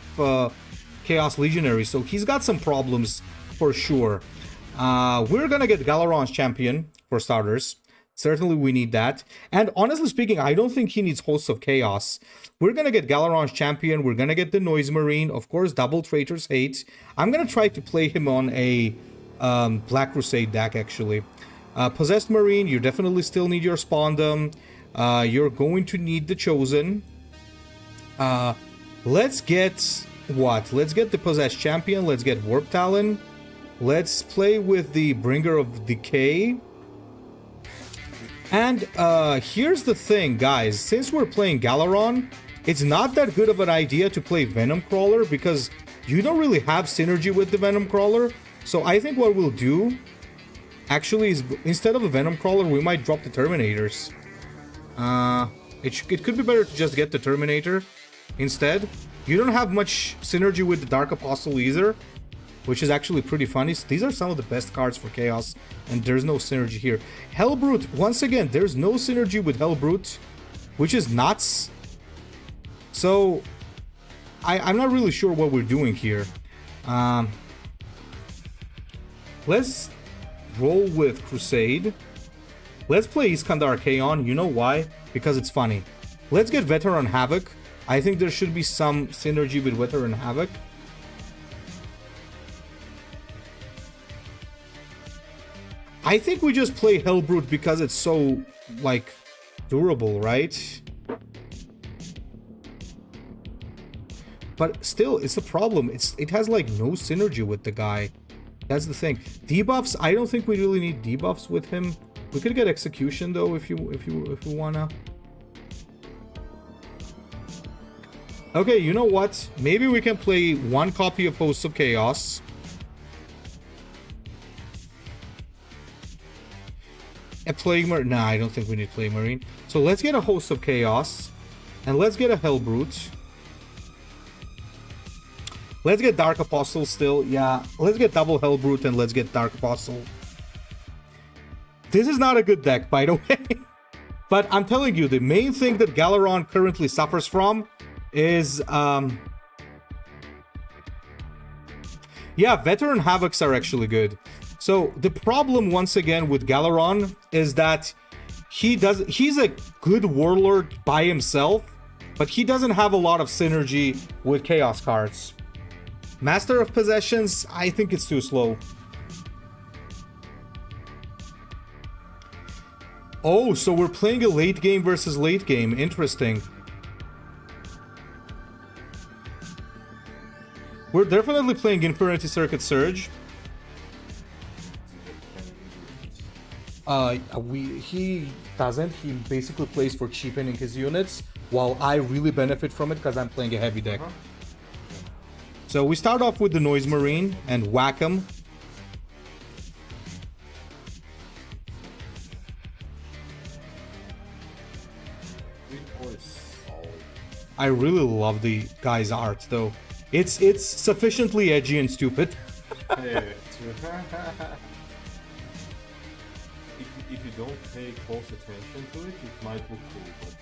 Chaos Legionary, so he's got some problems for sure. We're gonna get Galeron's champion for starters. Certainly we need that. And honestly speaking, I don't think he needs Hosts of Chaos. We're gonna get Galeron's champion. We're gonna get the Noise Marine. Of course, double Traitor's Hate. I'm gonna try to play him on a Black Crusade deck, actually. Possessed Marine, you definitely still need your Spondum. You're going to need the Chosen. Let's get... what? Let's get the Possessed Champion. Let's get Warp Talon. Let's play with the Bringer of Decay. And here's the thing, guys. Since we're playing Galeron, it's not that good of an idea to play Venom Crawler because you don't really have synergy with the Venom Crawler. So I think what we'll do, actually, is instead of a Venom Crawler, we might drop the Terminators. It could be better to just get the Terminator instead. You don't have much synergy with the Dark Apostle either, which is actually pretty funny. These are some of the best cards for Chaos, and there's no synergy here. Hellbrute, once again, there's no synergy with Hellbrute, which is nuts. So, I'm not really sure what we're doing here. Let's roll with Crusade. Let's play Iskandar Kaon. You know why? Because it's funny. Let's get Veteran Havoc. I think there should be some synergy with Veteran Havoc. I think we just play Hellbrute because it's so, like, durable, right? But still, it's a problem. It has, like, no synergy with the guy. That's the thing. Debuffs, I don't think we really need debuffs with him. We could get Execution, though, if you wanna. Okay, you know what? Maybe we can play 1 copy of Hosts of Chaos. A Plague Marine. Nah, I don't think we need Plague Marine. So let's get a Host of Chaos. And let's get a Hellbrute. Let's get Dark Apostle still. Yeah, let's get double Hellbrute and let's get Dark Apostle. This is not a good deck, by the way. But I'm telling you, the main thing that Galeron currently suffers from is yeah, Veteran Havocs are actually good. So the problem once again with Galeron is that he's a good Warlord by himself, but he doesn't have a lot of synergy with Chaos cards. Master of Possessions, I think it's too slow. Oh, so we're playing a late game versus late game. Interesting. We're definitely playing Infinity Circuit Surge. He doesn't. He basically plays for cheapening his units, while I really benefit from it because I'm playing a heavy deck. So we start off with the Noise Marine and whack him. I really love the guy's art, though. It's sufficiently edgy and stupid. if you don't pay close attention to it, it might look cool, but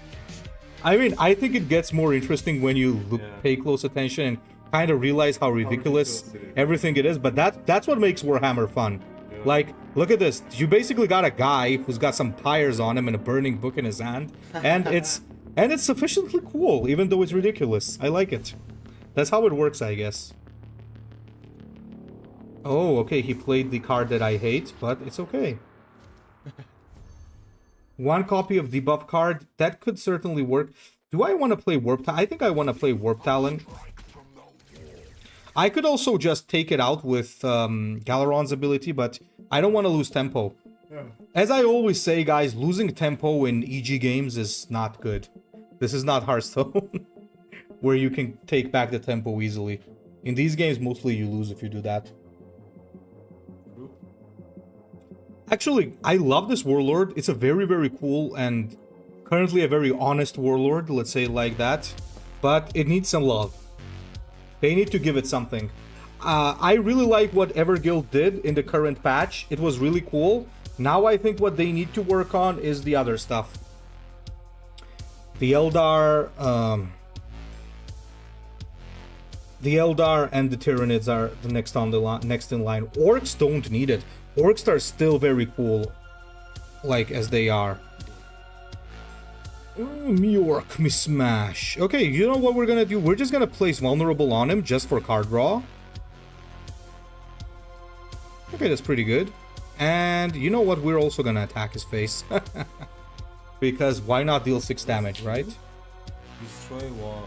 I mean, I think it gets more interesting when you pay close attention and kind of realize how ridiculous everything it is. But that's what makes Warhammer fun. Yeah. Like, look at this. You basically got a guy who's got some tires on him and a burning book in his hand, and it's sufficiently cool, even though it's ridiculous. I like it. That's how it works, I guess. Oh, okay. He played the card that I hate, but it's okay. One copy of debuff card, that could certainly work. Do I want to play Warp Talon? I think I want to play Warp Talon. I could also just take it out with Galaron's ability, but I don't want to lose tempo. yeah. As I always say, guys, losing tempo in EG games is not good. This is not Hearthstone, where you can take back the tempo easily. In these games, mostly you lose if you do that. Actually, I love this Warlord. It's a very, very cool and currently a very honest Warlord, let's say it like that. But it needs some love. They need to give it something. I really like what Everguild did in the current patch. It was really cool. Now I think what they need to work on is the other stuff. The Eldar and the Tyranids are the next in line. Orcs don't need it. Orcs are still very cool, like as they are. Me orc, me smash. Okay, you know what we're gonna do? We're just gonna place vulnerable on him just for card draw. Okay, that's pretty good. And you know what? We're also gonna attack his face. Because why not deal 6 damage, right? Destroy one.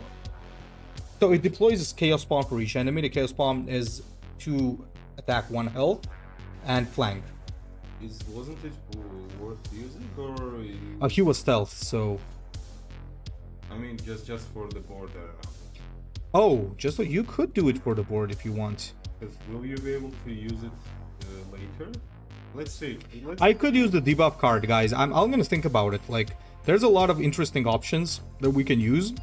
So it deploys Chaos Palm for each enemy. The Chaos Palm is to attack 1 health and flank. Wasn't it worth using, or He was stealth, so... I mean, just for the board. Oh, just so you could do it for the board if you want. Because will you be able to use it later? Let's see. I could use the debuff card, guys. I'm gonna think about it. Like, there's a lot of interesting options that we can use.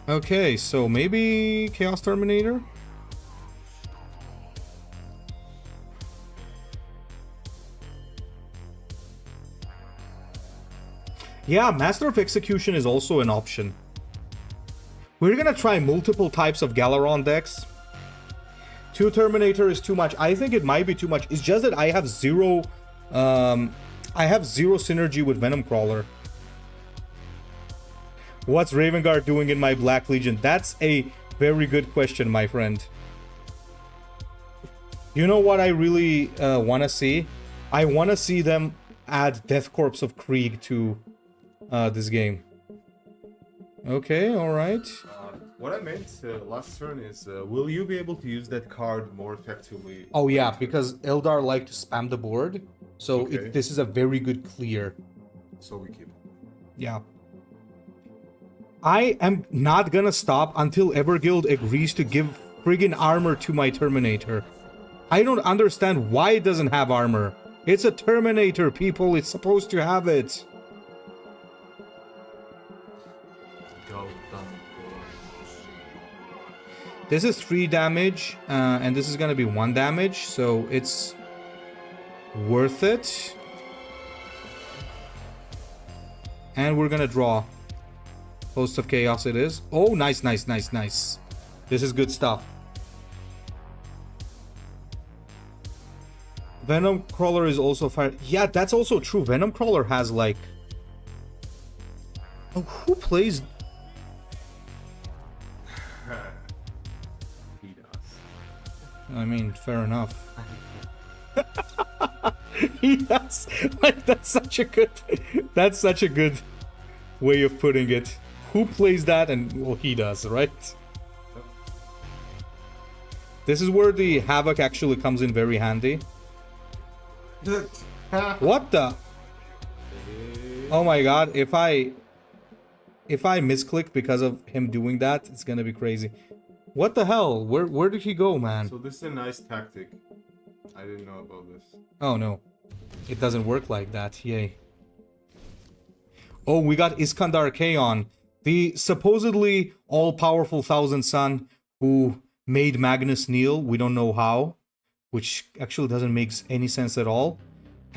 Okay, so maybe Chaos Terminator? Yeah, Master of Execution is also an option. We're gonna try multiple types of Galaron decks. 2 Terminator is too much. I think it might be too much. It's just that I have zero synergy with Venom Crawler. What's Ravenguard doing in my Black Legion? That's a very good question, my friend. You know what I really want to see? I want to see them add Death Corps of Krieg to this game. Okay, alright. What I meant last turn is, will you be able to use that card more effectively? Oh yeah, because Eldar like to spam the board. So Okay. this is a very good clear. So we keep. Yeah. I am not gonna stop until Everguild agrees to give friggin' armor to my Terminator. I don't understand why it doesn't have armor. It's a Terminator, people. It's supposed to have it. This is 3 damage, and this is gonna be 1 damage, so it's worth it. And we're gonna draw. Host of Chaos it is. Oh, nice, nice, nice, nice. This is good stuff. Venom Crawler is also fire. Yeah, that's also true. Venom Crawler has like... Oh, who plays... He does. I mean, fair enough. He does. Like, that's such a good way of putting it. Who plays that? And well, he does, right? This is where the Havoc actually comes in very handy. What the? Oh my god, if I misclick because of him doing that, it's gonna be crazy. What the hell? Where did he go, man? So this is a nice tactic. I didn't know about this. Oh no. It doesn't work like that. Yay. Oh, we got Iskandar Kaon, the supposedly all-powerful Thousand Son who made Magnus kneel. We don't know how, which actually doesn't make any sense at all.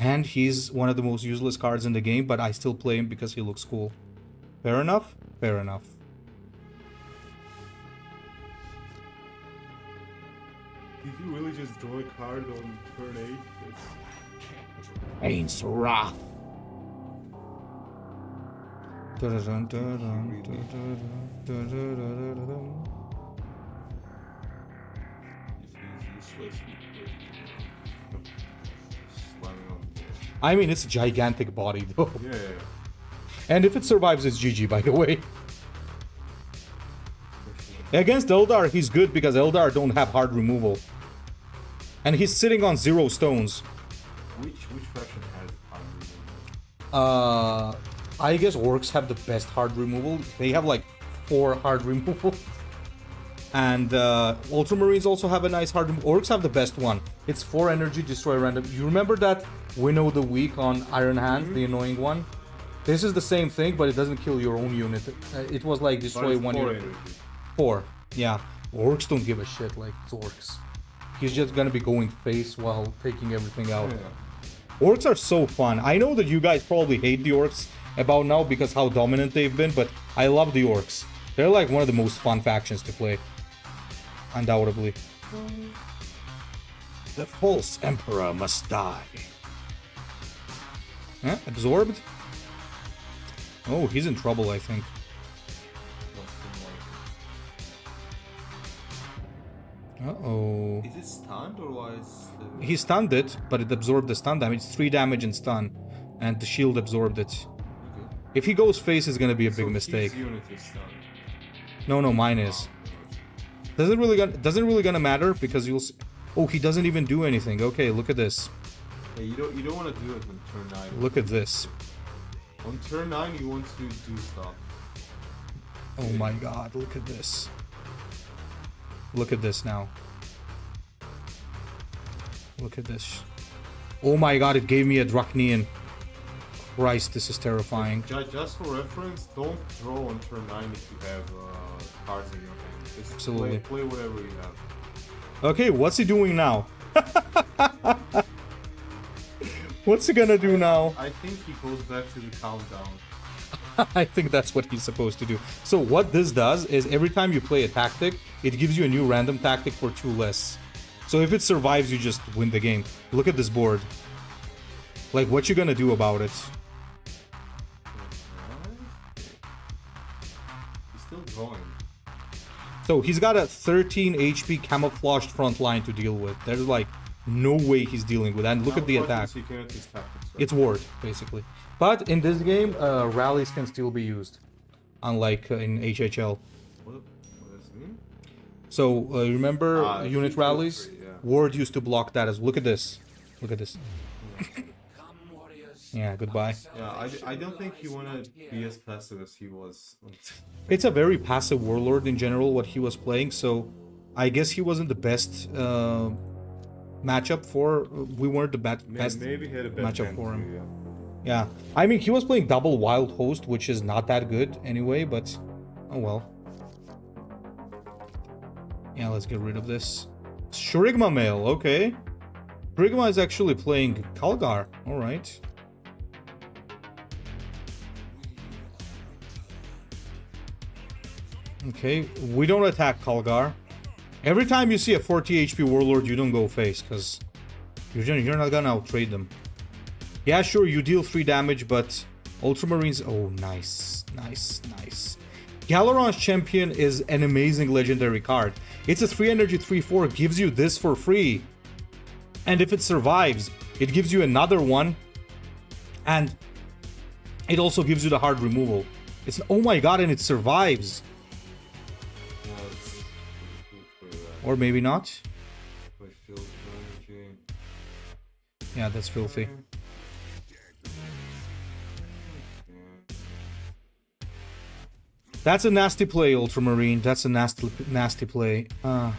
And he's one of the most useless cards in the game, but I still play him because he looks cool. Fair enough? Fair enough. Did you really just draw a card on turn 8? Ain's wrath. I mean, it's a gigantic body, though. Yeah. And if it survives, it's GG, by the way. Against Eldar, he's good because Eldar don't have hard removal. And he's sitting on 0 stones. Which faction has hard removal? I guess Orcs have the best hard removal. They have like 4 hard removal. And Ultramarines also have a nice hard removal. Orcs have the best one. It's 4 energy, destroy random. You remember that Winnow the Weak on Iron Hands, the annoying one? This is the same thing, but it doesn't kill your own unit. It was like destroy one unit. 4, yeah. Orcs don't give a shit, like, it's Orcs. He's just gonna be going face while taking everything out. Yeah. Orcs are so fun. I know that you guys probably hate the Orcs about now because how dominant they've been, but I love the Orcs. They're like one of the most fun factions to play. Undoubtedly. The false emperor must die. Huh? Absorbed? Oh, he's in trouble, I think. Uh-oh. Is it stunned or was He stunned it, but it absorbed the stun damage. It's 3 damage and stun. And the shield absorbed it. okay. If he goes face, it's gonna be a big So mistake. his unit is stunned. No, mine is. Doesn't really gonna matter because you'll see. Oh, he doesn't even do anything. Okay, look at this. Yeah, you don't want to do it on turn 9. Look at this. On turn 9 you want to do stuff. Oh my god, look at this. Look at this now. Look at this. Oh my god, it gave me a Drachnian. Christ, this is terrifying. Just for reference, don't draw on turn 9 if you have cards in your hand. Just Absolutely. play whatever you have. Okay, what's he doing now? What's he gonna do now? I think he goes back to the countdown. I think that's what he's supposed to do. So what this does is every time you play a tactic, it gives you a new random tactic for 2 less. So if it survives, you just win the game. Look at this board. Like, what you gonna do about it? He's still drawing. So he's got a 13 HP camouflaged front line to deal with. There's like no way he's dealing with that. And look at the attack. He cannot use tactics, right? It's ward, basically. But in this game, rallies can still be used. Unlike in HHL. What does it mean? So, remember unit heat rallies? free, yeah. Ward used to block that as... Look at this. Look at this. Yeah, goodbye. Yeah, I don't think you want to be as passive as he was. It's a very passive Warlord in general, what he was playing, so I guess he wasn't the best matchup for... We weren't the best Maybe he had a bad matchup hand for him. too, yeah. Yeah, I mean, he was playing double Wild Host, which is not that good anyway, but oh well. Yeah, let's get rid of this. Shrigma Mail, okay. Shrigma is actually playing Calgar, alright. Okay, we don't attack Calgar. Every time you see a 40 HP Warlord, you don't go face, because you're not gonna outtrade them. Yeah, sure, you deal 3 damage, but Ultramarines... Oh, nice. Nice, nice. Galeron's Champion is an amazing legendary card. It's a 3 energy, 3/4, gives you this for free. And if it survives, it gives you another one. And it also gives you the hard removal. It's... Oh my god, and it survives. Yeah, it's good for Or maybe not. energy. Yeah, that's filthy. That's a nasty play, Ultramarine. That's a nasty play. I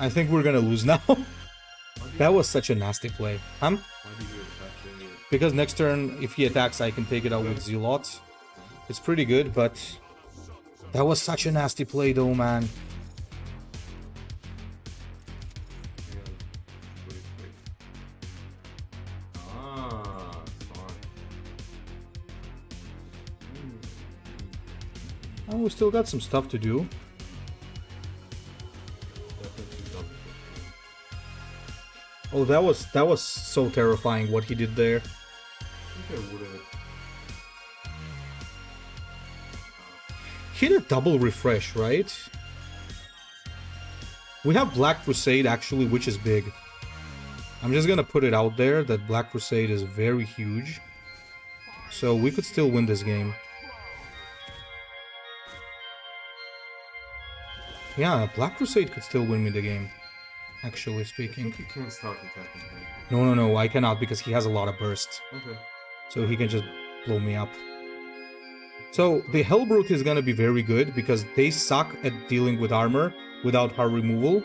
think we're gonna lose now. That was such a nasty play. Why did you attack the... Because next turn, if he attacks, I can take it out with Zealot. It's pretty good, but that was such a nasty play though, man. Oh, we still got some stuff to do. Oh, that was so terrifying what he did there. I think I would have. He did a double refresh, right? We have Black Crusade actually, which is big. I'm just gonna put it out there that Black Crusade is very huge. So we could still win this game. Yeah, Black Crusade could still win me the game, actually I speaking. think you can't start attacking him. No, I cannot because he has a lot of bursts. Okay. So he can just blow me up. So the Hellbrute is gonna be very good because they suck at dealing with armor without hard removal.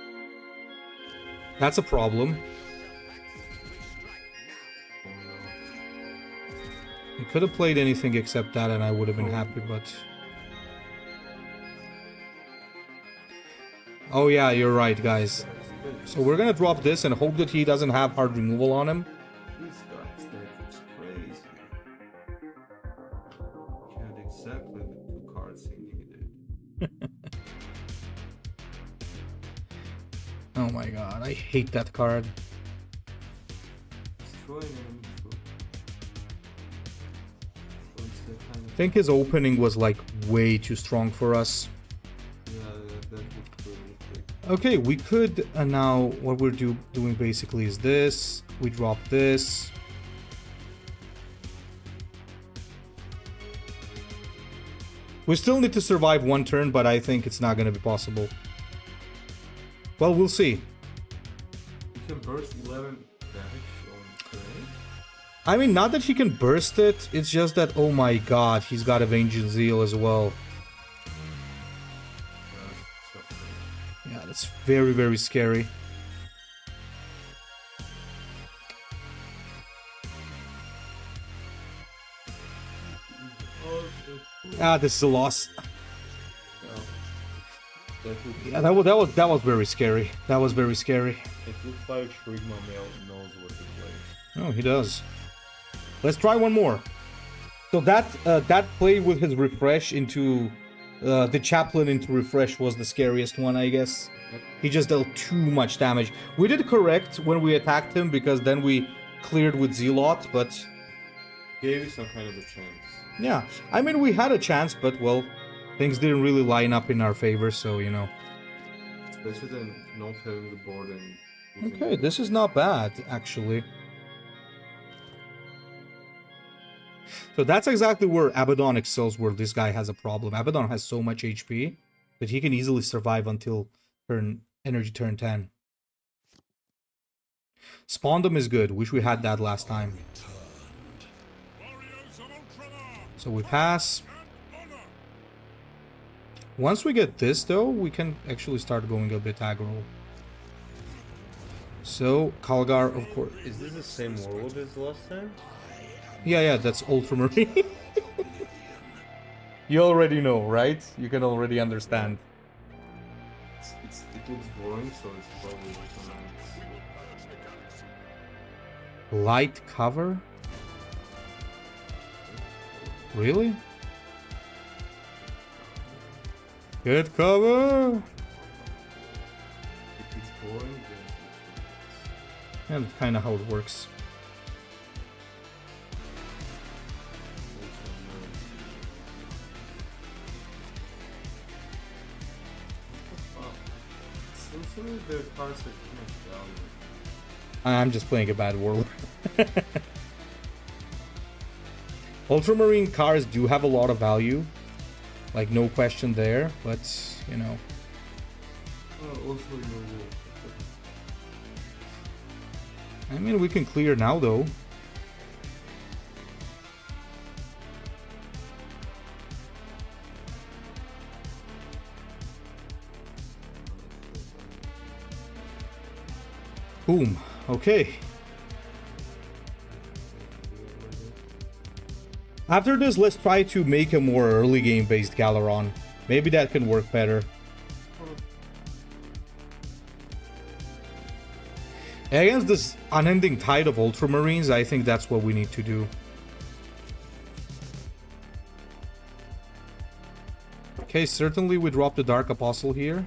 That's a problem. I could have played anything except that and I would have been happy, but... Oh yeah, you're right, guys. So we're gonna drop this and hope that he doesn't have hard removal on him. This guy's deck is crazy. He had exactly the 2 cards he needed. Oh my god, I hate that card. Destroy an enemy troop. So it's the kind I of... think his opening was like way too strong for us. Yeah, that looks really big. Okay, we could now, what we're doing basically is this. We drop this. We still need to survive one turn, but I think it's not going to be possible. Well, we'll see. You can burst 11 damage on turn. I mean, not that he can burst it, it's just that, oh my god, he's got Avenging Zeal as well. Yeah, that's very, very scary. Ah, this is a loss. Yeah, that was very scary. That was very scary. It looks like Shrigma knows what to play. Oh, he does. Let's try one more. So that play with his refresh into the chaplain into refresh was the scariest one, I guess. He just dealt too much damage. We did correct when we attacked him because then we cleared with Zealot, but Gave you some kind of a chance. yeah, I mean we had a chance, but well, things didn't really line up in our favor, so you know. It's better than not having the board and losing Okay, it. this is not bad actually. So that's exactly where Abaddon excels, where this guy has a problem. Abaddon has so much HP that he can easily survive until energy turn 10. Spawndom is good. Wish we had that last time. Warriors of Ultramar So we pass. and honor. Once we get this, though, we can actually start going a bit aggro. So, Calgar, of course. Is this the same Warlord as last time? Yeah, that's Ultramarine. You already know, right? You can already understand. It looks boring, so it's probably Ultramarines. Light cover? Really? Good cover! If it's boring, then it's And that's kind of how it works. Wow. Seems to me the cards are too much value. I'm just playing a bad Warlord. Ultramarine cars do have a lot of value. Like, no question there, but, you know. Also, you know, I mean, we can clear now, though. Boom. Okay. After this, let's try to make a more early game based Galeron. Maybe that can work better. Against this unending tide of Ultramarines, I think that's what we need to do. Okay, certainly we drop the Dark Apostle here.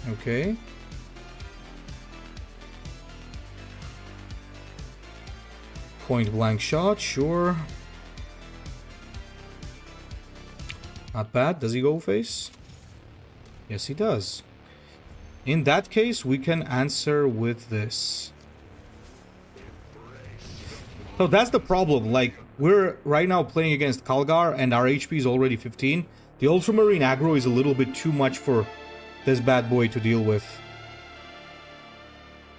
Okay. Point blank shot, sure. Not bad. Does he go face? Yes, he does. In that case, we can answer with this. So that's the problem. Like, we're right now playing against Calgar and our HP is already 15. The Ultramarine aggro is a little bit too much for this bad boy to deal with.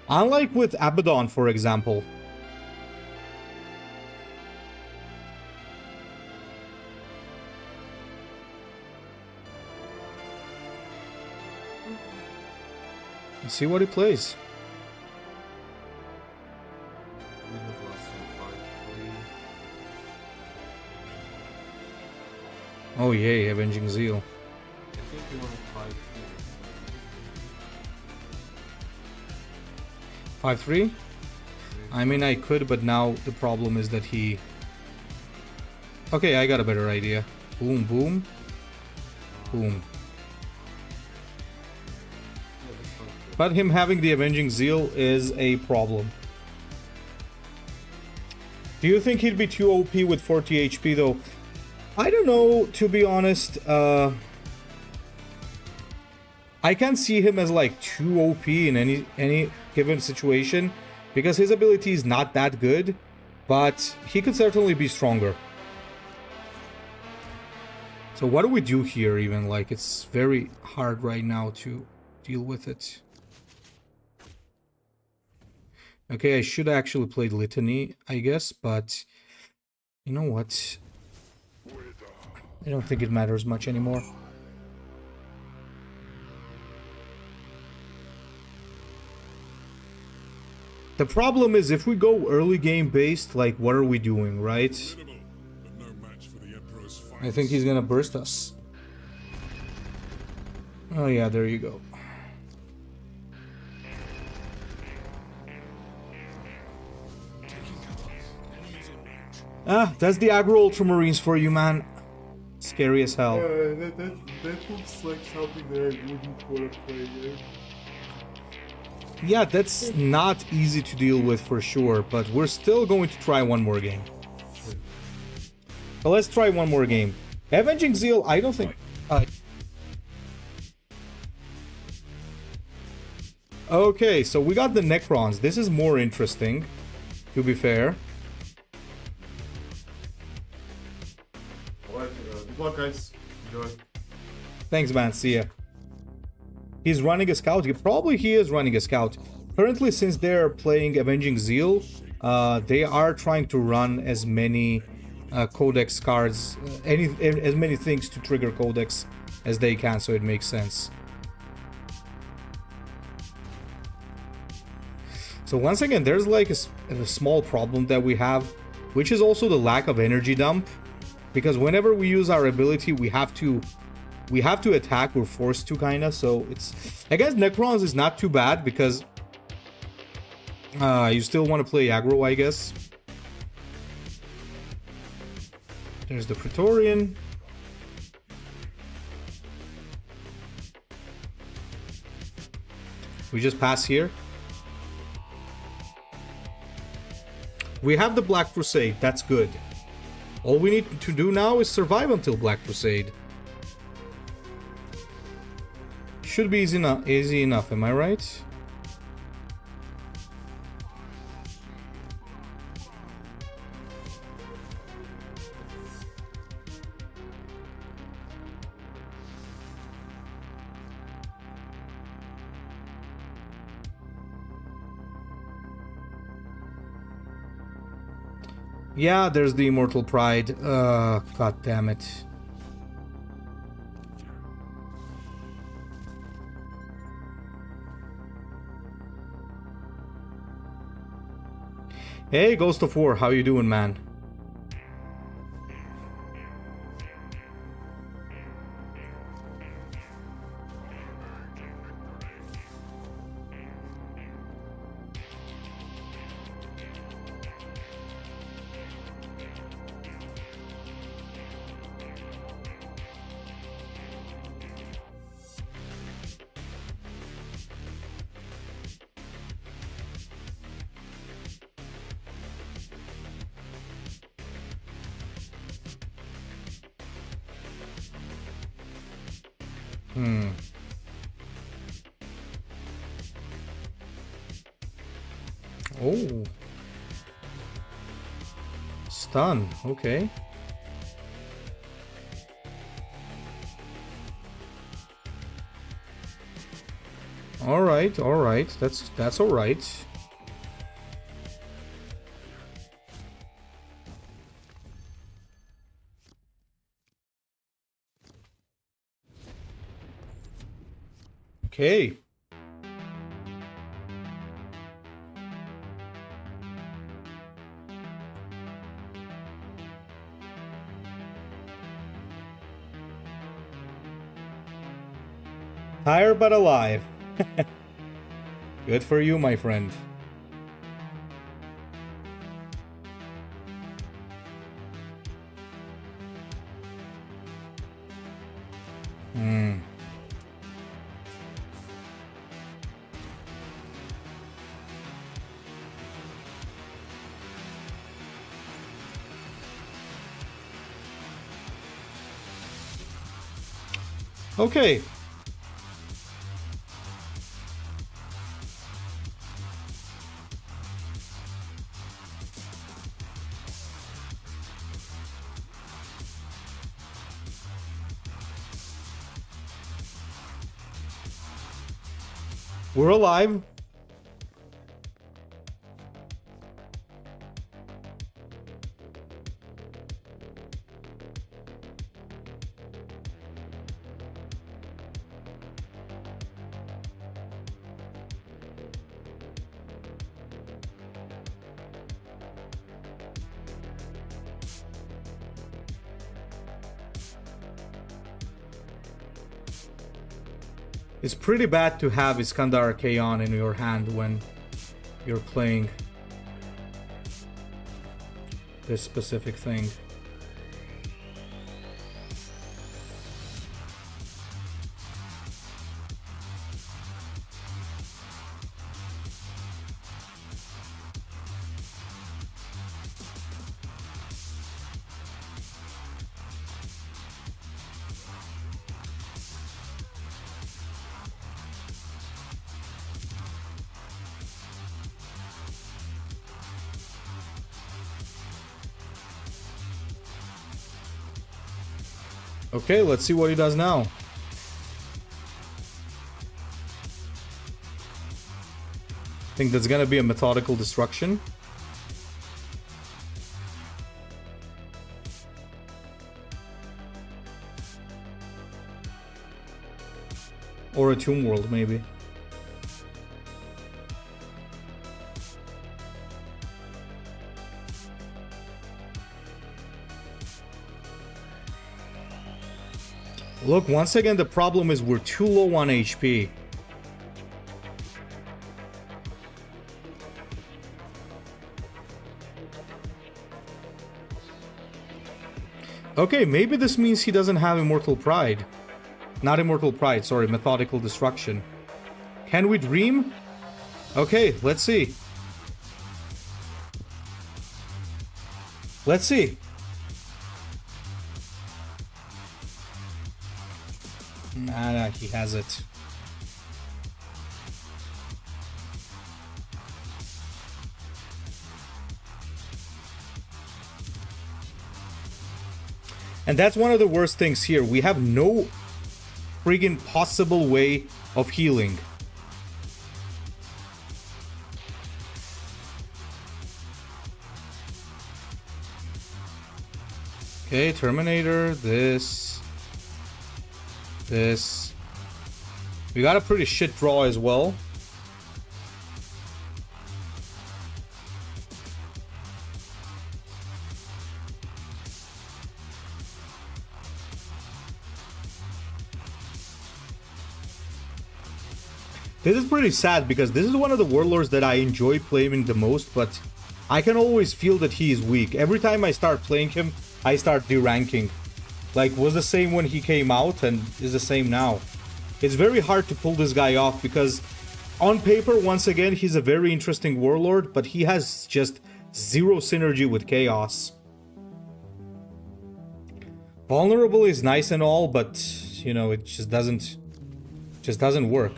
Unlike with Abaddon, for example. Let's see what he plays. Oh yay, Avenging Zeal. I think you want 5-3? I mean, I could, but now the problem is that he... Okay, I got a better idea. Boom, boom. Boom. But him having the Avenging Zeal is a problem. Do you think he'd be too OP with 40 HP though? I don't know, to be honest. I can't see him as like too OP in any given situation because his ability is not that good, but he could certainly be stronger. So what do we do here even? Like, it's very hard right now to deal with it. Okay, I should actually play Litany, I guess, but you know what? I don't think it matters much anymore. The problem is if we go early game based, like, what are we doing, right? I think he's gonna burst us. Oh yeah, there you go. Ah, that's the aggro Ultramarines for you, man. Scary as hell. that looks like something that I wouldn't want to play again. Yeah, that's not easy to deal with for sure, but we're still going to try one more game. So let's try one more game. Avenging Zeal, I don't think... Okay, so we got the Necrons. This is more interesting, to be fair. Alright, good luck guys. Enjoy. Thanks, man. See ya. He's running a scout. Probably he is running a scout. Currently, since they're playing Avenging Zeal, they are trying to run as many codex cards, as many things to trigger codex as they can, so it makes sense. So once again, there's like a small problem that we have, which is also the lack of energy dump, because whenever we use our ability, we have to attack. We're forced to, kinda. So it's, I guess Necrons is not too bad because you still want to play aggro, I guess. There's the Praetorian. We just pass here. We have the Black Crusade. That's good. All we need to do now is survive until Black Crusade. Should be easy enough, am I right? Yeah, there's the Immortal Pride. God damn it. Hey, Ghost of War, how you doing, man? Oh. Stun, okay. Alright, alright. That's alright. Okay. Tired but alive. Good for you, my friend. Okay. We're alive. It's pretty bad to have Iskandar Kayon in your hand when you're playing this specific thing. Okay, let's see what he does now. Think that's gonna be a methodical destruction. Or a Tomb World, maybe. Look, once again, the problem is we're too low on HP. Okay, maybe this means he doesn't have Immortal Pride. Not Immortal Pride, sorry, Methodical Destruction. Can we dream? Okay, let's see. Let's see. Nah, he has it. And that's one of the worst things here. We have no friggin' possible way of healing. Okay, Terminator, this. We got a pretty shit draw as well. This is pretty sad because this is one of the warlords that I enjoy playing the most, but I can always feel that he is weak. Every time I start playing him, I start deranking. Like, was the same when he came out and is the same now. It's very hard to pull this guy off because on paper, once again, he's a very interesting warlord, but he has just zero synergy with chaos. Vulnerable is nice and all, but you know, it just doesn't work.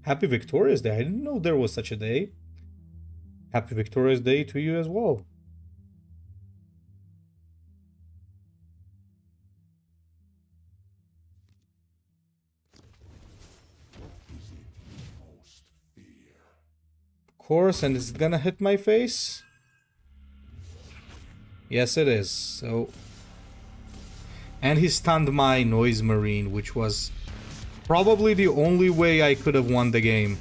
Happy Victoria's Day. I didn't know there was such a day. Happy Victoria's Day to you as well. Of course, and is it gonna hit my face? Yes, it is. So, and he stunned my Noise Marine, which was probably the only way I could have won the game.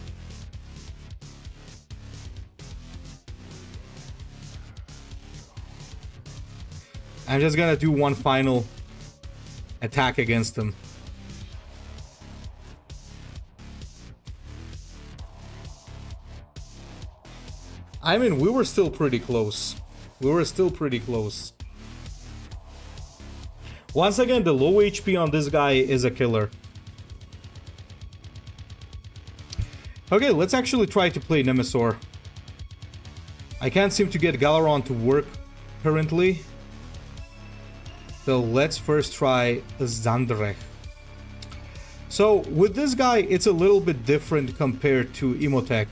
I'm just gonna do one final attack against him. I mean, we were still pretty close. Once again, the low HP on this guy is a killer. Okay, let's actually try to play Nemesaur. I can't seem to get Galaron to work currently. So let's first try Zandrech. So with this guy, it's a little bit different compared to Emotech.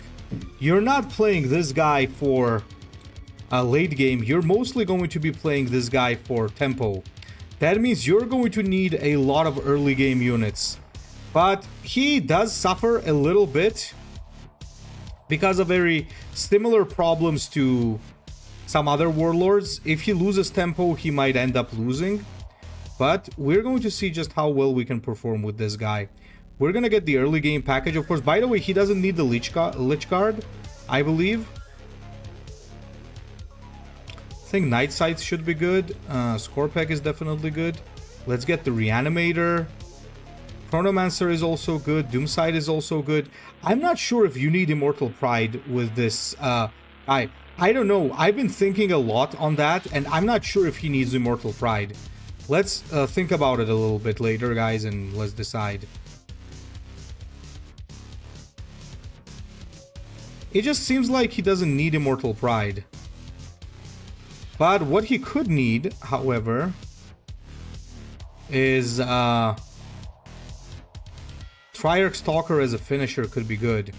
You're not playing this guy for a late game. You're mostly going to be playing this guy for tempo. That means you're going to need a lot of early game units. But he does suffer a little bit because of very similar problems to some other warlords. If he loses tempo, he might end up losing. But we're going to see just how well we can perform with this guy. We're going to get the early game package, of course. By the way, he doesn't need the Lich Guard, I believe. I think Night Sights should be good. Scorpec is definitely good. Let's get the Reanimator. Chronomancer is also good. Doomside is also good. I'm not sure if you need Immortal Pride with this. I don't know. I've been thinking a lot on that, and I'm not sure if he needs Immortal Pride. Let's think about it a little bit later, guys, and let's decide. It just seems like he doesn't need Immortal Pride. But what he could need, however, is Triarch Stalker as a finisher could be good.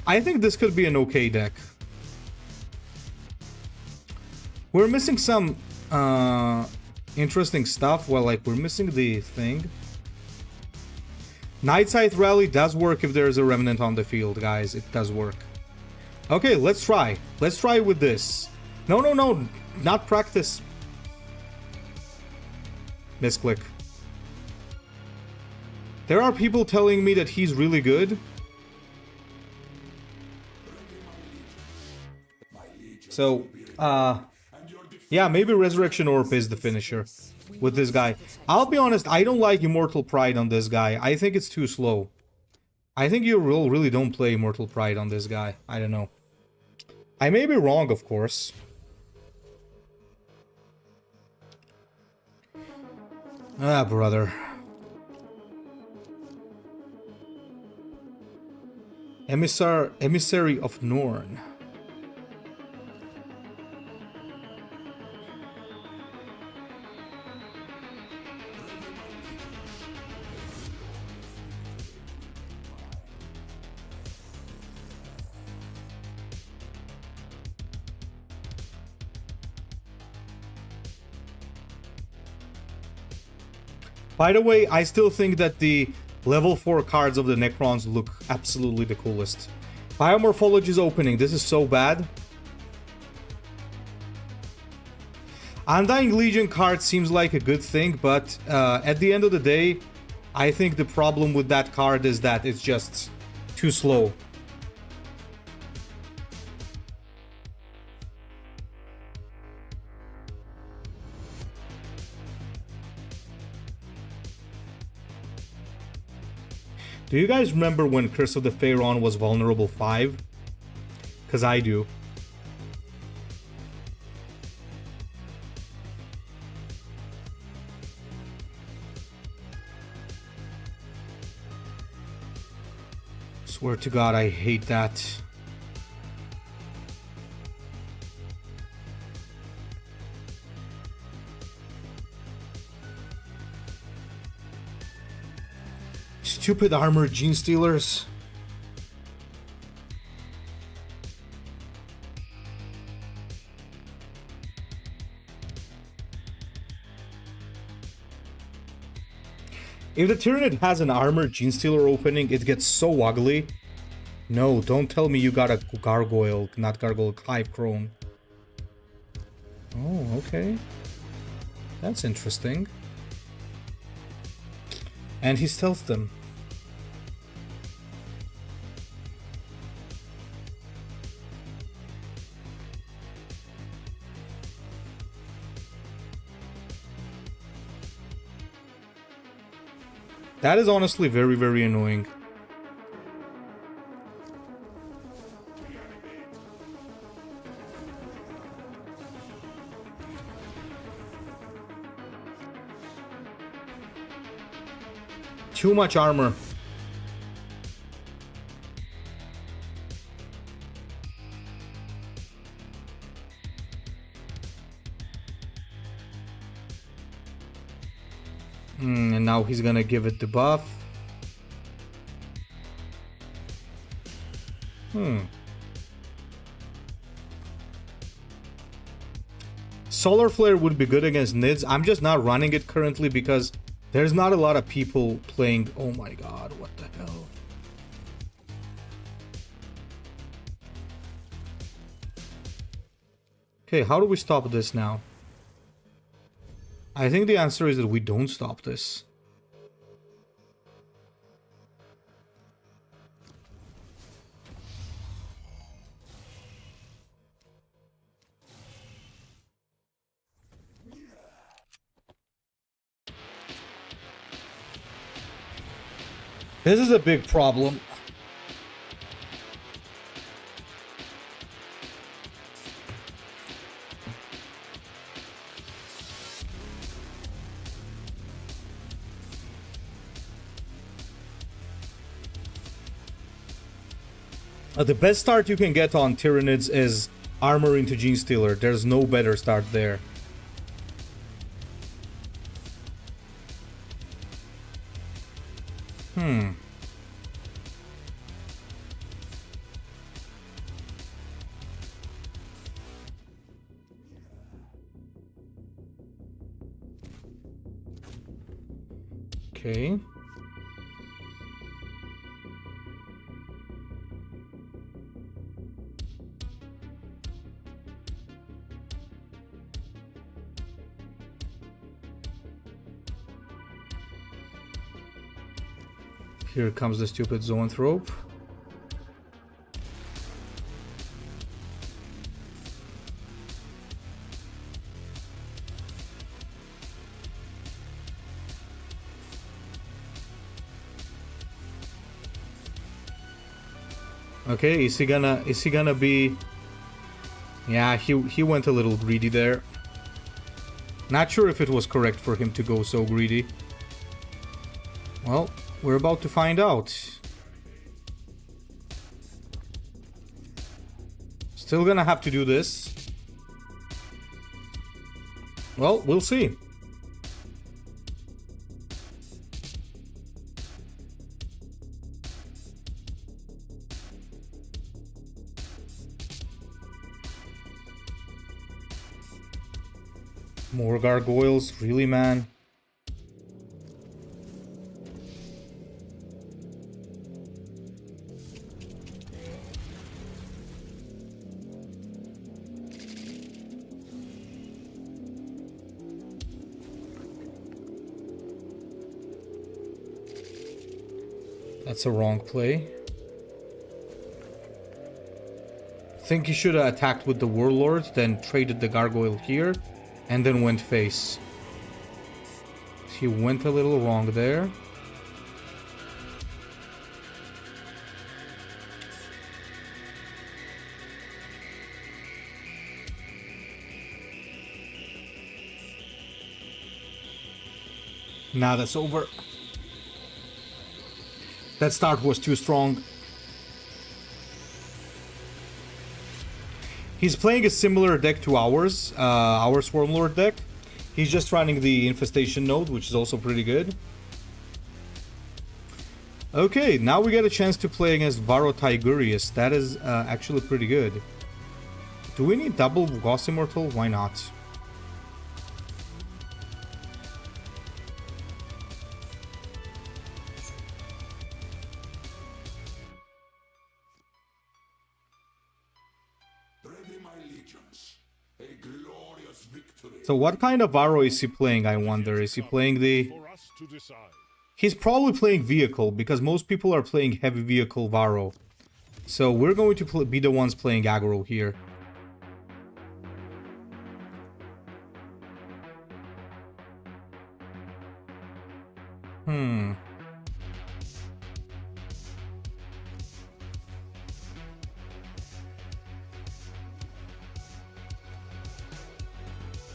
I think this could be an okay deck. We're missing some interesting stuff. Well, like, we're missing the thing. Night Scythe Rally does work if there's a Remnant on the field, guys. It does work. Okay, let's try. Let's try with this. No, not practice. Misclick. There are people telling me that he's really good. So, yeah, maybe Resurrection Orb is the finisher with this guy. I'll be honest, I don't like Immortal Pride on this guy. I think it's too slow. I think you really don't play Immortal Pride on this guy. I don't know. I may be wrong, of course. Ah, brother. Emissary of Norn. By the way, I still think that the Level 4 cards of the Necrons look absolutely the coolest. Biomorphology is opening. This is so bad. Undying Legion card seems like a good thing, but at the end of the day, I think the problem with that card is that it's just too slow. Do you guys remember when Curse of the Pharaon was vulnerable 5? Because I do. Swear to God, I hate that. Stupid armored gene stealers. If the Tyranid has an armored gene stealer opening, it gets so ugly. No, don't tell me you got a gargoyle, not gargoyle, hive crone. Oh, okay. That's interesting. And he stealthed them. That is honestly very, very annoying. Too much armor. And now he's gonna give it the buff. Solar Flare would be good against Nids. I'm just not running it currently because there's not a lot of people playing. Oh my god, what the hell? Okay, how do we stop this now? I think the answer is that we don't stop this. This is a big problem. The best start you can get on Tyranids is armor into Gene Stealer. There's no better start there. Okay. Here comes the stupid zoanthrope. Okay, is he gonna be... Yeah, he went a little greedy there. Not sure if it was correct for him to go so greedy. Well, we're about to find out. Still gonna have to do this. Well, we'll see. More gargoyles, really, man? That's a wrong play. Think he should have attacked with the Warlord, then traded the Gargoyle here, and then went face. He went a little wrong there. Now that's over. That start was too strong. He's playing a similar deck to ours, our Swarmlord deck. He's just running the Infestation node, which is also pretty good. Okay, now we get a chance to play against Varo Tigurius. That is actually pretty good. Do we need double Gauss Immortal? Why not? So what kind of Varo is he playing, I wonder? Is he playing the... He's probably playing vehicle, because most people are playing heavy vehicle Varo. So we're going to be the ones playing aggro here.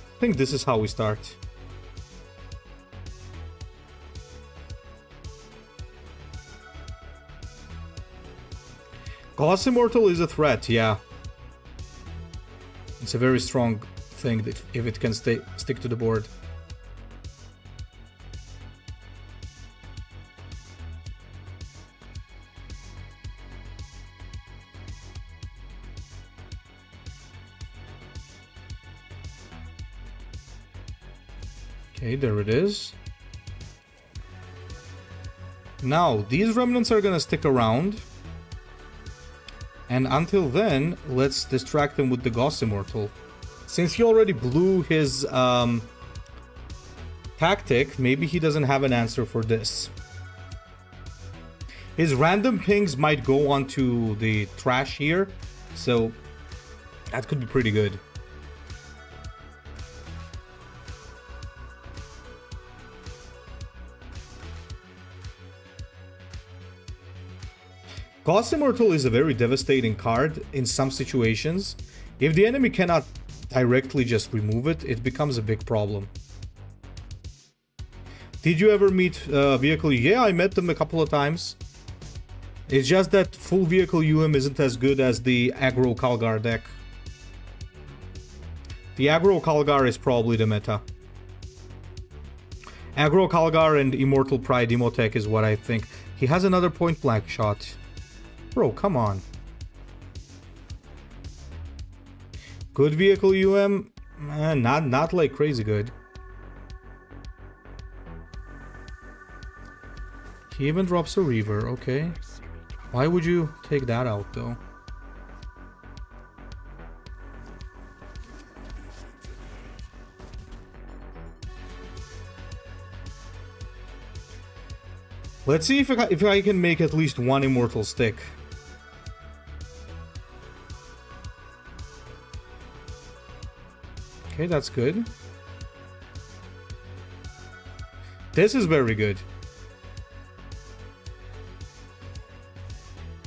I think this is how we start. Gauss Immortal is a threat, yeah. It's a very strong thing that if it can stick to the board. Okay, there it is. Now, these remnants are gonna stick around. And until then, let's distract him with the Gauss Immortal. Since he already blew his tactic, maybe he doesn't have an answer for this. His random pings might go onto the trash here, so that could be pretty good. Gauss Immortal is a very devastating card in some situations. If the enemy cannot directly just remove it, it becomes a big problem. Did you ever meet Vehicle? Yeah, I met them a couple of times. It's just that full Vehicle isn't as good as the aggro Calgar deck. The aggro Calgar is probably the meta. Aggro Calgar and Immortal Pride Emotech is what I think. He has another point blank shot. Bro, come on. Good Vehicle not like crazy good. He even drops a Reaver, okay. Why would you take that out though? Let's see if I can make at least one Immortal stick. Okay, that's good. This is very good.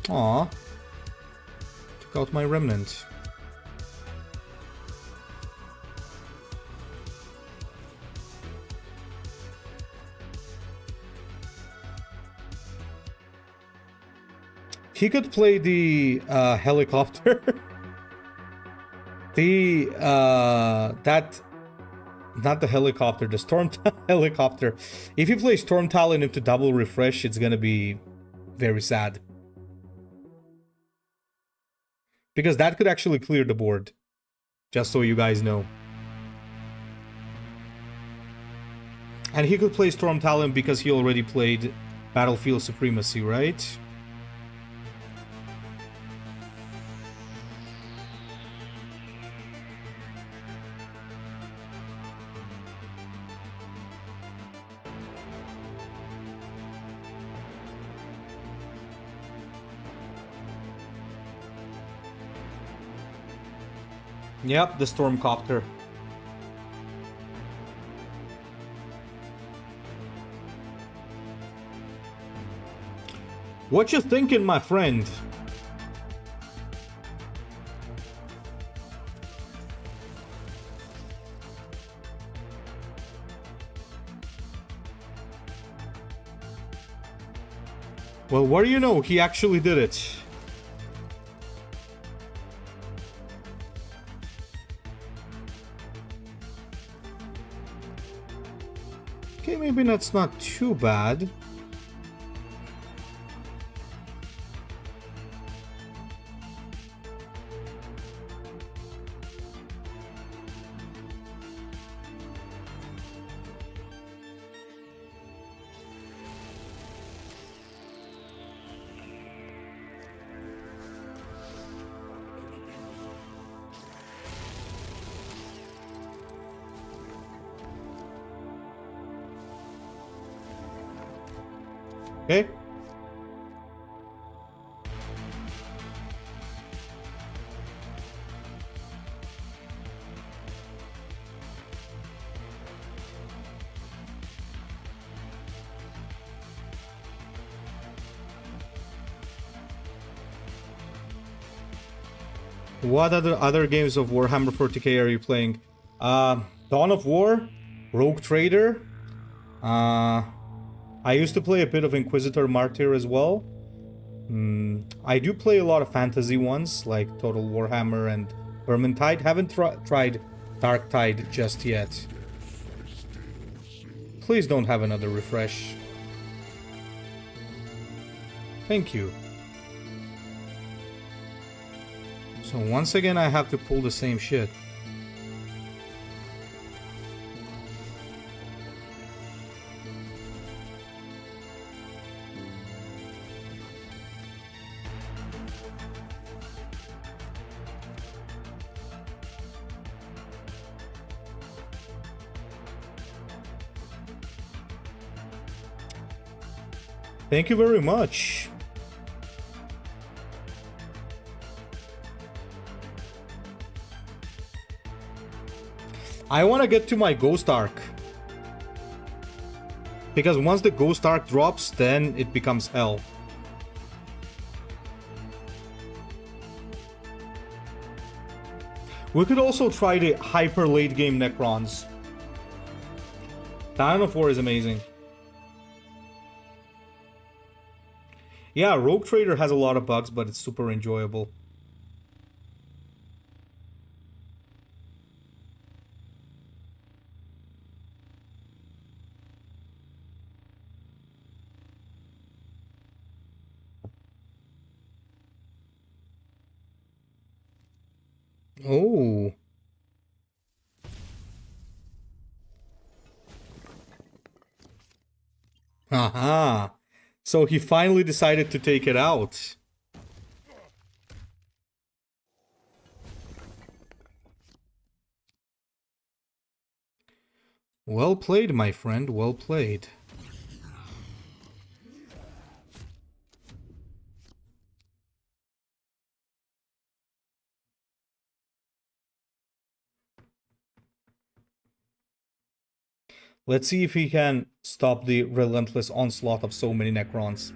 Aw. Took out my remnant. He could play the helicopter. Not the helicopter, the Storm helicopter. If you play Storm Talon into double refresh, it's gonna be very sad. Because that could actually clear the board. Just so you guys know. And he could play Storm Talon because he already played Battlefield Supremacy, right? Yep, the Stormcopter. What you thinking, my friend? Well, what do you know? He actually did it. Okay, maybe that's not too bad. Okay. What other games of Warhammer 40k are you playing? Dawn of War, Rogue Trader. I used to play a bit of Inquisitor Martyr as well. I do play a lot of fantasy ones, like Total Warhammer and Vermintide. Haven't tried Darktide just yet. Please don't have another refresh. Thank you. So once again, I have to pull the same shit. Thank you very much. I want to get to my Ghost Arc. Because once the Ghost Arc drops, then it becomes hell. We could also try the hyper late game Necrons. Dawn of War is amazing. Yeah, Rogue Trader has a lot of bugs, but it's super enjoyable. Oh. Haha. So he finally decided to take it out. Well played, my friend, well played. Let's see if he can stop the relentless onslaught of so many Necrons.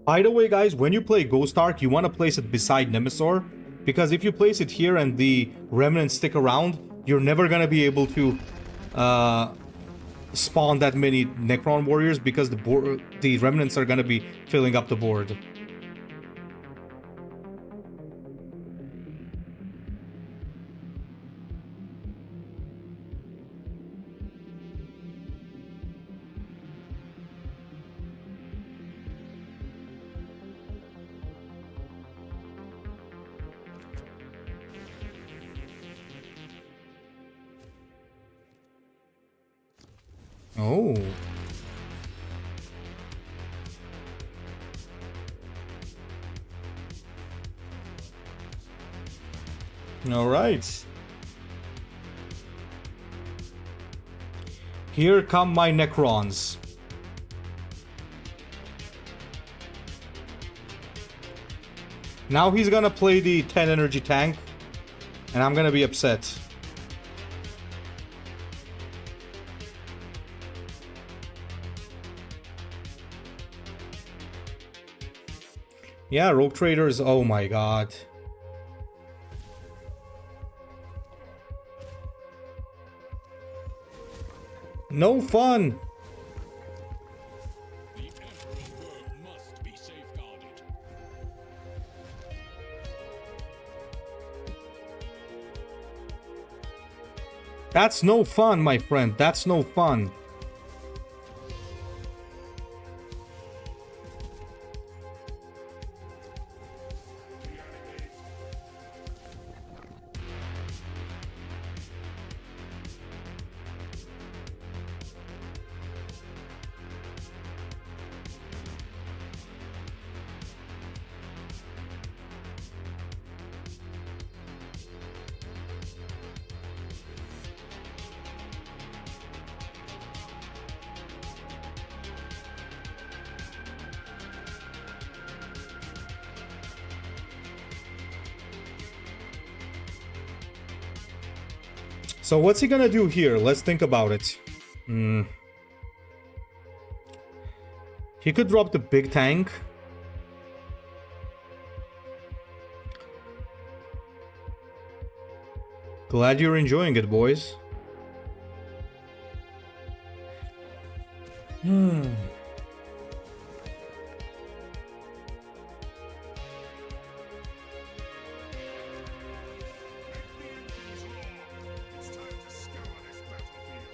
By the way, guys, when you play Ghost Arc, you want to place it beside Nemesaur, because if you place it here and the remnants stick around, you're never going to be able to spawn that many Necron warriors, because the remnants are gonna be filling up the board. Oh. All right. Here come my Necrons. Now he's gonna play the 10 energy tank, and I'm gonna be upset. Yeah, Rogue Traders, oh my god. No fun! The Emperor's word must be safeguarded. That's no fun, my friend. That's no fun. So what's he gonna do here? Let's think about it. He could drop the big tank. Glad you're enjoying it, boys. It's time to scour this battlefield.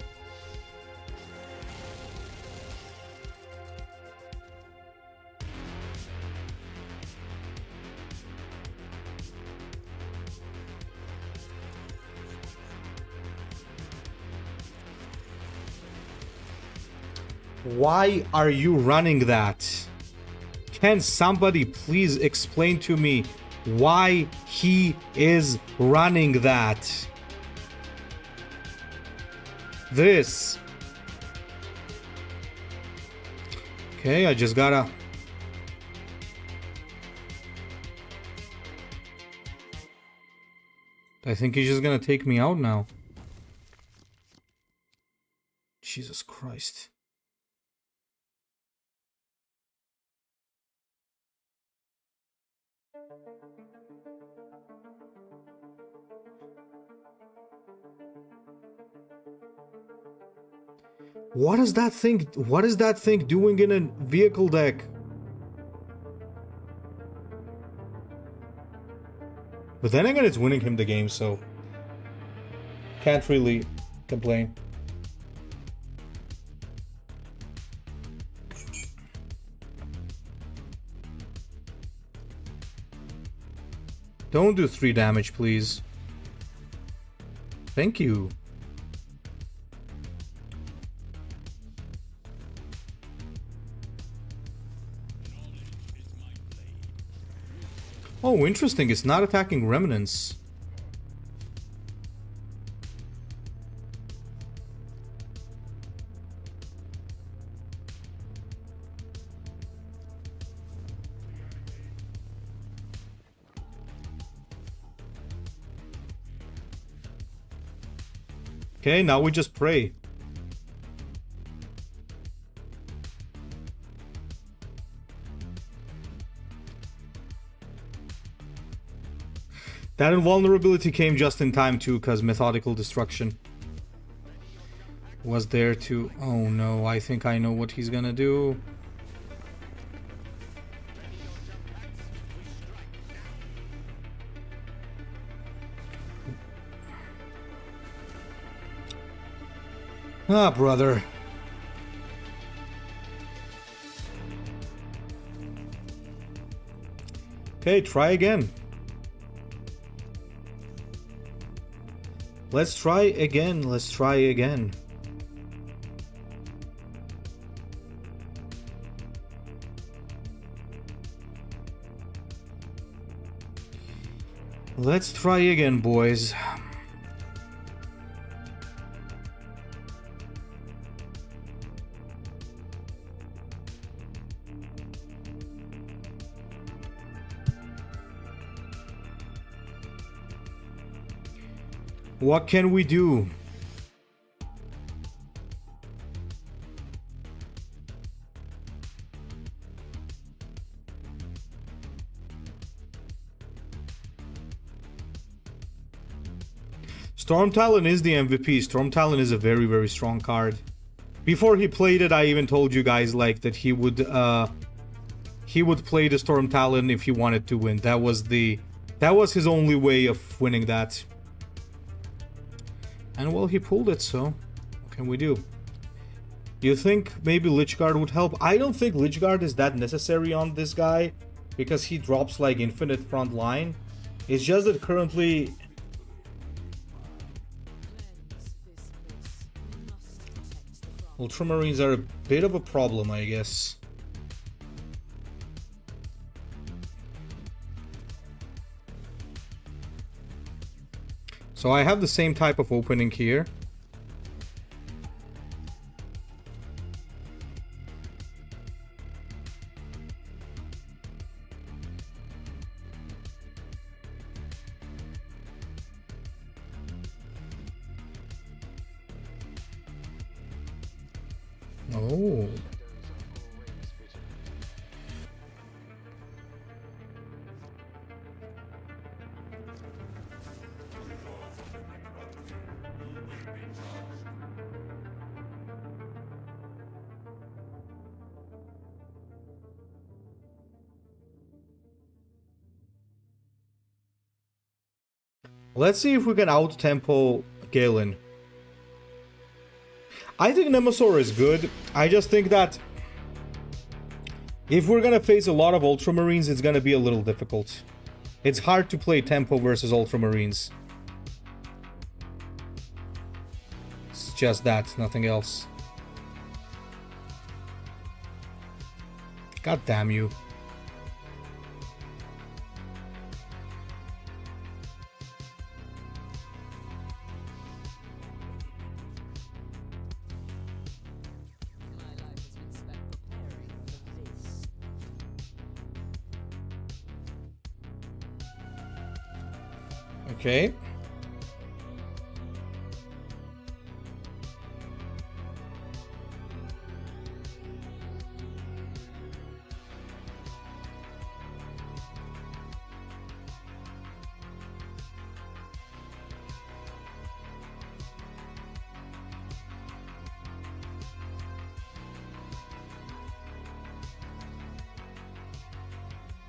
Why are you running that? Can somebody please explain to me why he is running that? This. Okay, I just gotta... I think he's just gonna take me out now. Jesus Christ. What is that thing doing in a vehicle deck? But then again, it's winning him the game, so can't really complain. Don't do 3 damage, please. Thank you. Oh, interesting. It's not attacking remnants. Okay, now we just pray. That invulnerability came just in time too, because methodical destruction was there to... Oh no, I think I know what he's gonna do. Ah, brother. Okay, try again. Let's try again. Let's try again. Let's try again, boys. What can we do? Storm Talon is the MVP. Storm Talon is a very, very strong card. Before he played it, I even told you guys like that he would play the Storm Talon if he wanted to win. That was his only way of winning that. And well, he pulled it, so what can we do? You think maybe Lichguard would help? I don't think Lichguard is that necessary on this guy because he drops like infinite front line. It's just that currently Ultramarines are a bit of a problem, I guess. So I have the same type of opening here. Oh. Let's see if we can out-tempo Galen. I think Nemosaur is good. I just think that if we're gonna face a lot of Ultramarines, it's gonna be a little difficult. It's hard to play tempo versus Ultramarines. It's just that, nothing else. God damn you. Okay.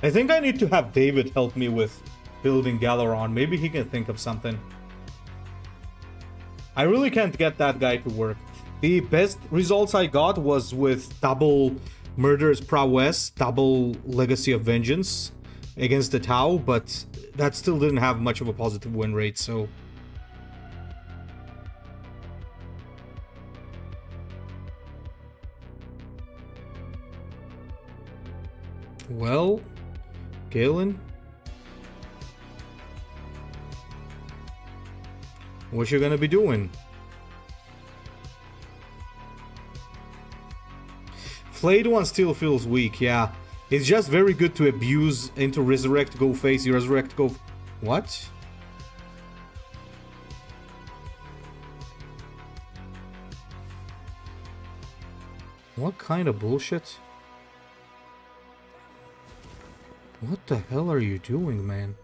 I think I need to have David help me with building Galaron. Maybe he can think of something. I really can't get that guy to work. The best results I got was with double Murderous Prowess, double Legacy of Vengeance against the Tau, but that still didn't have much of a positive win rate, so... Well, Galen? What you gonna be doing? Flayed one still feels weak, yeah. It's just very good to abuse into Resurrect, go face, Resurrect, go... What? What kind of bullshit? What the hell are you doing, man?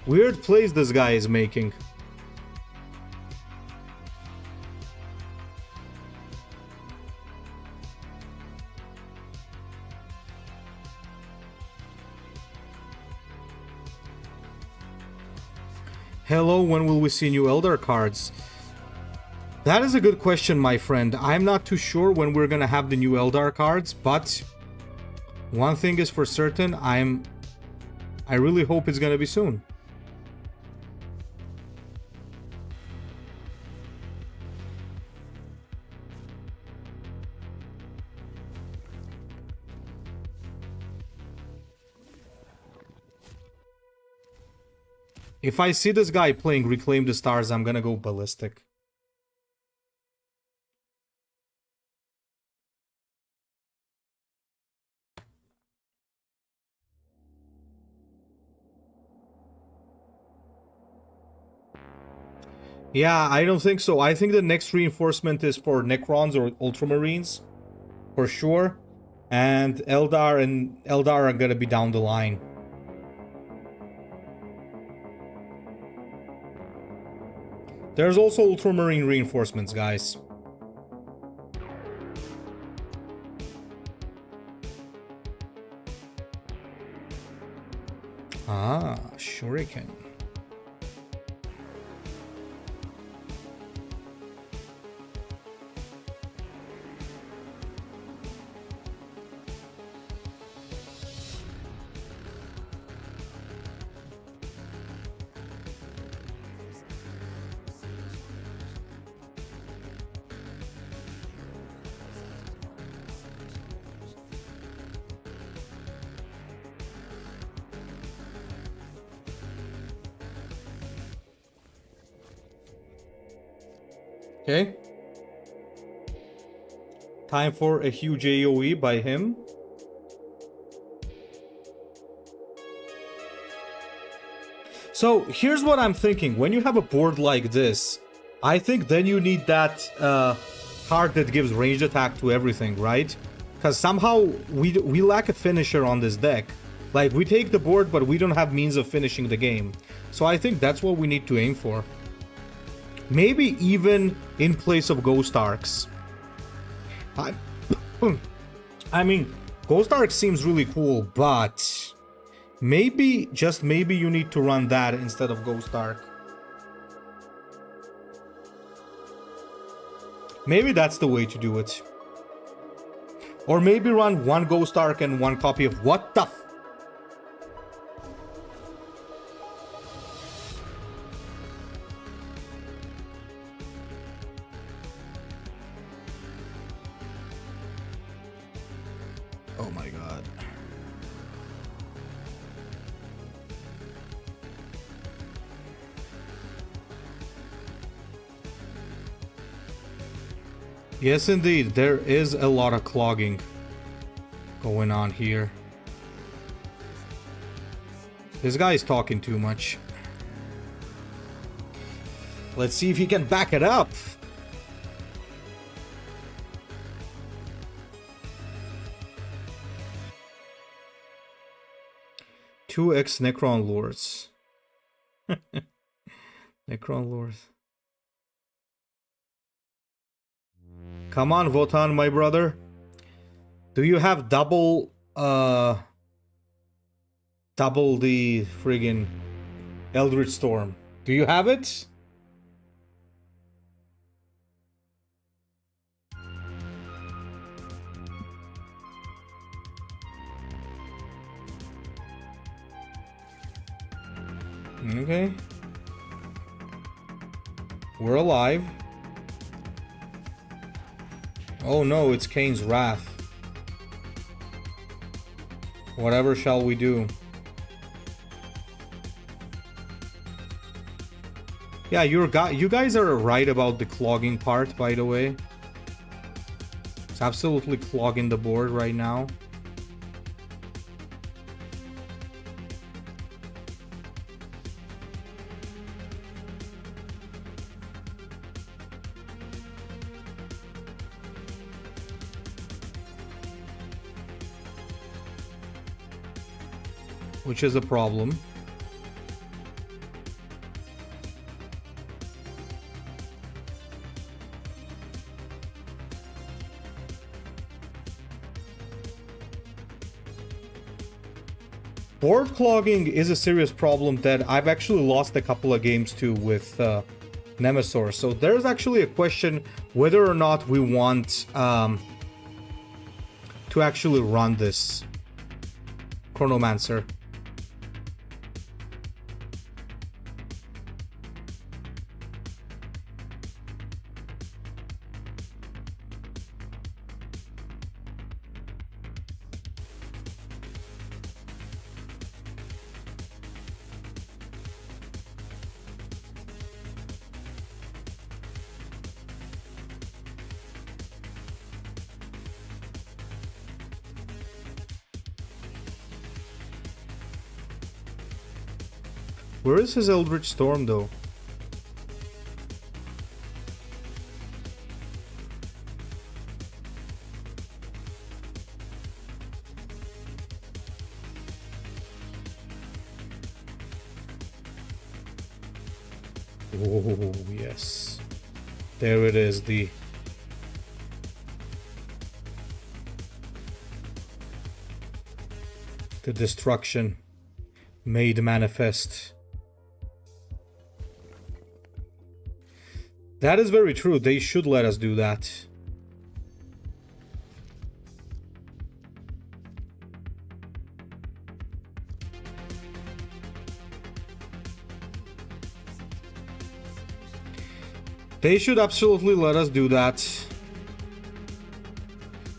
Weird plays this guy is making. Hello, when will we see new Eldar cards? That is a good question, my friend. I'm not too sure when we're gonna have the new Eldar cards, but one thing is for certain, I really hope it's gonna be soon. If I see this guy playing Reclaim the Stars, I'm gonna go ballistic. Yeah, I don't think so. I think the next reinforcement is for Necrons or Ultramarines, for sure. And Eldar are gonna be down the line. There's also Ultramarine reinforcements, guys. Ah, Shuriken. Okay. Time for a huge AoE by him. So here's what I'm thinking. When you have a board like this, I think then you need that card that gives ranged attack to everything, right? Because somehow we lack a finisher on this deck. Like, we take the board, but we don't have means of finishing the game. So I think that's what we need to aim for. Maybe even in place of Ghost Arcs. I mean, Ghost Arc seems really cool, but maybe, just maybe, you need to run that instead of Ghost Arc. Maybe that's the way to do it. Or maybe run one Ghost Arc and one copy of what the f— Oh my god. Yes, indeed, there is a lot of clogging going on here. This guy is talking too much. Let's see if he can back it up. Two ex-Necron Lords. Necron Lords. Come on, Votan, my brother. Do you have double the friggin' Eldritch Storm? Do you have it? Okay. We're alive. Oh no, it's Kane's Wrath. Whatever shall we do? Yeah, you guys are right about the clogging part, by the way. It's absolutely clogging the board right now. Which is a problem. Board clogging is a serious problem that I've actually lost a couple of games to with Nemesaur. So there's actually a question whether or not we want to actually run this Chronomancer. Where is his Eldritch Storm, though? Oh, yes. There it is, the destruction made manifest. That is very true. They should let us do that. They should absolutely let us do that.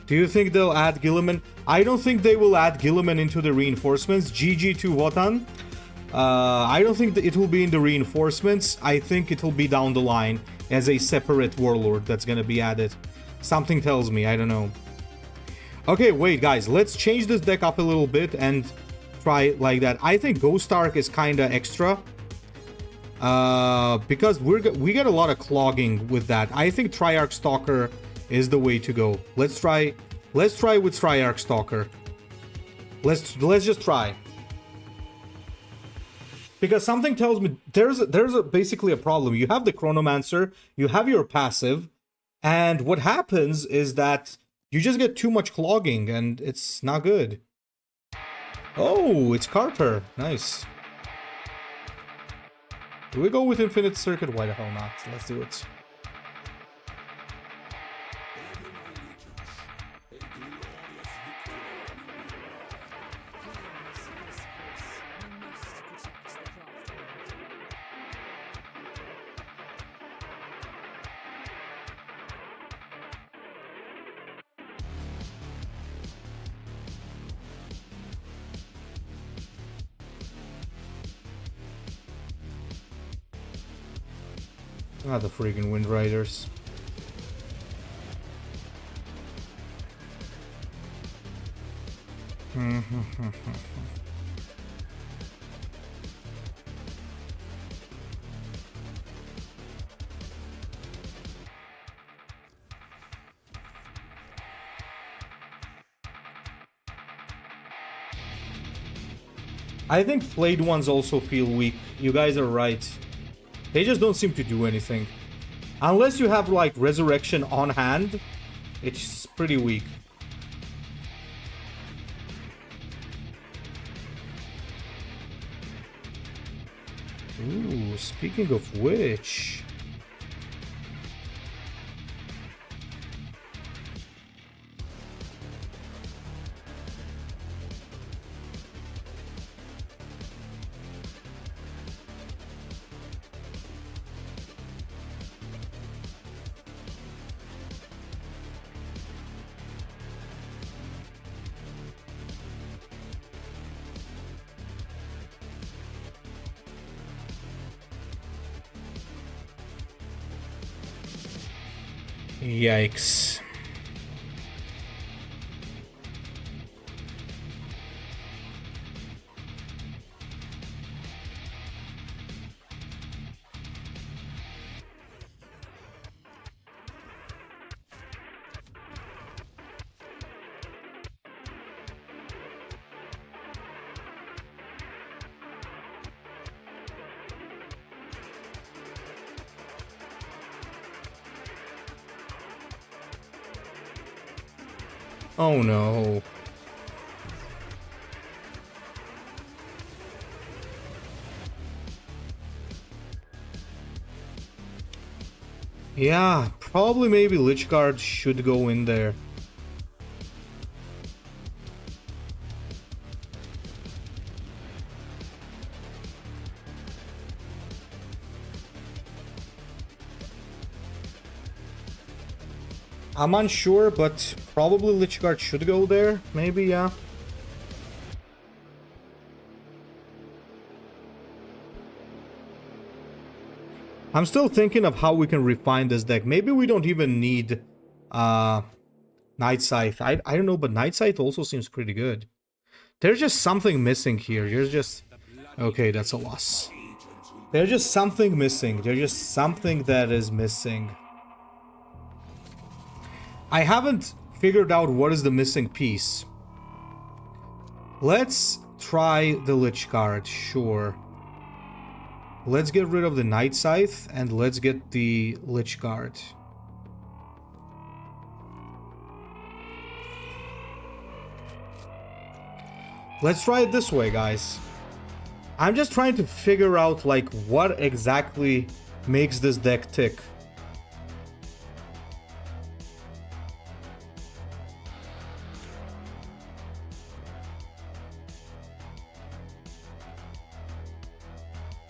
Do you think they'll add Gilliman? I don't think they will add Gilliman into the reinforcements. GG to Wotan. I don't think that it will be in the reinforcements. I think it will be down the line as a separate warlord that's gonna be added. Something tells me, I don't know. Okay, wait, guys. Let's change this deck up a little bit and try it like that. I think Ghost Ark is kinda extra. Because we get a lot of clogging with that. I think Triarch Stalker is the way to go. Let's try with Triarch Stalker. Let's just try. Because something tells me there's basically a problem. You have the Chronomancer, you have your passive, and what happens is that you just get too much clogging and it's not good. Oh, it's Carter. Nice. Do we go with Infinite Circuit? Why the hell not? Let's do it. Ah, the freaking Wind Riders. I think flayed ones also feel weak. You guys are right. They just don't seem to do anything. Unless you have, like, Resurrection on hand, it's pretty weak. Ooh, speaking of which... Yikes. Oh no. Yeah, probably maybe Lichguard should go in there. I'm unsure, but probably Lichguard should go there. Maybe, yeah. I'm still thinking of how we can refine this deck. Maybe we don't even need Night Scythe. I don't know, but Night Scythe also seems pretty good. There's just something missing here. There's just... Okay, that's a loss. There's just something missing. There's just something that is missing. I haven't figured out what is the missing piece. Let's try the Lich Guard, sure. Let's get rid of the Night Scythe and let's get the Lich Guard. Let's try it this way, guys. I'm just trying to figure out, like, what exactly makes this deck tick.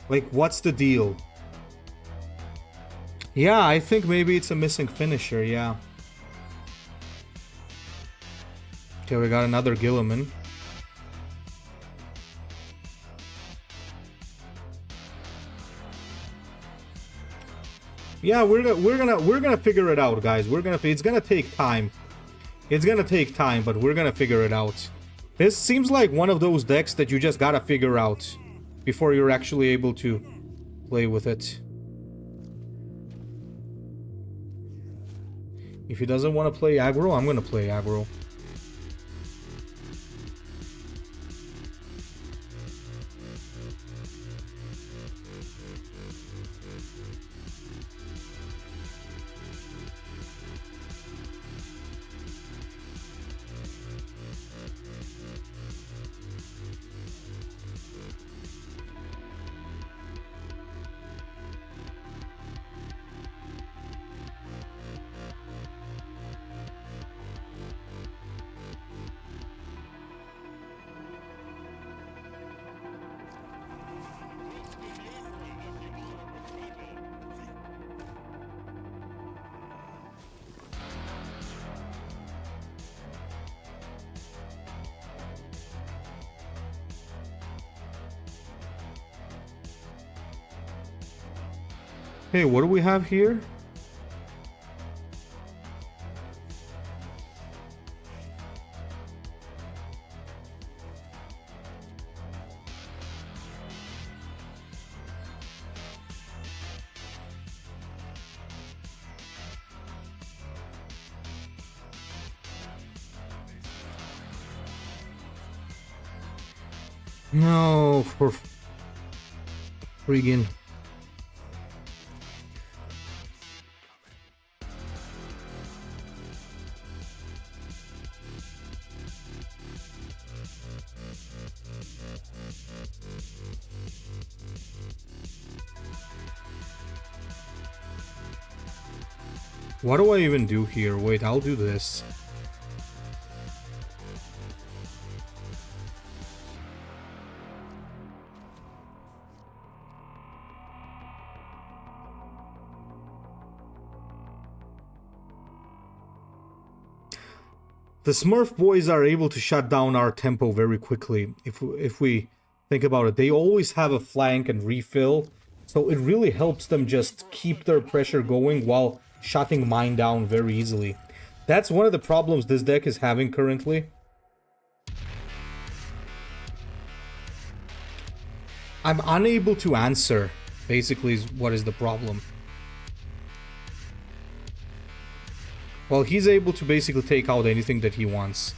Like, what's the deal? Yeah, I think maybe it's a missing finisher, yeah. Okay, we got another Gilliman. Yeah, we're gonna figure it out, guys. It's gonna take time. It's gonna take time, but we're gonna figure it out. This seems like one of those decks that you just gotta figure out before you're actually able to play with it. If he doesn't want to play aggro, I'm gonna play aggro. Hey, what do we have here? No, for friggin'. What do I even do here? Wait, I'll do this. The Smurf boys are able to shut down our tempo very quickly. If we think about it, they always have a flank and refill, so it really helps them just keep their pressure going while shutting mine down very easily. That's one of the problems this deck is having currently. I'm unable to answer, basically, is what is the problem. Well, he's able to basically take out anything that he wants.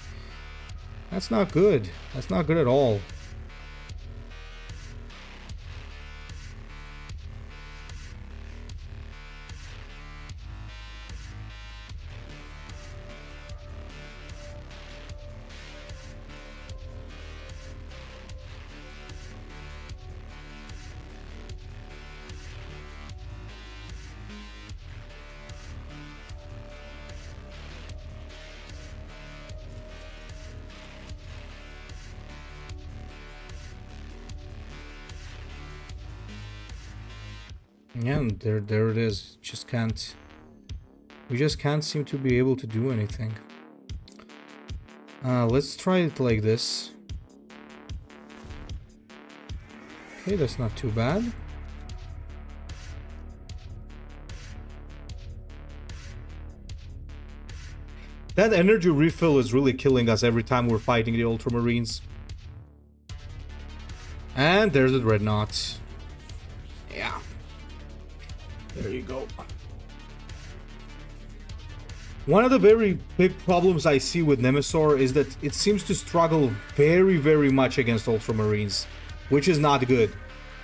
That's not good. That's not good at all. Yeah, and there it is. Just can't. We just can't seem to be able to do anything. Let's try it like this. Okay, that's not too bad. That energy refill is really killing us every time we're fighting the Ultramarines. And there's the Dreadnought. There you go. One of the very big problems I see with Nemesaur is that it seems to struggle very, very much against Ultramarines, which is not good.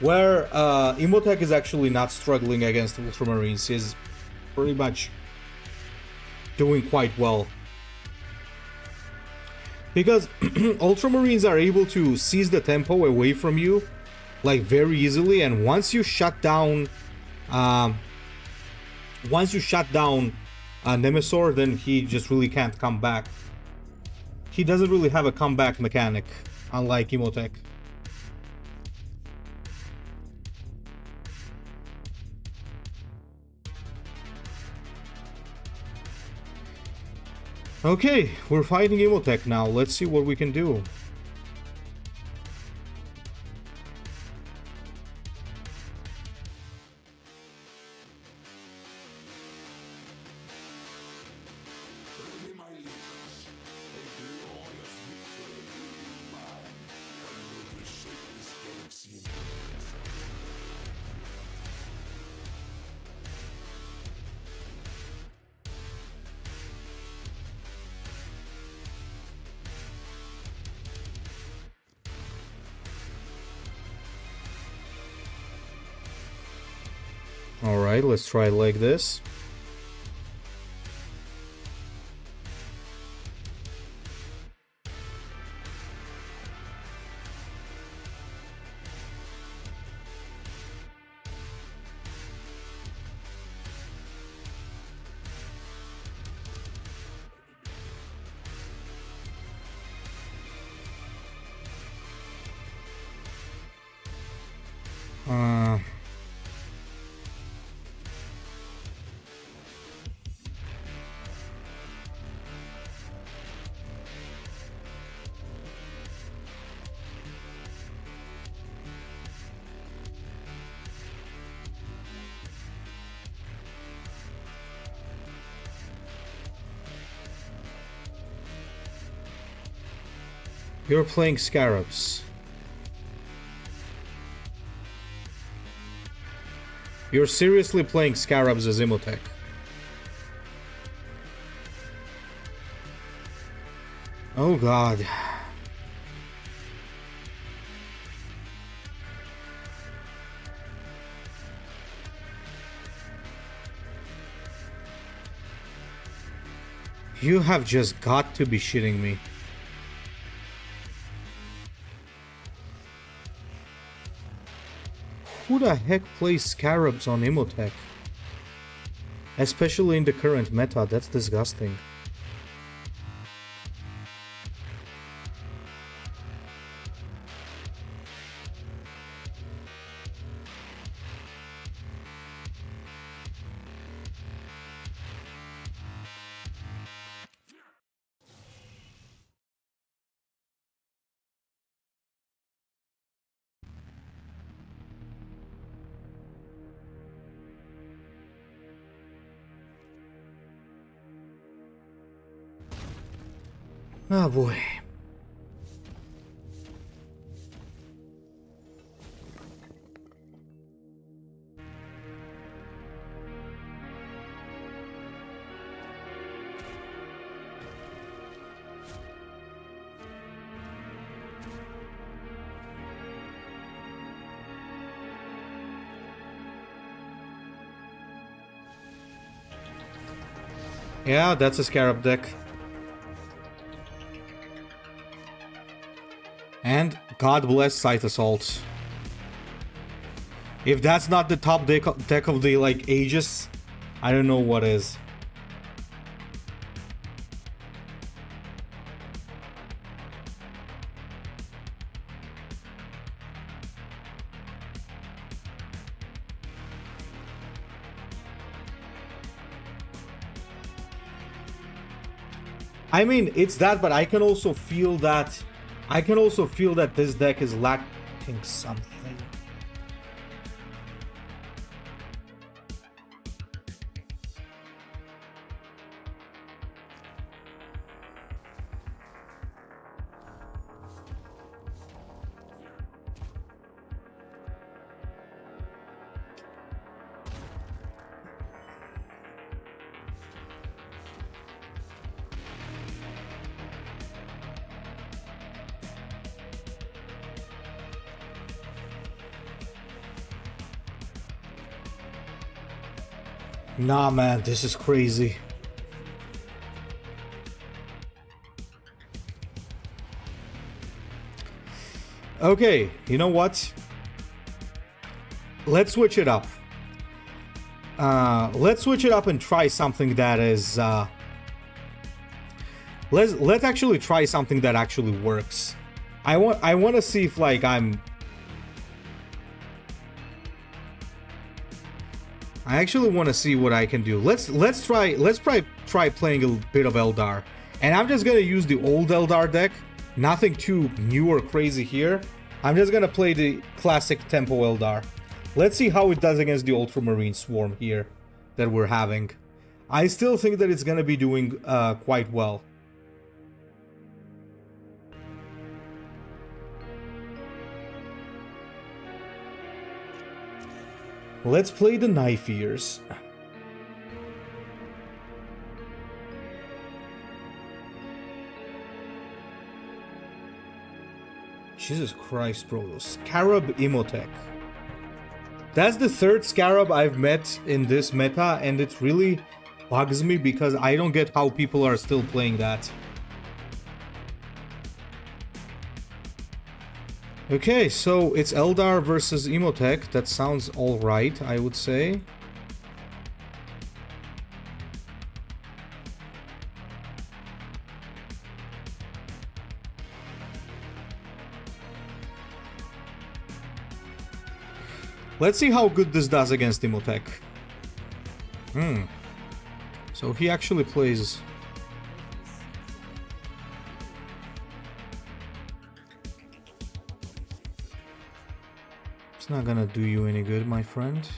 Where Emotech is actually not struggling against Ultramarines, he's pretty much doing quite well. Because Ultramarines are able to seize the tempo away from you, like, very easily, and once you shut down Nemesaur, then he just really can't come back. He doesn't really have a comeback mechanic, unlike Emotech. Okay, we're fighting Emotech now. Let's see what we can do. Ready, my leaders. A glorious victory will be mine, and will reshape this galaxy into Alright, let's try it like this. You're playing Scarabs. You're seriously playing Scarabs as Emotech. Oh god. You have just got to be shitting me. Who the heck plays Scarabs on Emotech? Especially in the current meta, that's disgusting. Oh boy. Yeah, that's a Scarab deck. And God bless Scythe Assault. If that's not the top deck of the, like, ages, I don't know what is. I mean, it's that, but I can also feel that this deck is lacking something. Nah, man, this is crazy. Okay, you know what? Let's switch it up. Let's switch it up and try something that is... Let's actually try something that actually works. I want to see if, like, I actually want to see what I can do. Let's try playing a bit of Eldar. And I'm just going to use the old Eldar deck. Nothing too new or crazy here. I'm just going to play the classic tempo Eldar. Let's see how it does against the Ultramarine swarm here that we're having. I still think that it's going to be doing quite well. Let's play the Knife Ears. Jesus Christ, bro. Scarab Emotech. That's the third Scarab I've met in this meta, and it really bugs me because I don't get how people are still playing that. Okay, so it's Eldar versus Emotech. That sounds alright, I would say. Let's see how good this does against Emotech. So he actually plays... It's not gonna do you any good, my friend.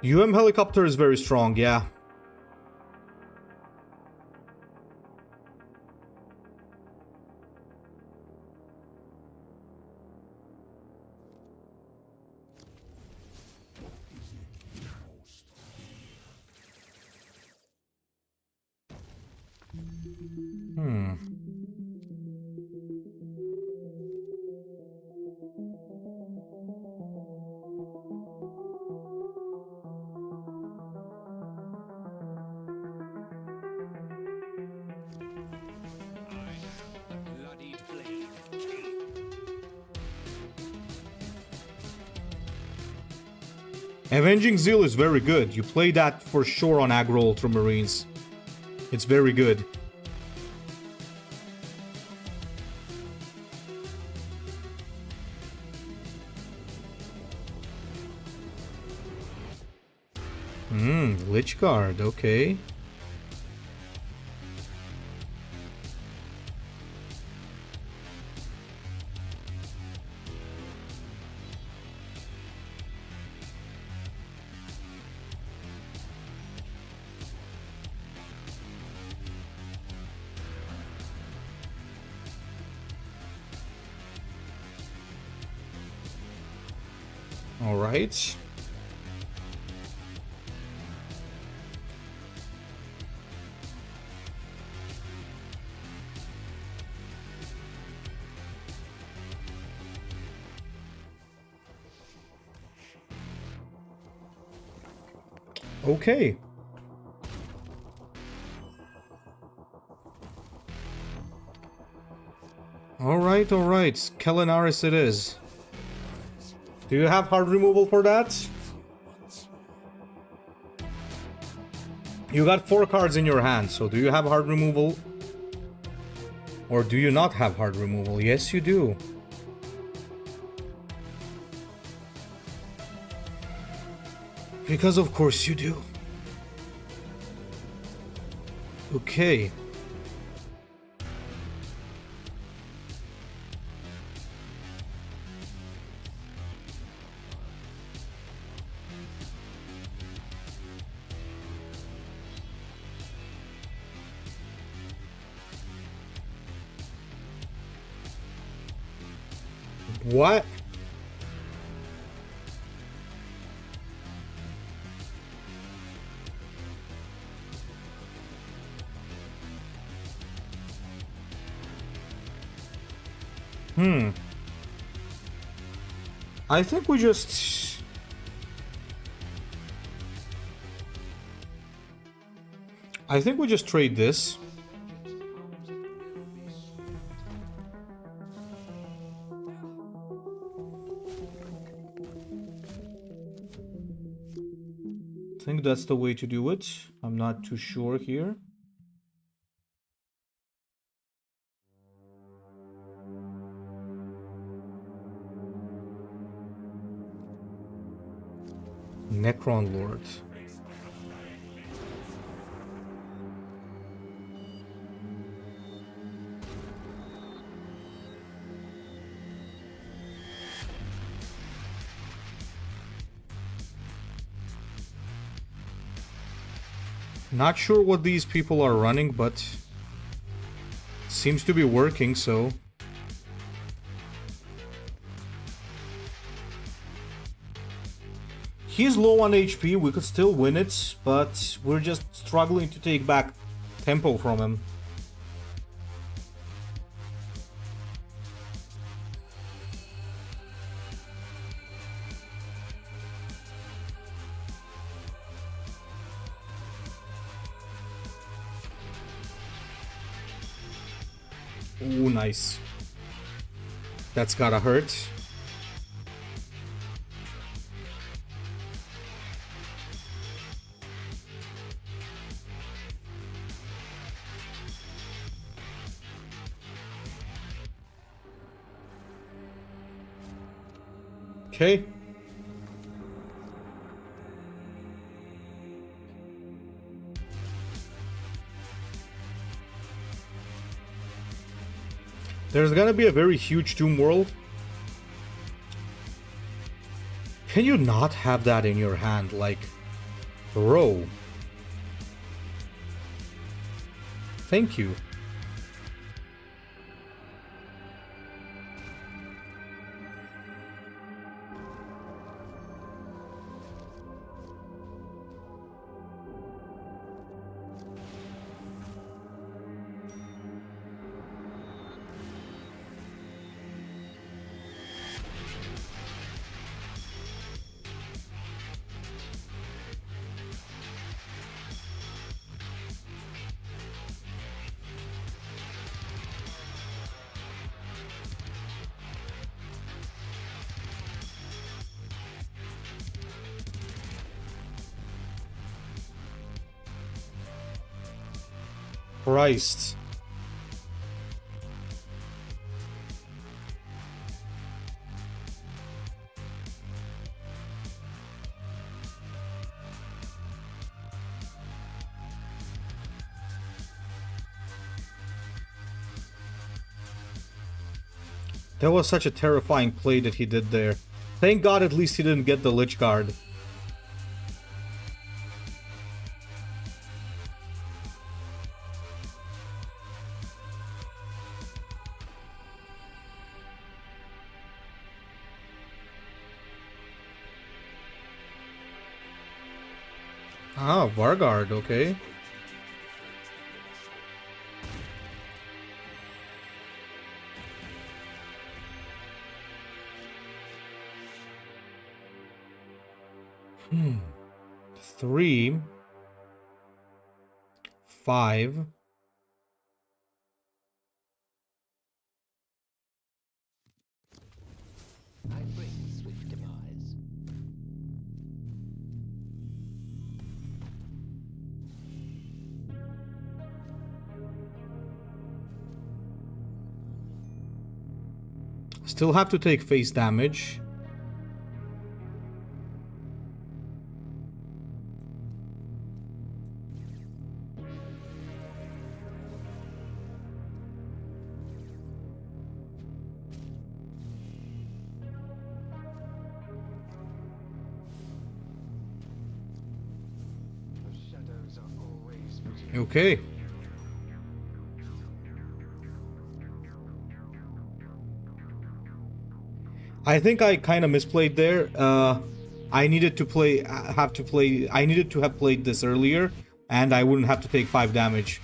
Helicopter is very strong, yeah. Avenging Zeal is very good. You play that for sure on aggro Ultramarines. It's very good. Lich Guard, okay. All right. Okay. All right. Kelinaris it is. Do you have hard removal for that? You got 4 cards in your hand, so do you have hard removal? Or do you not have hard removal? Yes, you do. Because of course you do. Okay. What? I think we just... I think we just trade this. I think that's the way to do it. I'm not too sure here. Necron Lord. Not sure what these people are running, but it seems to be working, so... He's low on HP, we could still win it, but we're just struggling to take back tempo from him. Ooh, nice. That's gotta hurt. Okay. There's gonna be a very huge Doom World. Can you not have that in your hand? Like, bro. Thank you. Christ. That was such a terrifying play that he did there. Thank God at least he didn't get the Lich Guard. Ah, Vargard, okay. Hmm. 3, 5. I bring swift demise. Still have to take face damage. Okay. I think I kind of misplayed there. I needed to I needed to have played this earlier, and I wouldn't have to take 5 damage.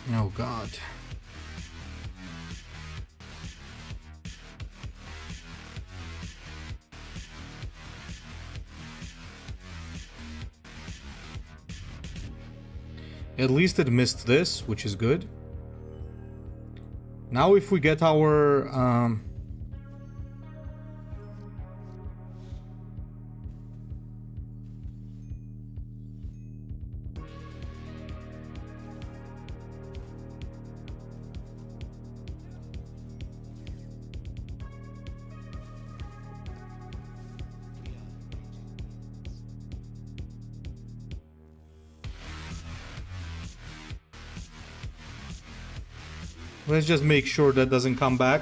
Oh god. At least it missed this, which is good. Now if we get our... Let's just make sure that doesn't come back.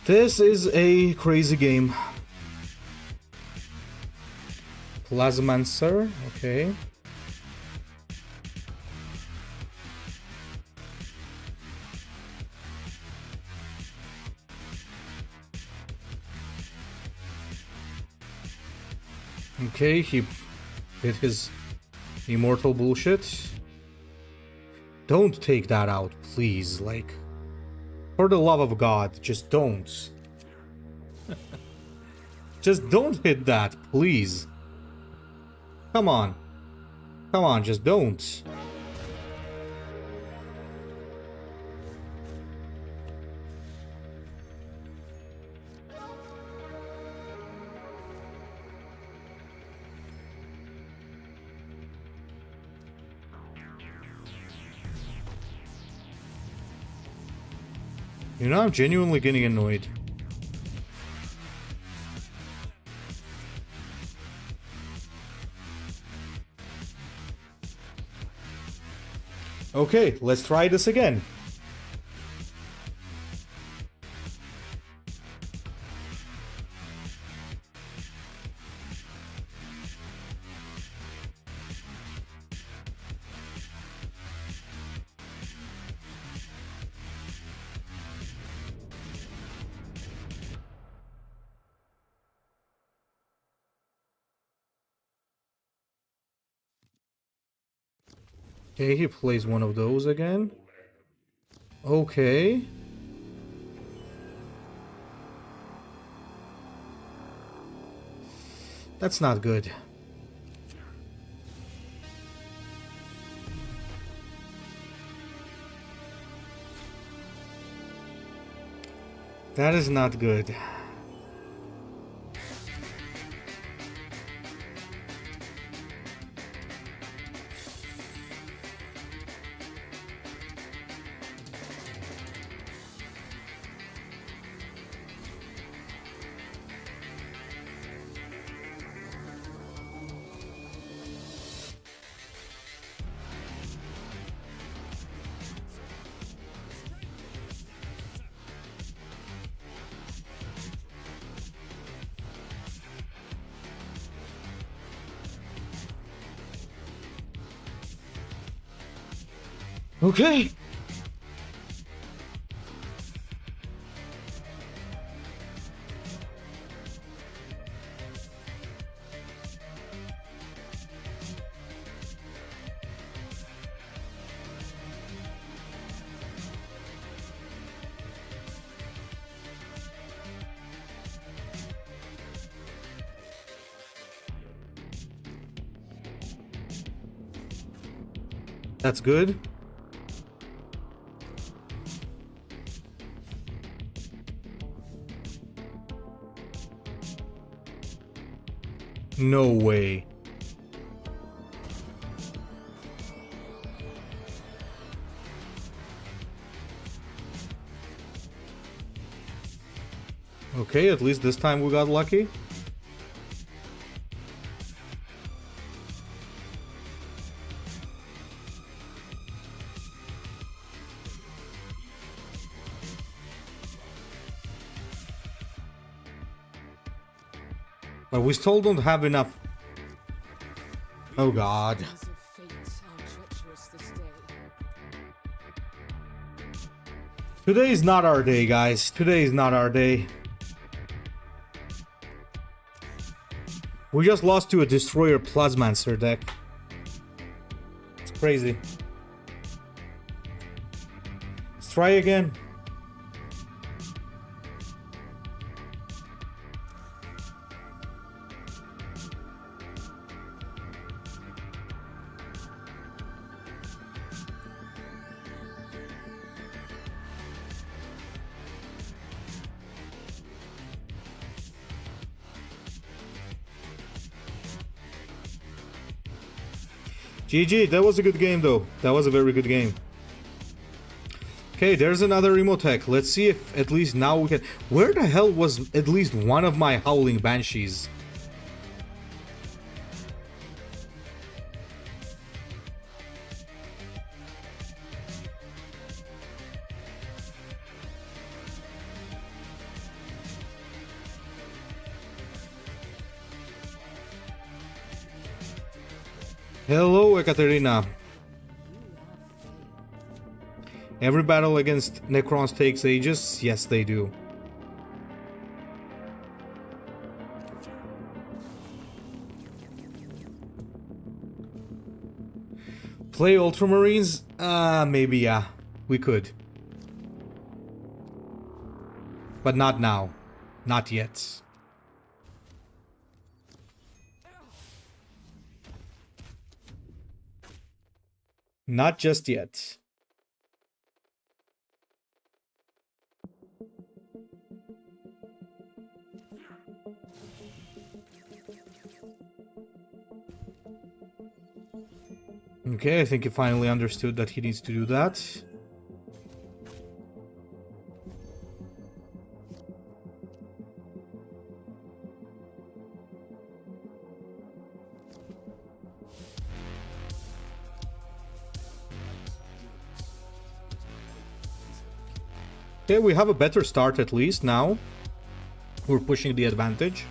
This is a crazy game. Plasmancer, okay. Okay, he hit his immortal bullshit. Don't take that out, please. Like, for the love of God, just don't. Just don't hit that, please. Come on. Come on, just don't. You know, I'm genuinely getting annoyed. Okay, let's try this again. Okay, he plays one of those again. Okay. That's not good. That is not good. Okay. That's good. No way. Okay, at least this time we got lucky. But we still don't have enough. Oh god. Today is not our day, guys. Today is not our day. We just lost to a Destroyer Plasmancer deck. It's crazy. Let's try again. GG, that was a good game though. That was a very good game. Okay, there's another Emotech. Let's see if at least now we can... Where the hell was at least one of my Howling Banshees? Hello, Ekaterina. Every battle against Necrons takes ages? Yes, they do. Play Ultramarines? Maybe, yeah. We could. But not now. Not yet. Not just yet. Okay, I think he finally understood that he needs to do that. Okay, we have a better start at least now. We're pushing the advantage.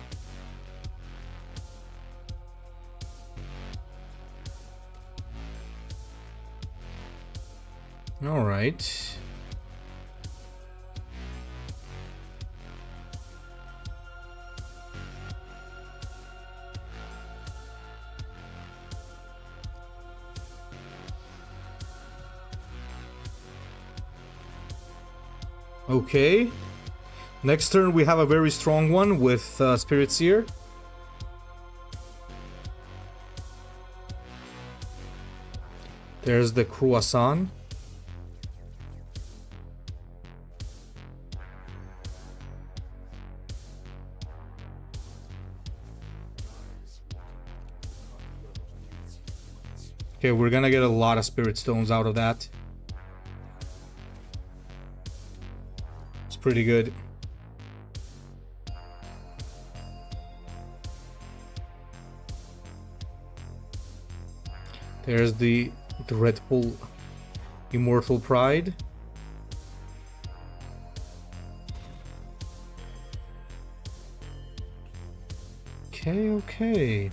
All right. Okay. Next turn we have a very strong one with Spirit Seer. There's the Croissant. Okay, we're gonna get a lot of Spirit Stones out of that. It's pretty good. There's the Red Bull Immortal Pride. Okay, okay.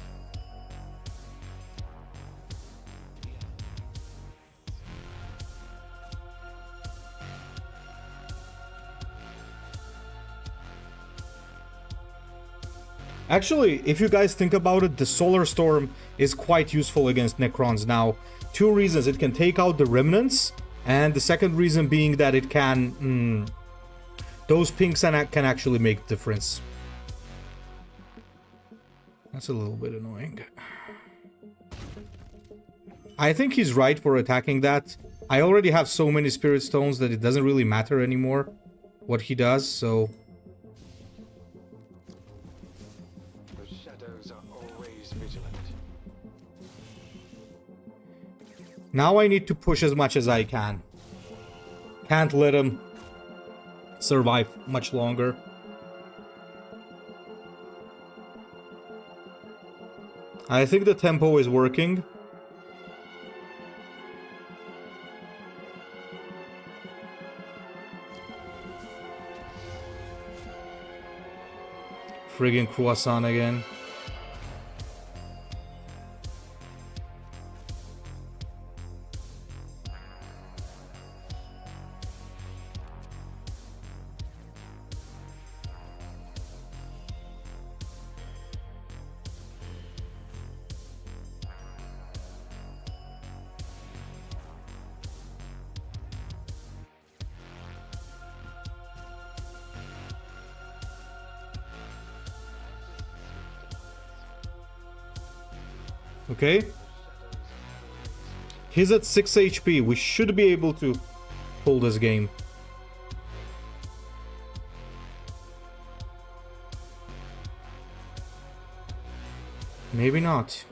Actually, if you guys think about it, the Solar Storm is quite useful against Necrons now. Two reasons: it can take out the remnants, and the second reason being that it can... those pinks can actually make the difference. That's a little bit annoying. I think he's right for attacking that. I already have so many Spirit Stones that it doesn't really matter anymore what he does, so... Now I need to push as much as I can. Can't let him survive much longer. I think the tempo is working. Friggin' Croissant again. Okay? He's at 6 HP. We should be able to pull this game. Maybe not.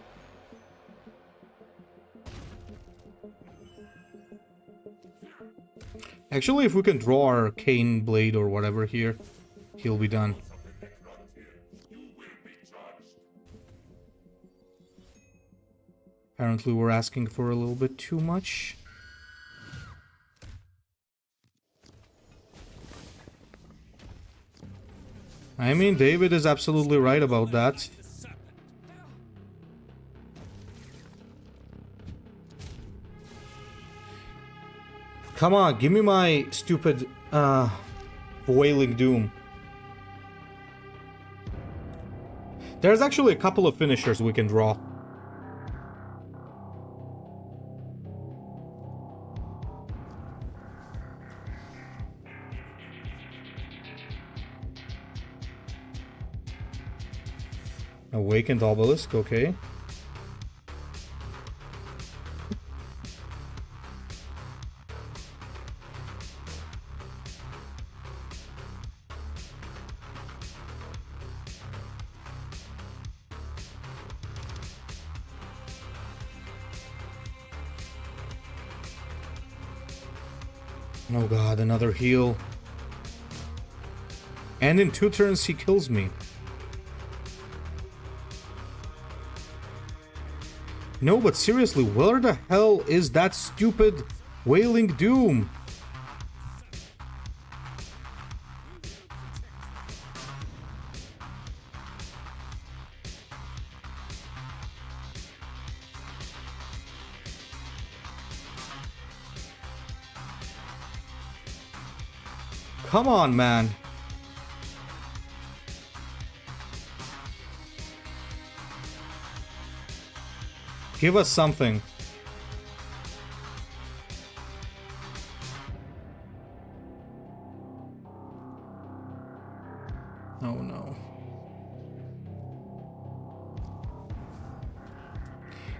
Actually, if we can draw our Arcane Blade or whatever here, he'll be done. Apparently we're asking for a little bit too much. I mean, David is absolutely right about that. Come on, give me my stupid, Wailing Doom. There's actually a couple of finishers we can draw. Awakened Obelisk, okay. Oh god, another heal. And in 2 turns he kills me. No, but seriously, where the hell is that stupid Wailing Doom? Come on, man. Give us something. Oh no.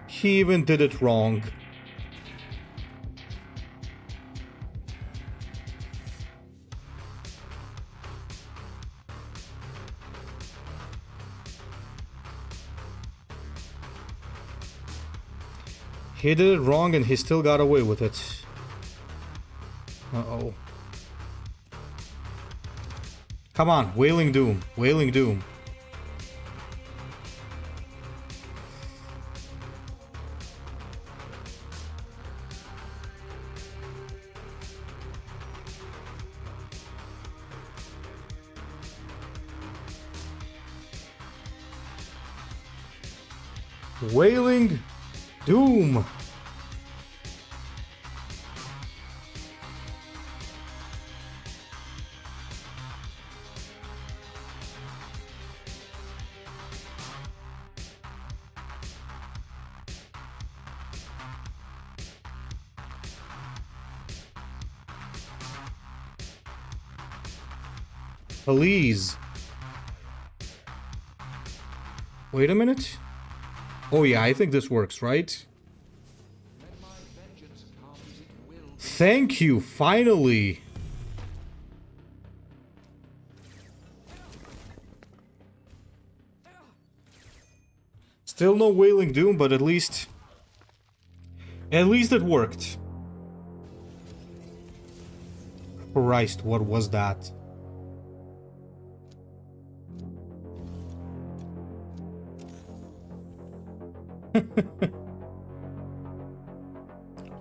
He even did it wrong. He did it wrong and he still got away with it. Uh-oh. Come on, Wailing Doom. Wailing Doom. Wailing Doom. Please. Wait a minute. Oh yeah, I think this works, right? Thank you, finally. Still no Wailing Doom, but at least it worked. Christ, what was that?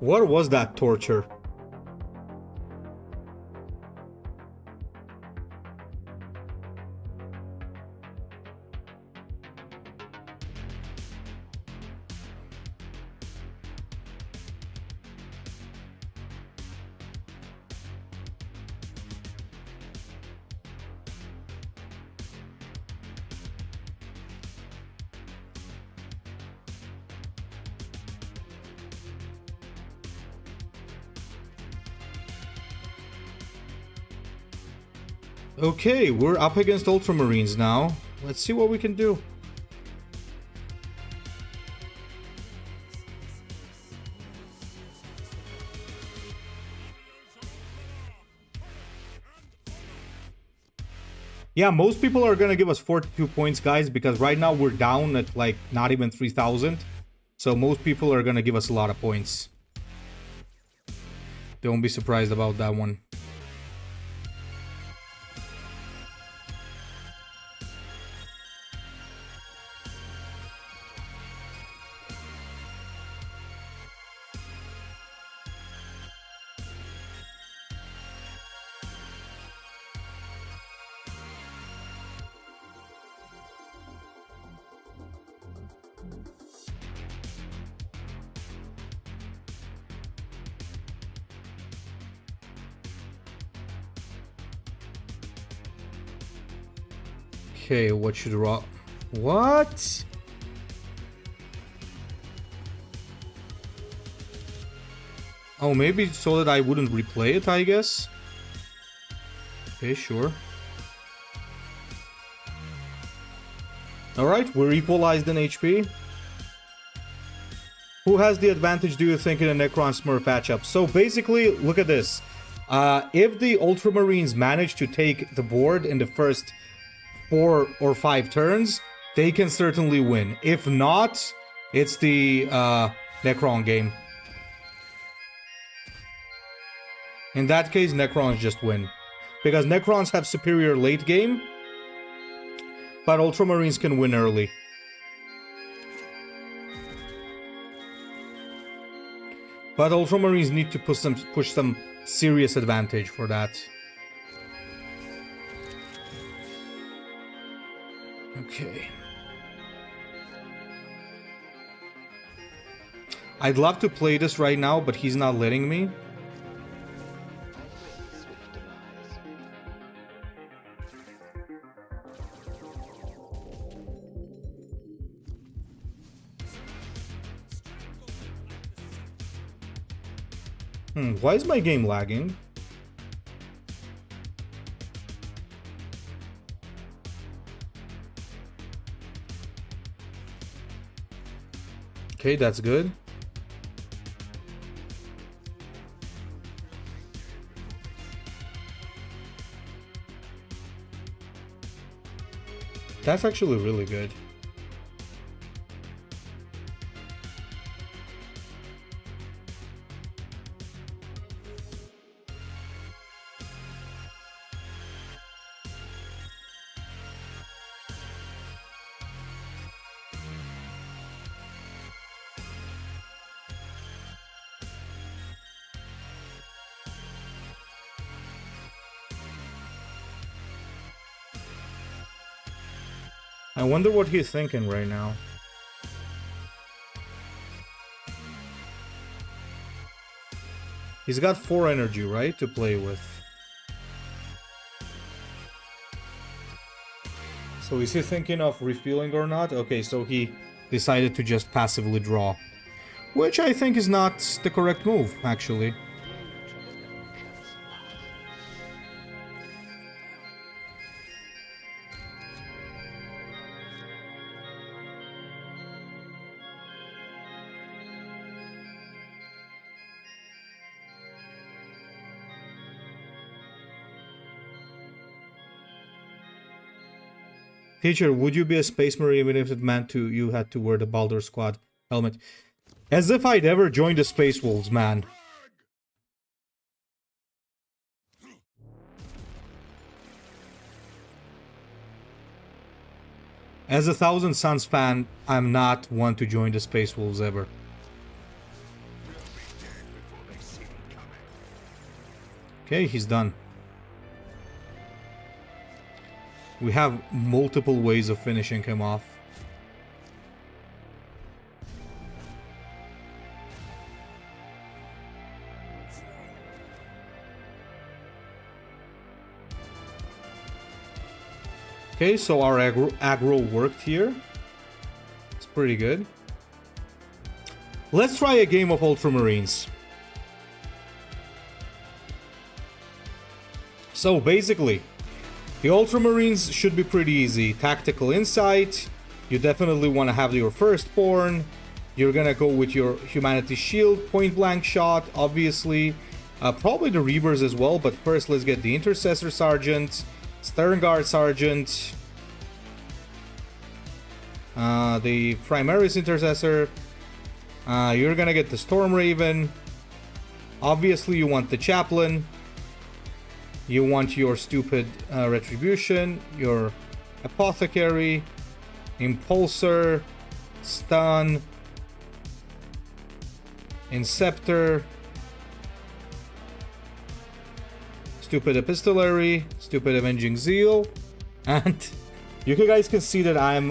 What was that torture? Okay, we're up against Ultramarines now. Let's see what we can do. Yeah, most people are gonna give us 42 points, guys, because right now we're down at like not even 3,000. So most people are gonna give us a lot of points. Don't be surprised about that one. Okay, what should rock? What? Oh, maybe so that I wouldn't replay it, I guess. Okay, sure. Alright, we're equalized in HP. Who has the advantage, do you think, in a Necron Smurf matchup? So basically, look at this. If the Ultramarines manage to take the board in the first 4 or 5 turns, they can certainly win. If not, it's the Necron game. In that case, Necrons just win. Because Necrons have superior late game, but Ultramarines can win early. But Ultramarines need to push some serious advantage for that. Okay. I'd love to play this right now, but he's not letting me. Why is my game lagging? Okay, that's good. That's actually really good. I wonder what he's thinking right now. He's got 4 energy, right, to play with. So is he thinking of refueling or not? Okay, so he decided to just passively draw. Which I think is not the correct move, actually. Teacher, would you be a Space Marine even if it meant you had to wear the Baldur Squad helmet? As if I'd ever join the Space Wolves, man. As a Thousand Suns fan, I'm not one to join the Space Wolves ever. Okay, he's done. We have multiple ways of finishing him off. Okay, so our aggro worked here. It's pretty good. Let's try a game of Ultramarines. So basically, the Ultramarines should be pretty easy. Tactical insight. You definitely want to have your firstborn. You're gonna go with your humanity shield, point blank shot, obviously. Probably the Reavers as well, but first let's get the Intercessor Sergeant. Sternguard Sergeant, the Primaris Intercessor. You're gonna get the Storm Raven. Obviously, you want the Chaplain. You want your stupid Retribution, your Apothecary, Impulsor, Stun, Inceptor, stupid Epistolary, stupid Avenging Zeal, and you guys can see that I'm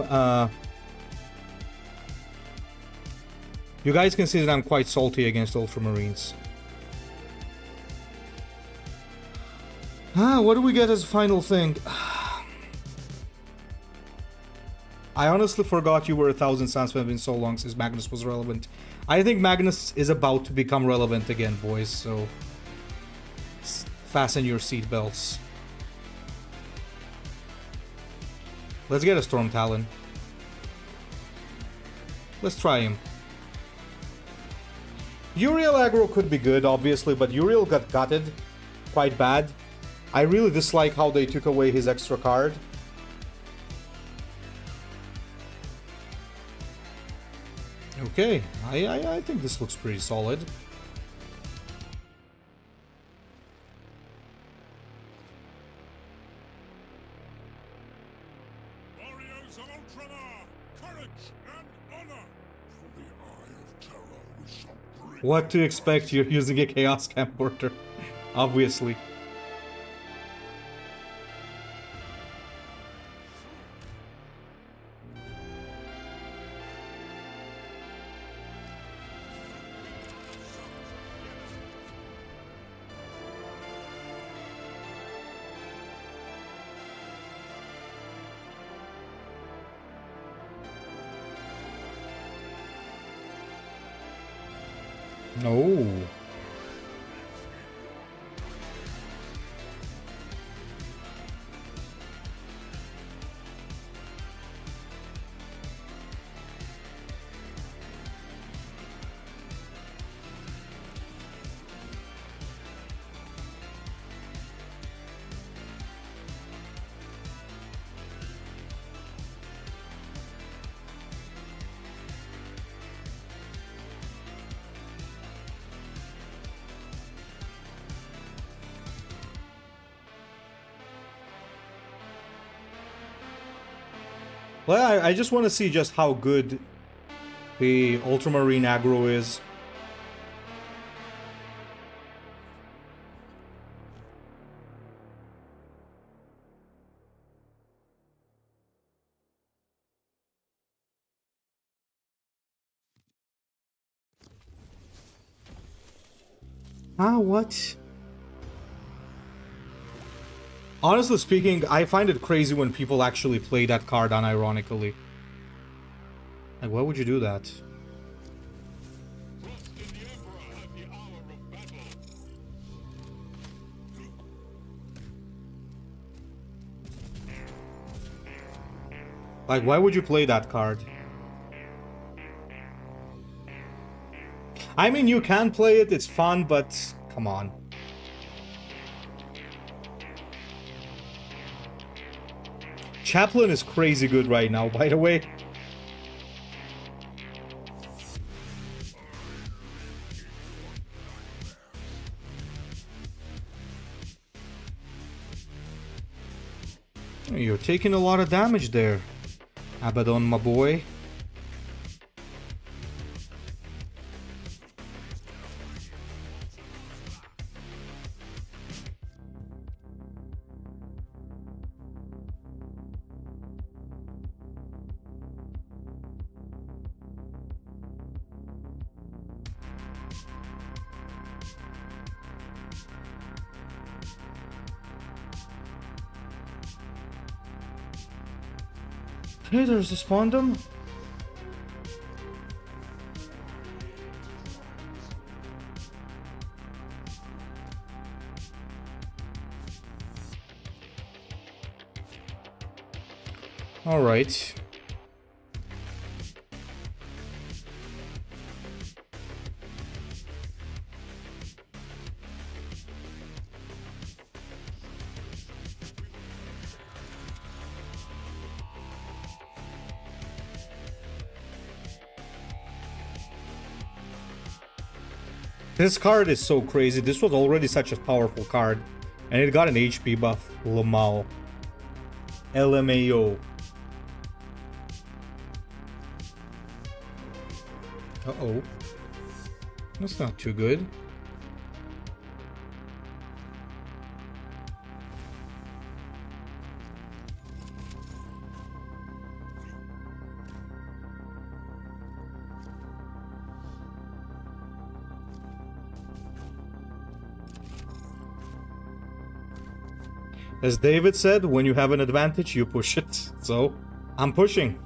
quite salty against Ultramarines. What do we get as a final thing? I honestly forgot you were 1,000 Suns. It's been so long since Magnus was relevant. I think Magnus is about to become relevant again, boys, so fasten your seatbelts. Let's get a Storm Talon. Let's try him. Uriel aggro could be good, obviously, but Uriel got gutted quite bad. I really dislike how they took away his extra card. Okay, I think this looks pretty solid. Warriors of Ultramar, courage and honor. From the eye of terror we shall bring. What to expect? You're using a Chaos Camporter, obviously. No. Well, I just want to see just how good the Ultramarine aggro is. What? Honestly speaking, I find it crazy when people actually play that card unironically. Like, why would you do that? Trust in the Emperor at the hour of battle. Like, why would you play that card? I mean, you can play it, it's fun, but come on. Chaplain is crazy good right now, by the way. You're taking a lot of damage there, Abaddon, my boy. Hey, there's the Spondum. All right. This card is so crazy. This was already such a powerful card. And it got an HP buff. Lamau. LMAO. Uh-oh. That's not too good. As David said, when you have an advantage, you push it. So, I'm pushing.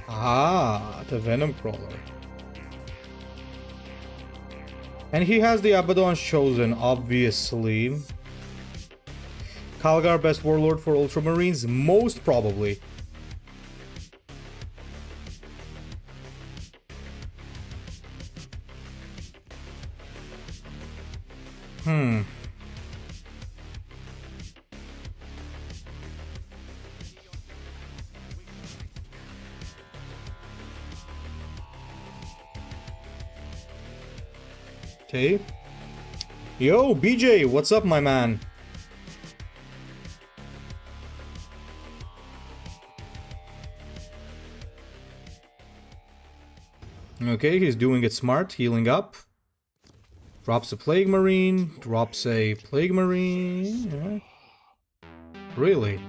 Ah, the Venom Crawler. And he has the Abaddon's Chosen, obviously. Calgar, best Warlord for Ultramarines? Most probably. Okay. Yo, BJ, what's up, my man? Okay, he's doing it smart, healing up. Drops a Plague Marine, drops a Plague Marine. Yeah. Really?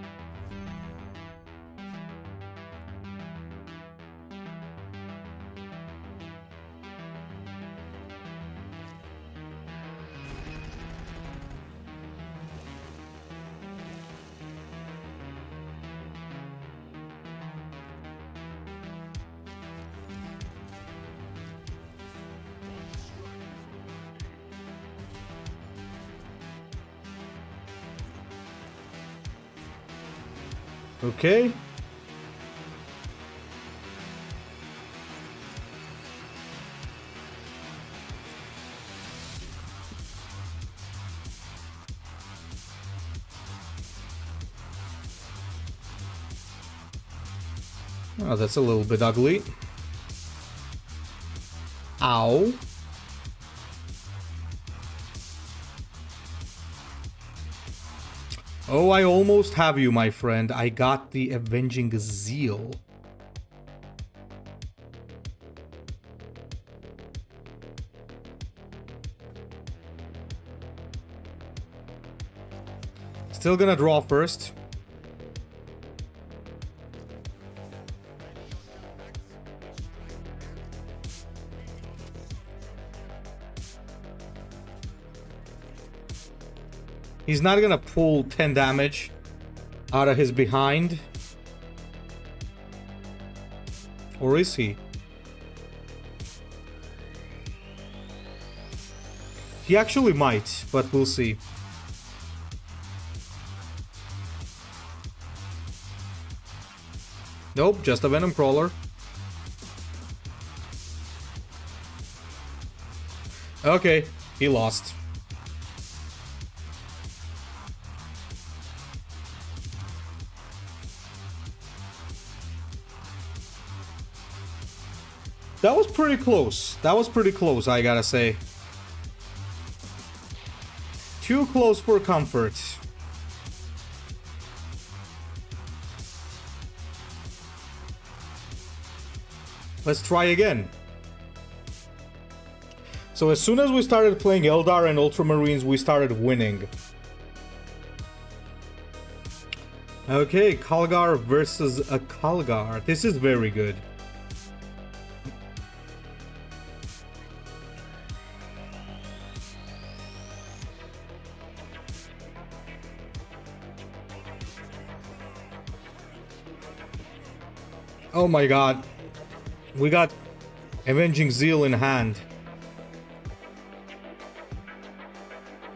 Okay. Oh, that's a little bit ugly. Ow. Oh, I almost have you, my friend. I got the Avenging Zeal. Still gonna draw first. He's not gonna pull 10 damage out of his behind. Or is he? He actually might, but we'll see. Nope, just a Venom Crawler. Okay, he lost. That was pretty close. That was pretty close, I gotta say. Too close for comfort. Let's try again. So as soon as we started playing Eldar and Ultramarines, we started winning. Okay, Calgar versus a Calgar. This is very good. Oh my god. We got Avenging Zeal in hand.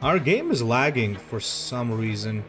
Our game is lagging for some reason.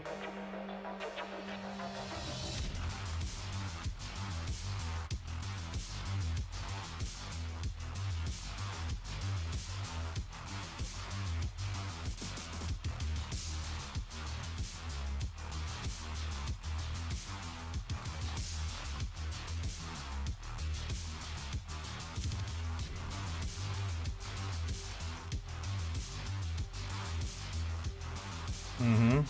Mm-hmm.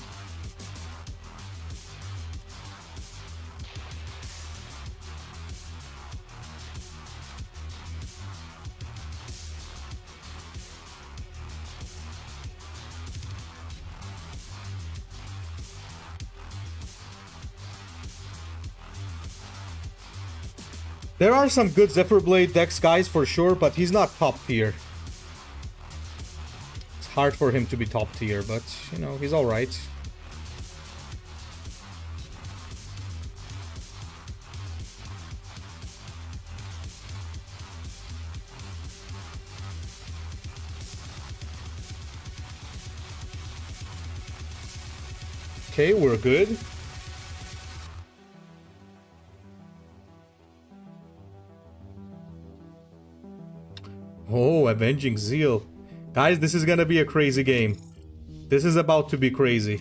There are some good Zephyr Blade decks, guys, for sure, but he's not top tier. It's hard for him to be top tier, but, you know, he's alright. Okay, we're good. Oh, Avenging Zeal. Guys, this is gonna be a crazy game. This is about to be crazy.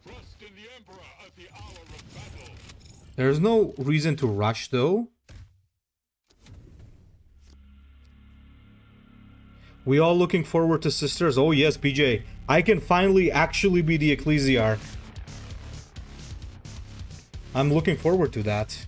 Trust in the Emperor at the hour of battle. There's no reason to rush, though. We all looking forward to Sisters? Oh yes, BJ. I can finally actually be the Ecclesiarch. I'm looking forward to that.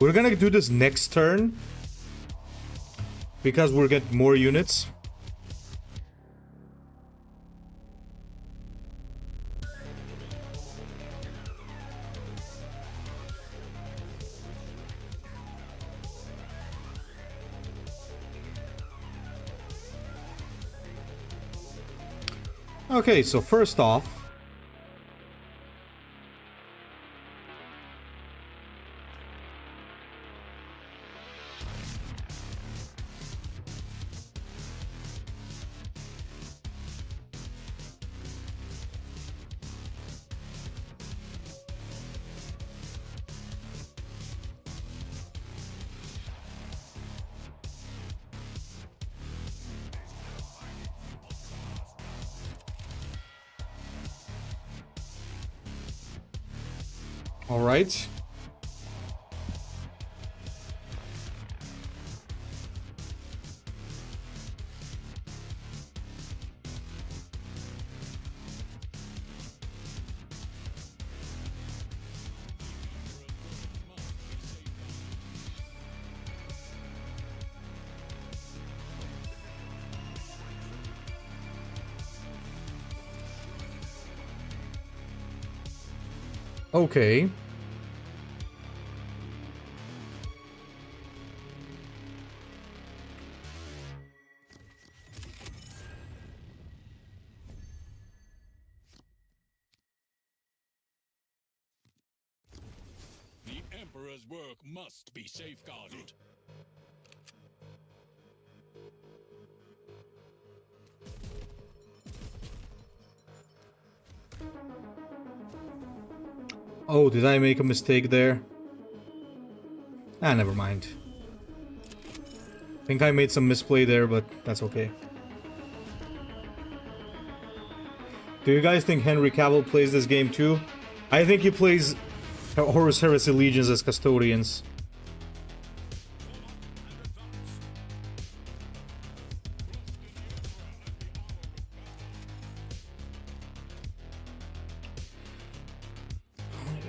We're gonna do this next turn because we'll get more units. Okay, so first off, all right. Okay. The Emperor's work must be safeguarded. Oh, did I make a mistake there? Ah, never mind. I think I made some misplay there, but that's okay. Do you guys think Henry Cavill plays this game too? I think he plays Horus Heresy Legions as custodians.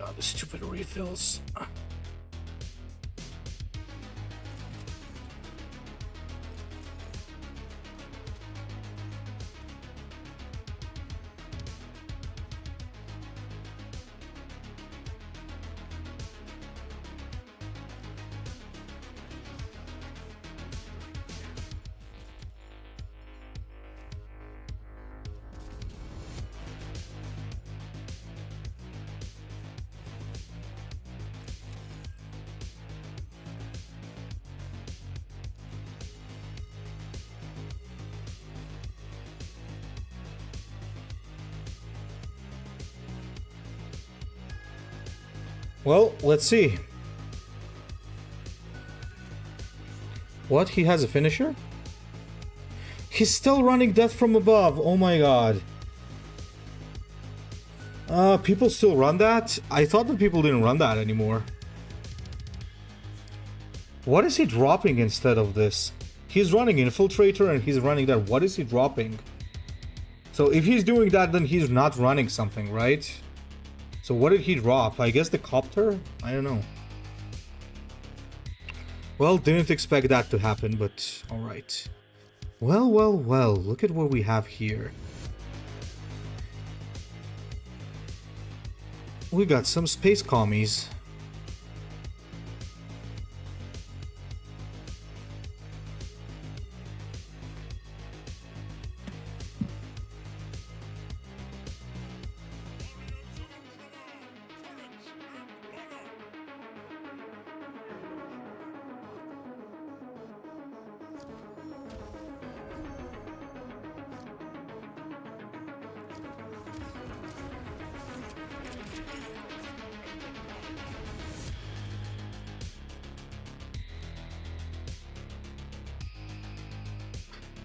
god, the stupid refills. Well, let's see. What? He has a finisher? He's still running Death from Above. Oh my god. People still run that? I thought that people didn't run that anymore. What is he dropping instead of this? He's running Infiltrator and he's running that. What is he dropping? So if he's doing that, then he's not running something, right? So what did he drop? I guess the Copter? I don't know. Well, didn't expect that to happen, but alright. Well, well, well, look at what we have here. We got some space commies.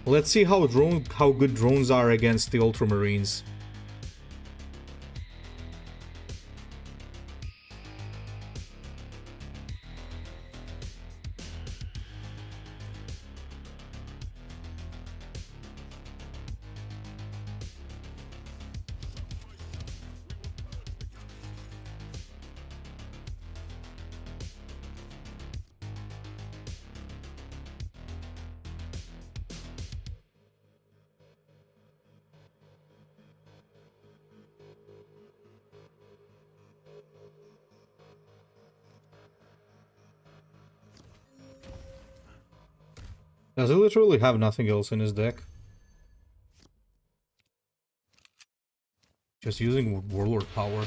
Let's see how good drones are against the Ultramarines. Does he literally have nothing else in his deck? Just using Warlord power.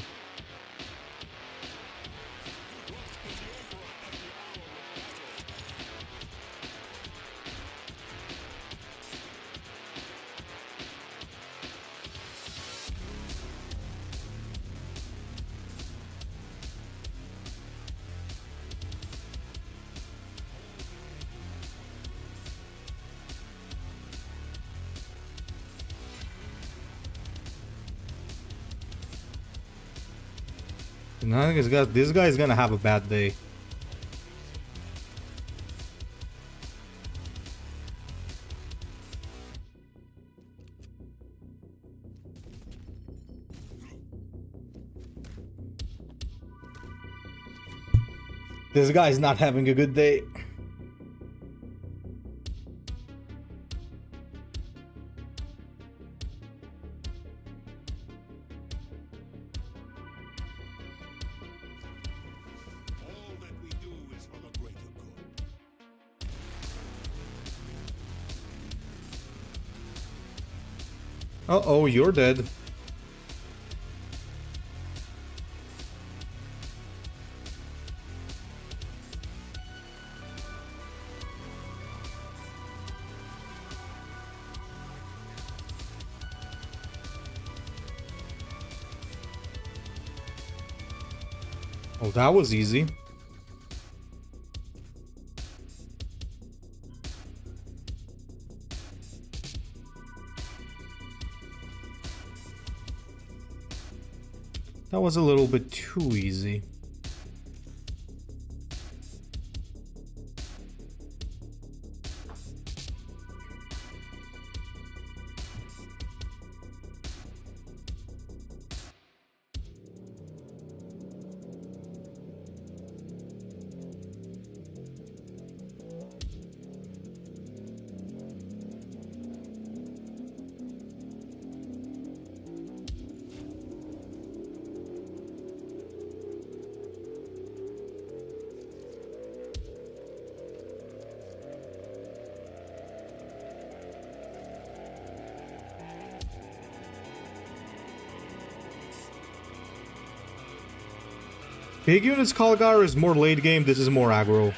And I think this guy is gonna have a bad day. This guy's not having a good day. All that we do is for the greater good. Uh-oh, you're dead. Oh, that was easy. That was a little bit too easy. Big units Calgar is more late game, this is more aggro.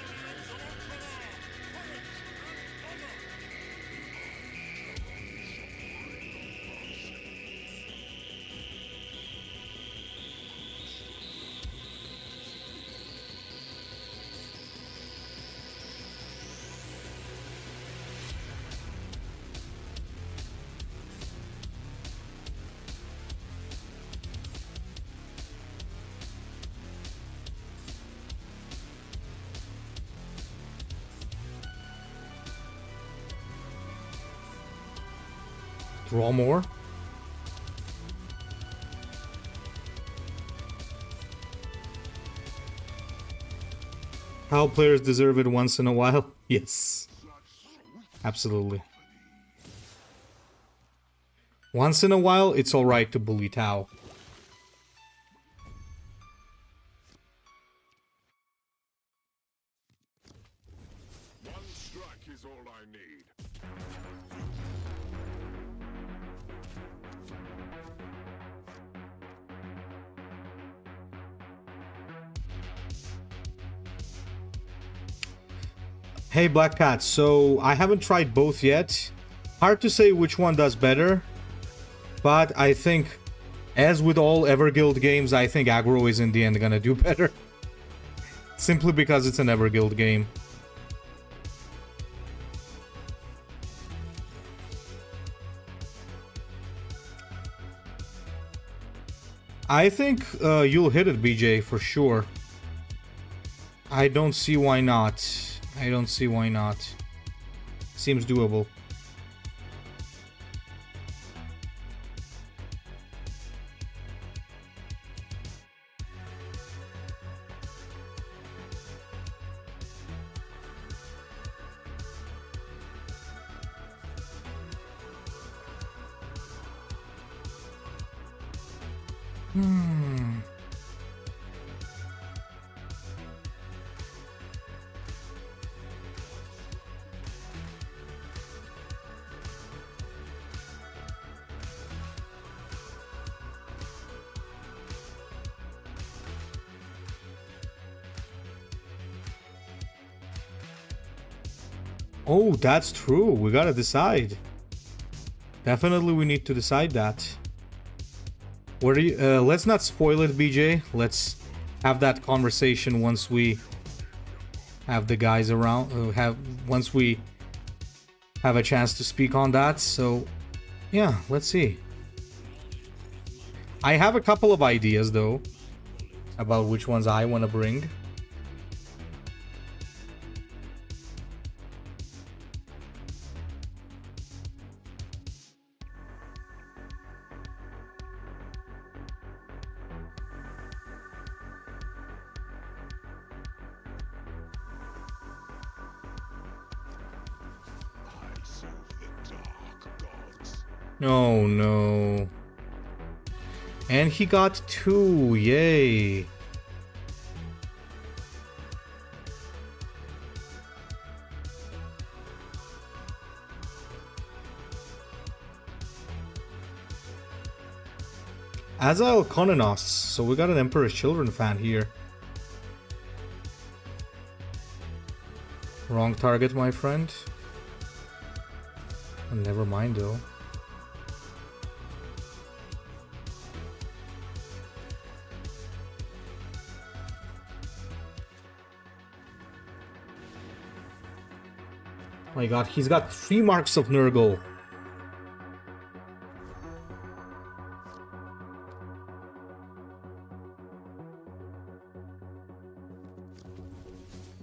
Draw more. How players deserve it once in a while? Yes. Absolutely. Once in a while, it's alright to bully Tau. One strike is all I need. Hey Black Cat, so I haven't tried both yet. Hard to say which one does better. But I think, as with all Everguild games, I think aggro is in the end gonna do better. Simply because it's an Everguild game. I think you'll hit it, BJ, for sure. I don't see why not. I don't see why not. Seems doable. Oh, that's true. We gotta decide. Definitely we need to decide that. What are you, let's not spoil it, BJ. Let's have that conversation once we have the guys around. Once we have a chance to speak on that. So, yeah, let's see. I have a couple of ideas, though, about which ones I want to bring. Oh no. And he got 2, yay. Azile Kononos, so we got an Emperor's Children fan here. Wrong target, my friend. Never mind though. Oh my god, he's got 3 marks of Nurgle.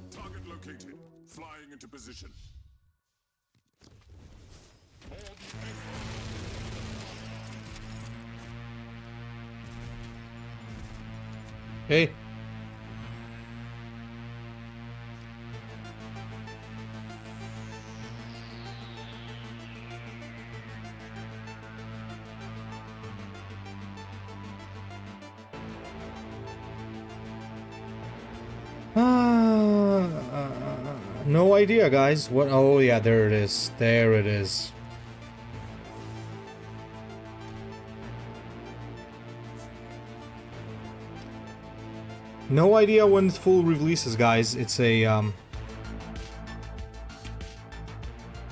Target located. Flying into position. Hey. No idea, guys. What? Oh, yeah, there it is. There it is. No idea when it full releases, guys. It's a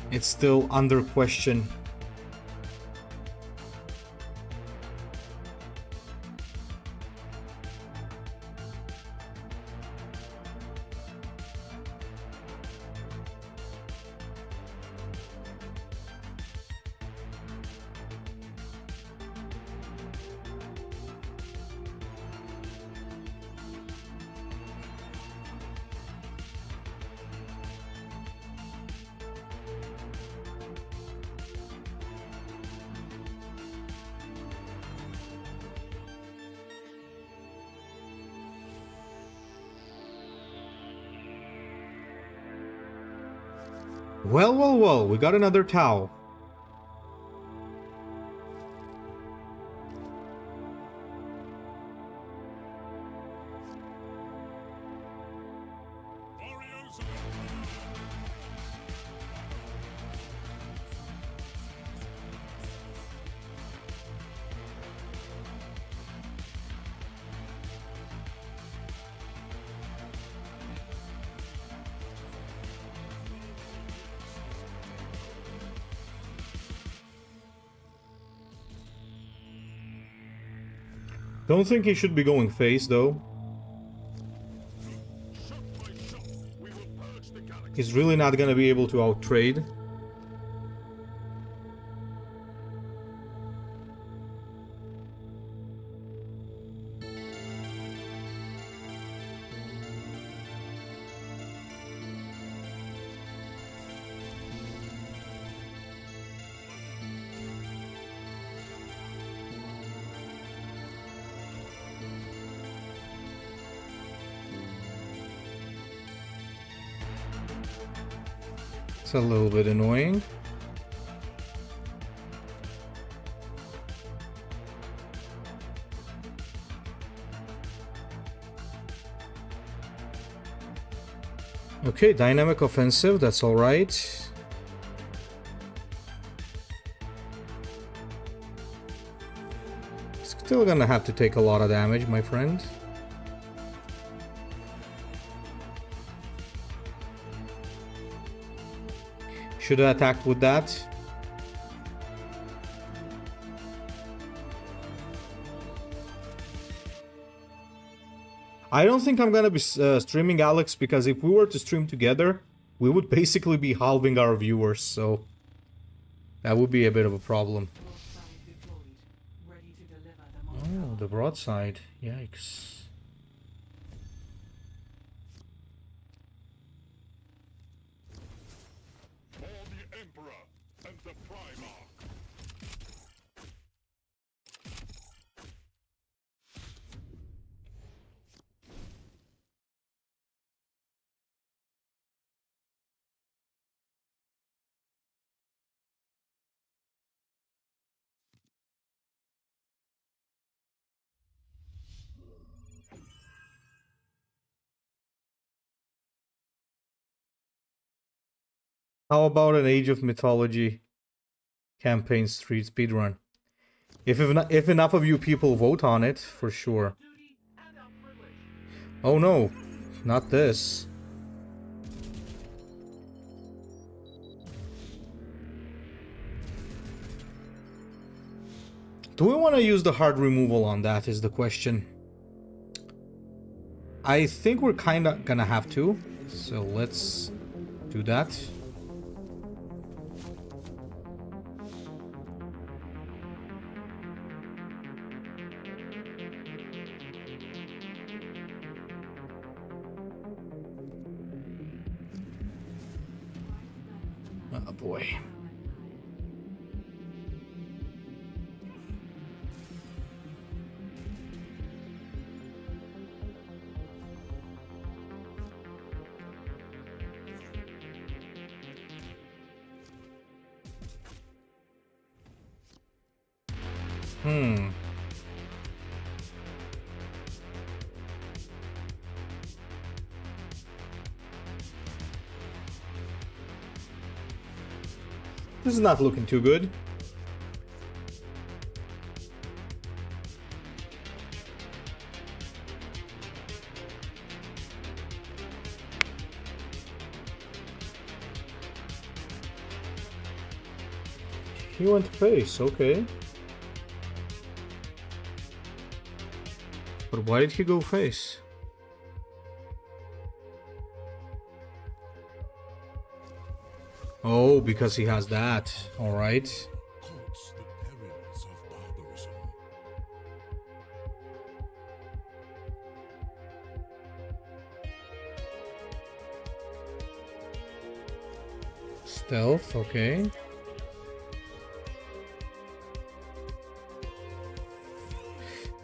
it's still under question. Well, well, well, we got another Tau. Don't think he should be going face, though. He's really not gonna be able to outtrade. It's a little bit annoying. Okay, dynamic offensive, that's alright. Still gonna have to take a lot of damage, my friend. Should have attacked with that. I don't think I'm gonna be streaming Alex, because if we were to stream together, we would basically be halving our viewers, so that would be a bit of a problem. Oh, the broadside. Yikes. How about an Age of Mythology campaign street speedrun? If enough of you people vote on it, for sure. Oh no, not this. Do we want to use the hard removal on that is the question. I think we're kind of gonna have to, so let's do that. Oh boy. This is not looking too good. He went face, okay. But why did he go face? Oh, because he has that. Alright. Courts the perils of barbarism. Stealth, okay.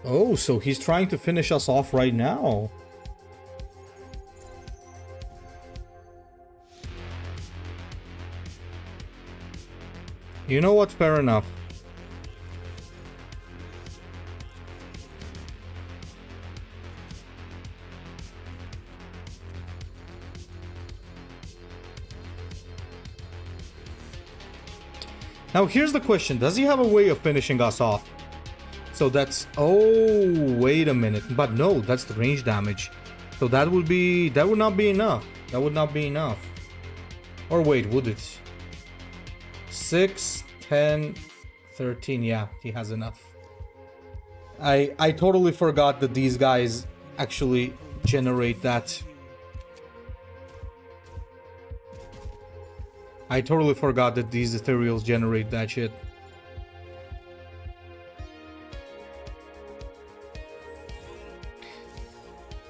Oh, so he's trying to finish us off right now. You know what? Fair enough. Now here's the question. Does he have a way of finishing us off? So that's... Oh, wait a minute. But no, that's the range damage. So that would be... That would not be enough. That would not be enough. Or wait, would it? 6, 10, 13. Yeah, he has enough. I totally forgot that these guys actually generate that. I totally forgot that these ethereals generate that shit.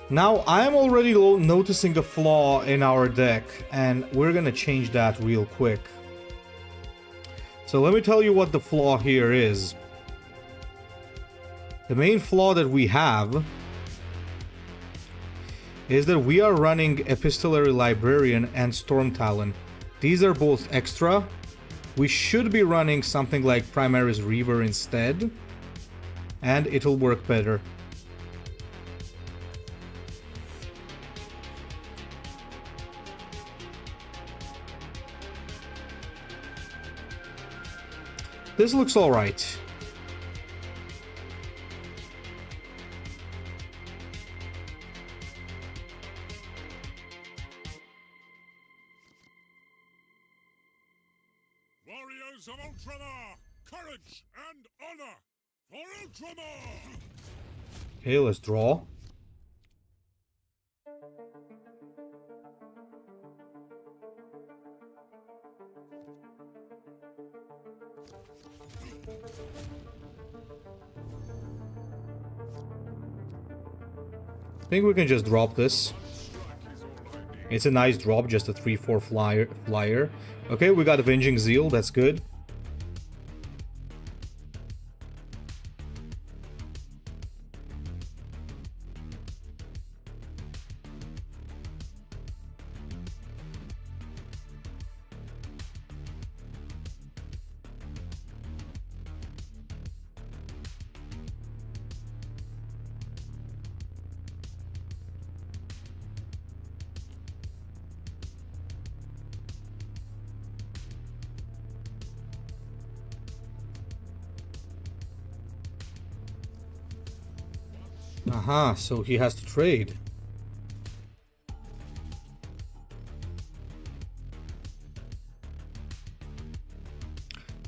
Now, I'm already noticing the flaw in our deck, and we're gonna change that real quick. So let me tell you what the flaw here is. The main flaw that we have is that we are running Epistolary Librarian and Storm Talon. These are both extra. We should be running something like Primaris Reaver instead, and it'll work better. This looks alright. Warriors of Ultramar, courage and honor for Ultramar! Okay, let's draw. I think we can just drop this. It's a nice drop, just a 3/4 flyer. Okay, we got Avenging Zeal, that's good. Aha, so he has to trade.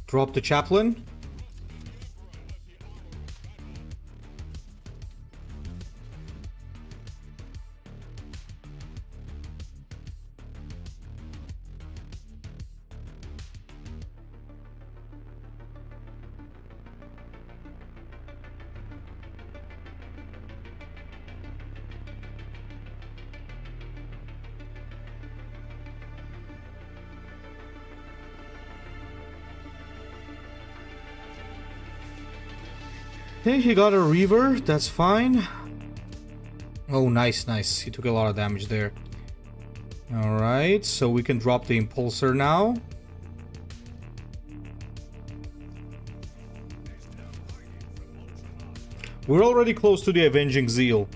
Drop the chaplain. Okay, he got a Reaver, that's fine. Oh, nice, nice. He took a lot of damage there. Alright, so we can drop the Impulsor now. We're already close to the Avenging Zeal.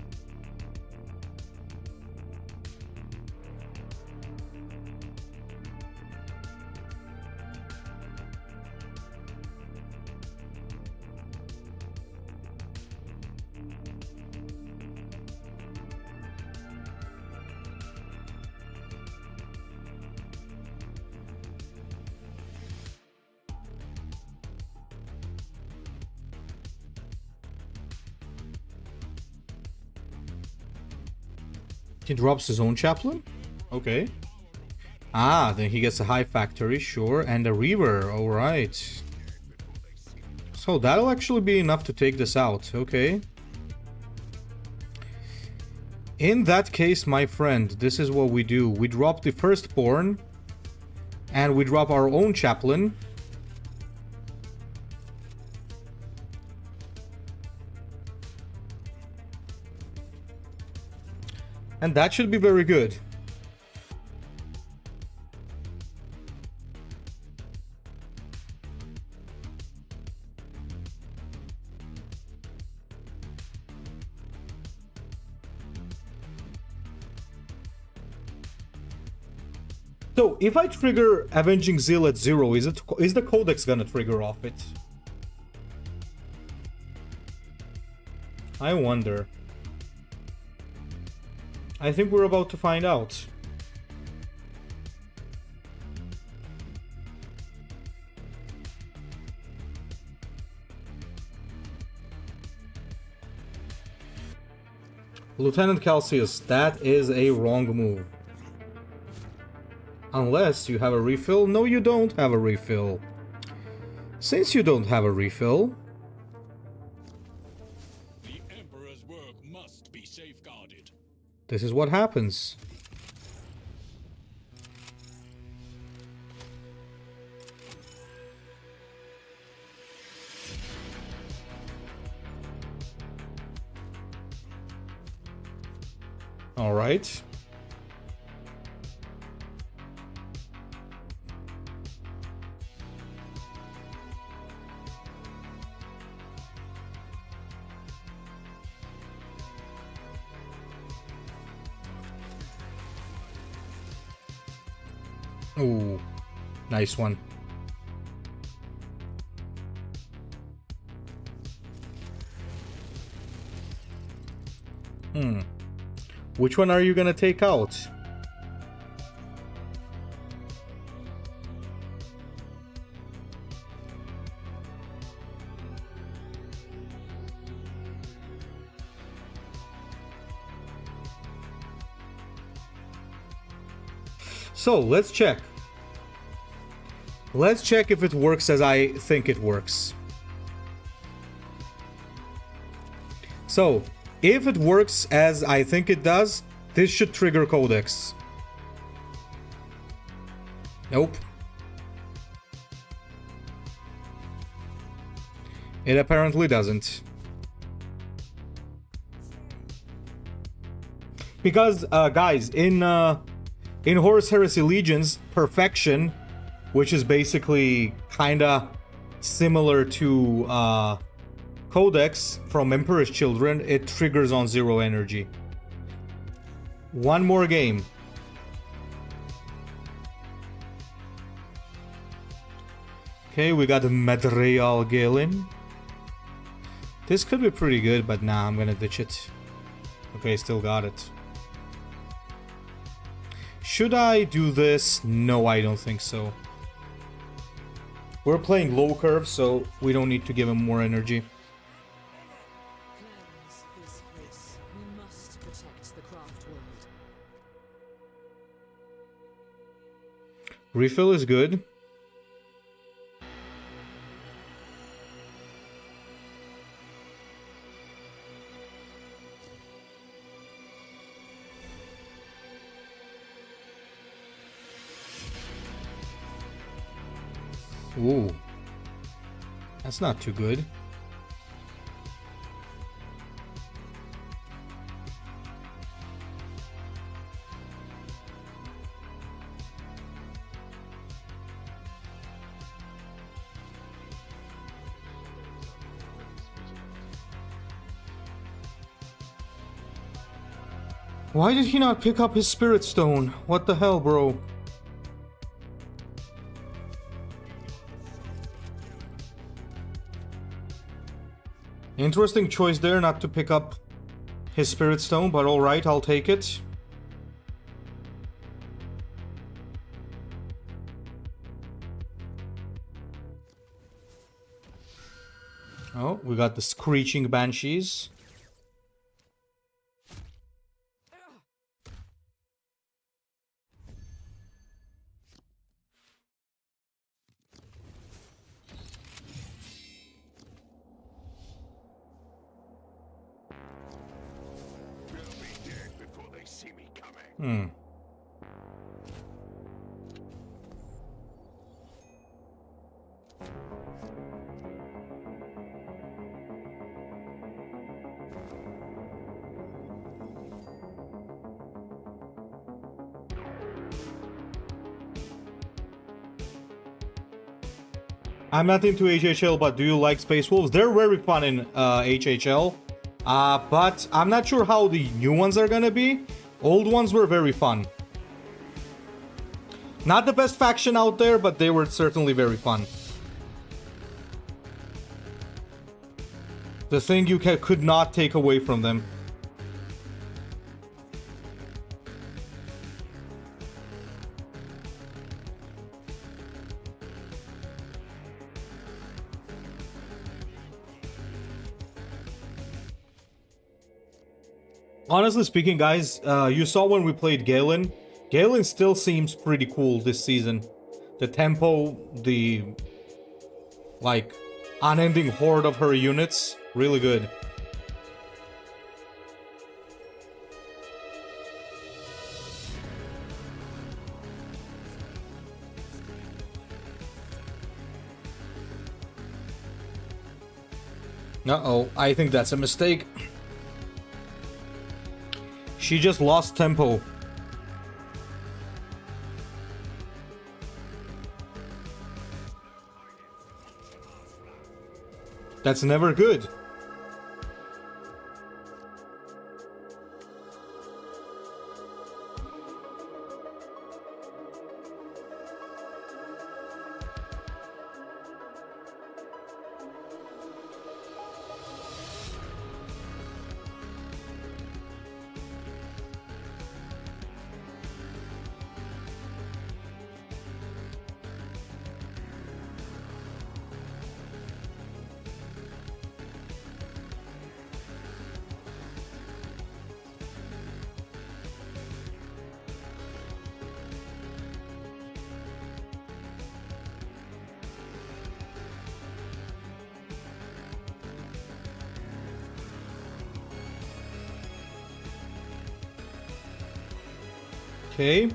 He drops his own chaplain? Okay. Ah, then he gets a high factory, sure, and a reaver, alright. So that'll actually be enough to take this out, okay. In that case, my friend, this is what we do. We drop the firstborn, and we drop our own chaplain. And that should be very good. So, if I trigger Avenging Zeal at 0, is the Codex gonna trigger off it? I wonder. I think we're about to find out. Lieutenant Calcius, that is a wrong move. Unless you have a refill. No, you don't have a refill. Since you don't have a refill... The Emperor's work must be safeguarded. This is what happens. All right. Ooh, nice one. Which one are you gonna take out? So, let's check. Let's check if it works as I think it works. So, if it works as I think it does, this should trigger Codex. Nope. It apparently doesn't. Because, guys, in Horus Heresy Legions, Perfection, which is basically kinda similar to Codex from Emperor's Children, it triggers on 0 energy. One more game. Okay, we got the Madreal Galen. This could be pretty good, but nah, I'm gonna ditch it. Okay, still got it. Should I do this? No, I don't think so. We're playing low curve, so we don't need to give him more energy. Cleanse this place. We must protect the craft world. Refill is good. Ooh. That's not too good. Why did he not pick up his spirit stone? What the hell, bro? Interesting choice there not to pick up his spirit stone, but alright, I'll take it. Oh, we got the Screeching Banshees. I'm not into HHL, but do you like Space Wolves? They're very fun in HHL. But I'm not sure how the new ones are gonna be. Old ones were very fun. Not the best faction out there, but they were certainly very fun. The thing you could not take away from them. Honestly speaking, guys, you saw when we played Galen. Galen still seems pretty cool this season. The tempo, the, like, unending horde of her units, really good. Uh-oh, I think that's a mistake. She just lost tempo. That's never good. Okay.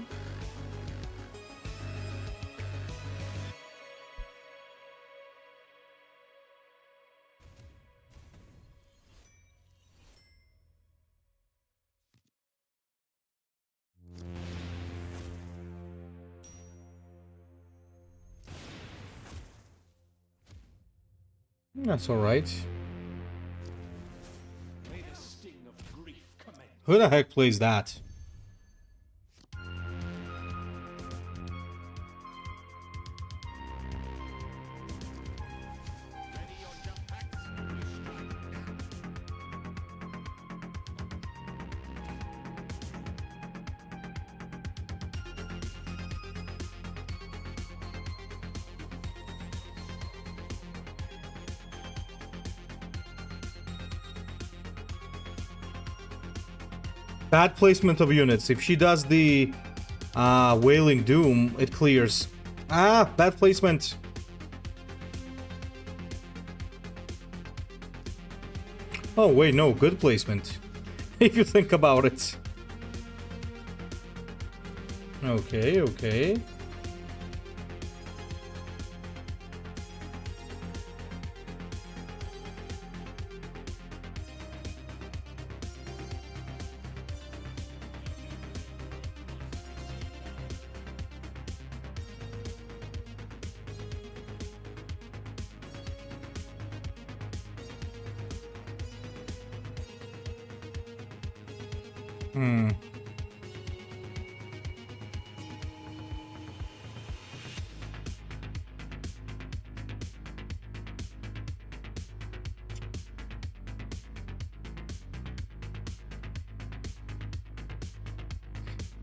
That's all right. Who the heck plays that? Bad placement of units. If she does the Wailing Doom, it clears. Ah, bad placement. Oh, wait, no, good placement. If you think about it. Okay, okay.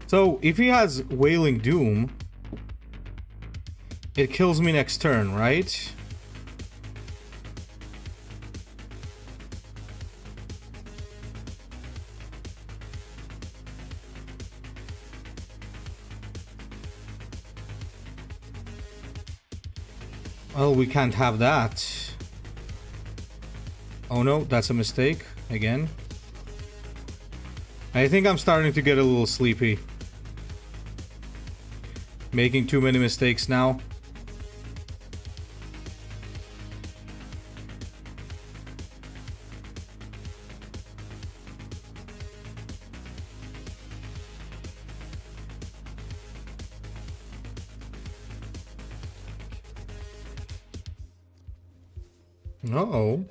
So, if he has Wailing Doom, it kills me next turn, right? Well, we can't have that. Oh no, that's a mistake, again. I think I'm starting to get a little sleepy. Making too many mistakes now. Uh-oh.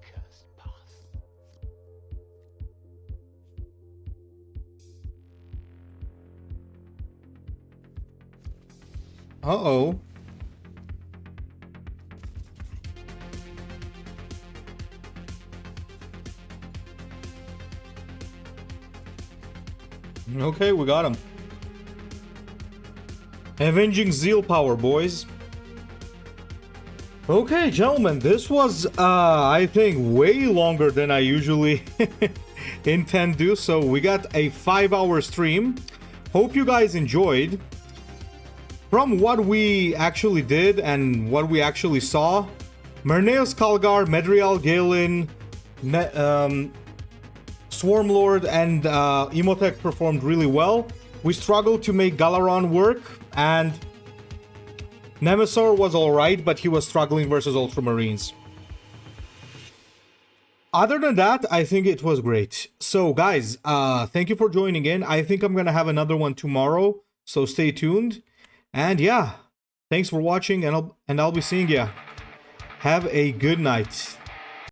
Cursed path. Uh-oh. Okay, we got him. Avenging Zeal power, boys. Okay, gentlemen, this was, I think, way longer than I usually intend to. So we got a 5-hour stream. Hope you guys enjoyed. From what we actually did and what we actually saw, Merneos, Calgar, Medrial, Galen, Swarmlord, and Emotech performed really well. We struggled to make Galaron work, and Nemesaur was alright, but he was struggling versus Ultramarines. Other than that, I think it was great. So guys, thank you for joining in. I think I'm gonna have another one tomorrow, so stay tuned. And yeah, thanks for watching, and I'll be seeing ya. Have a good night.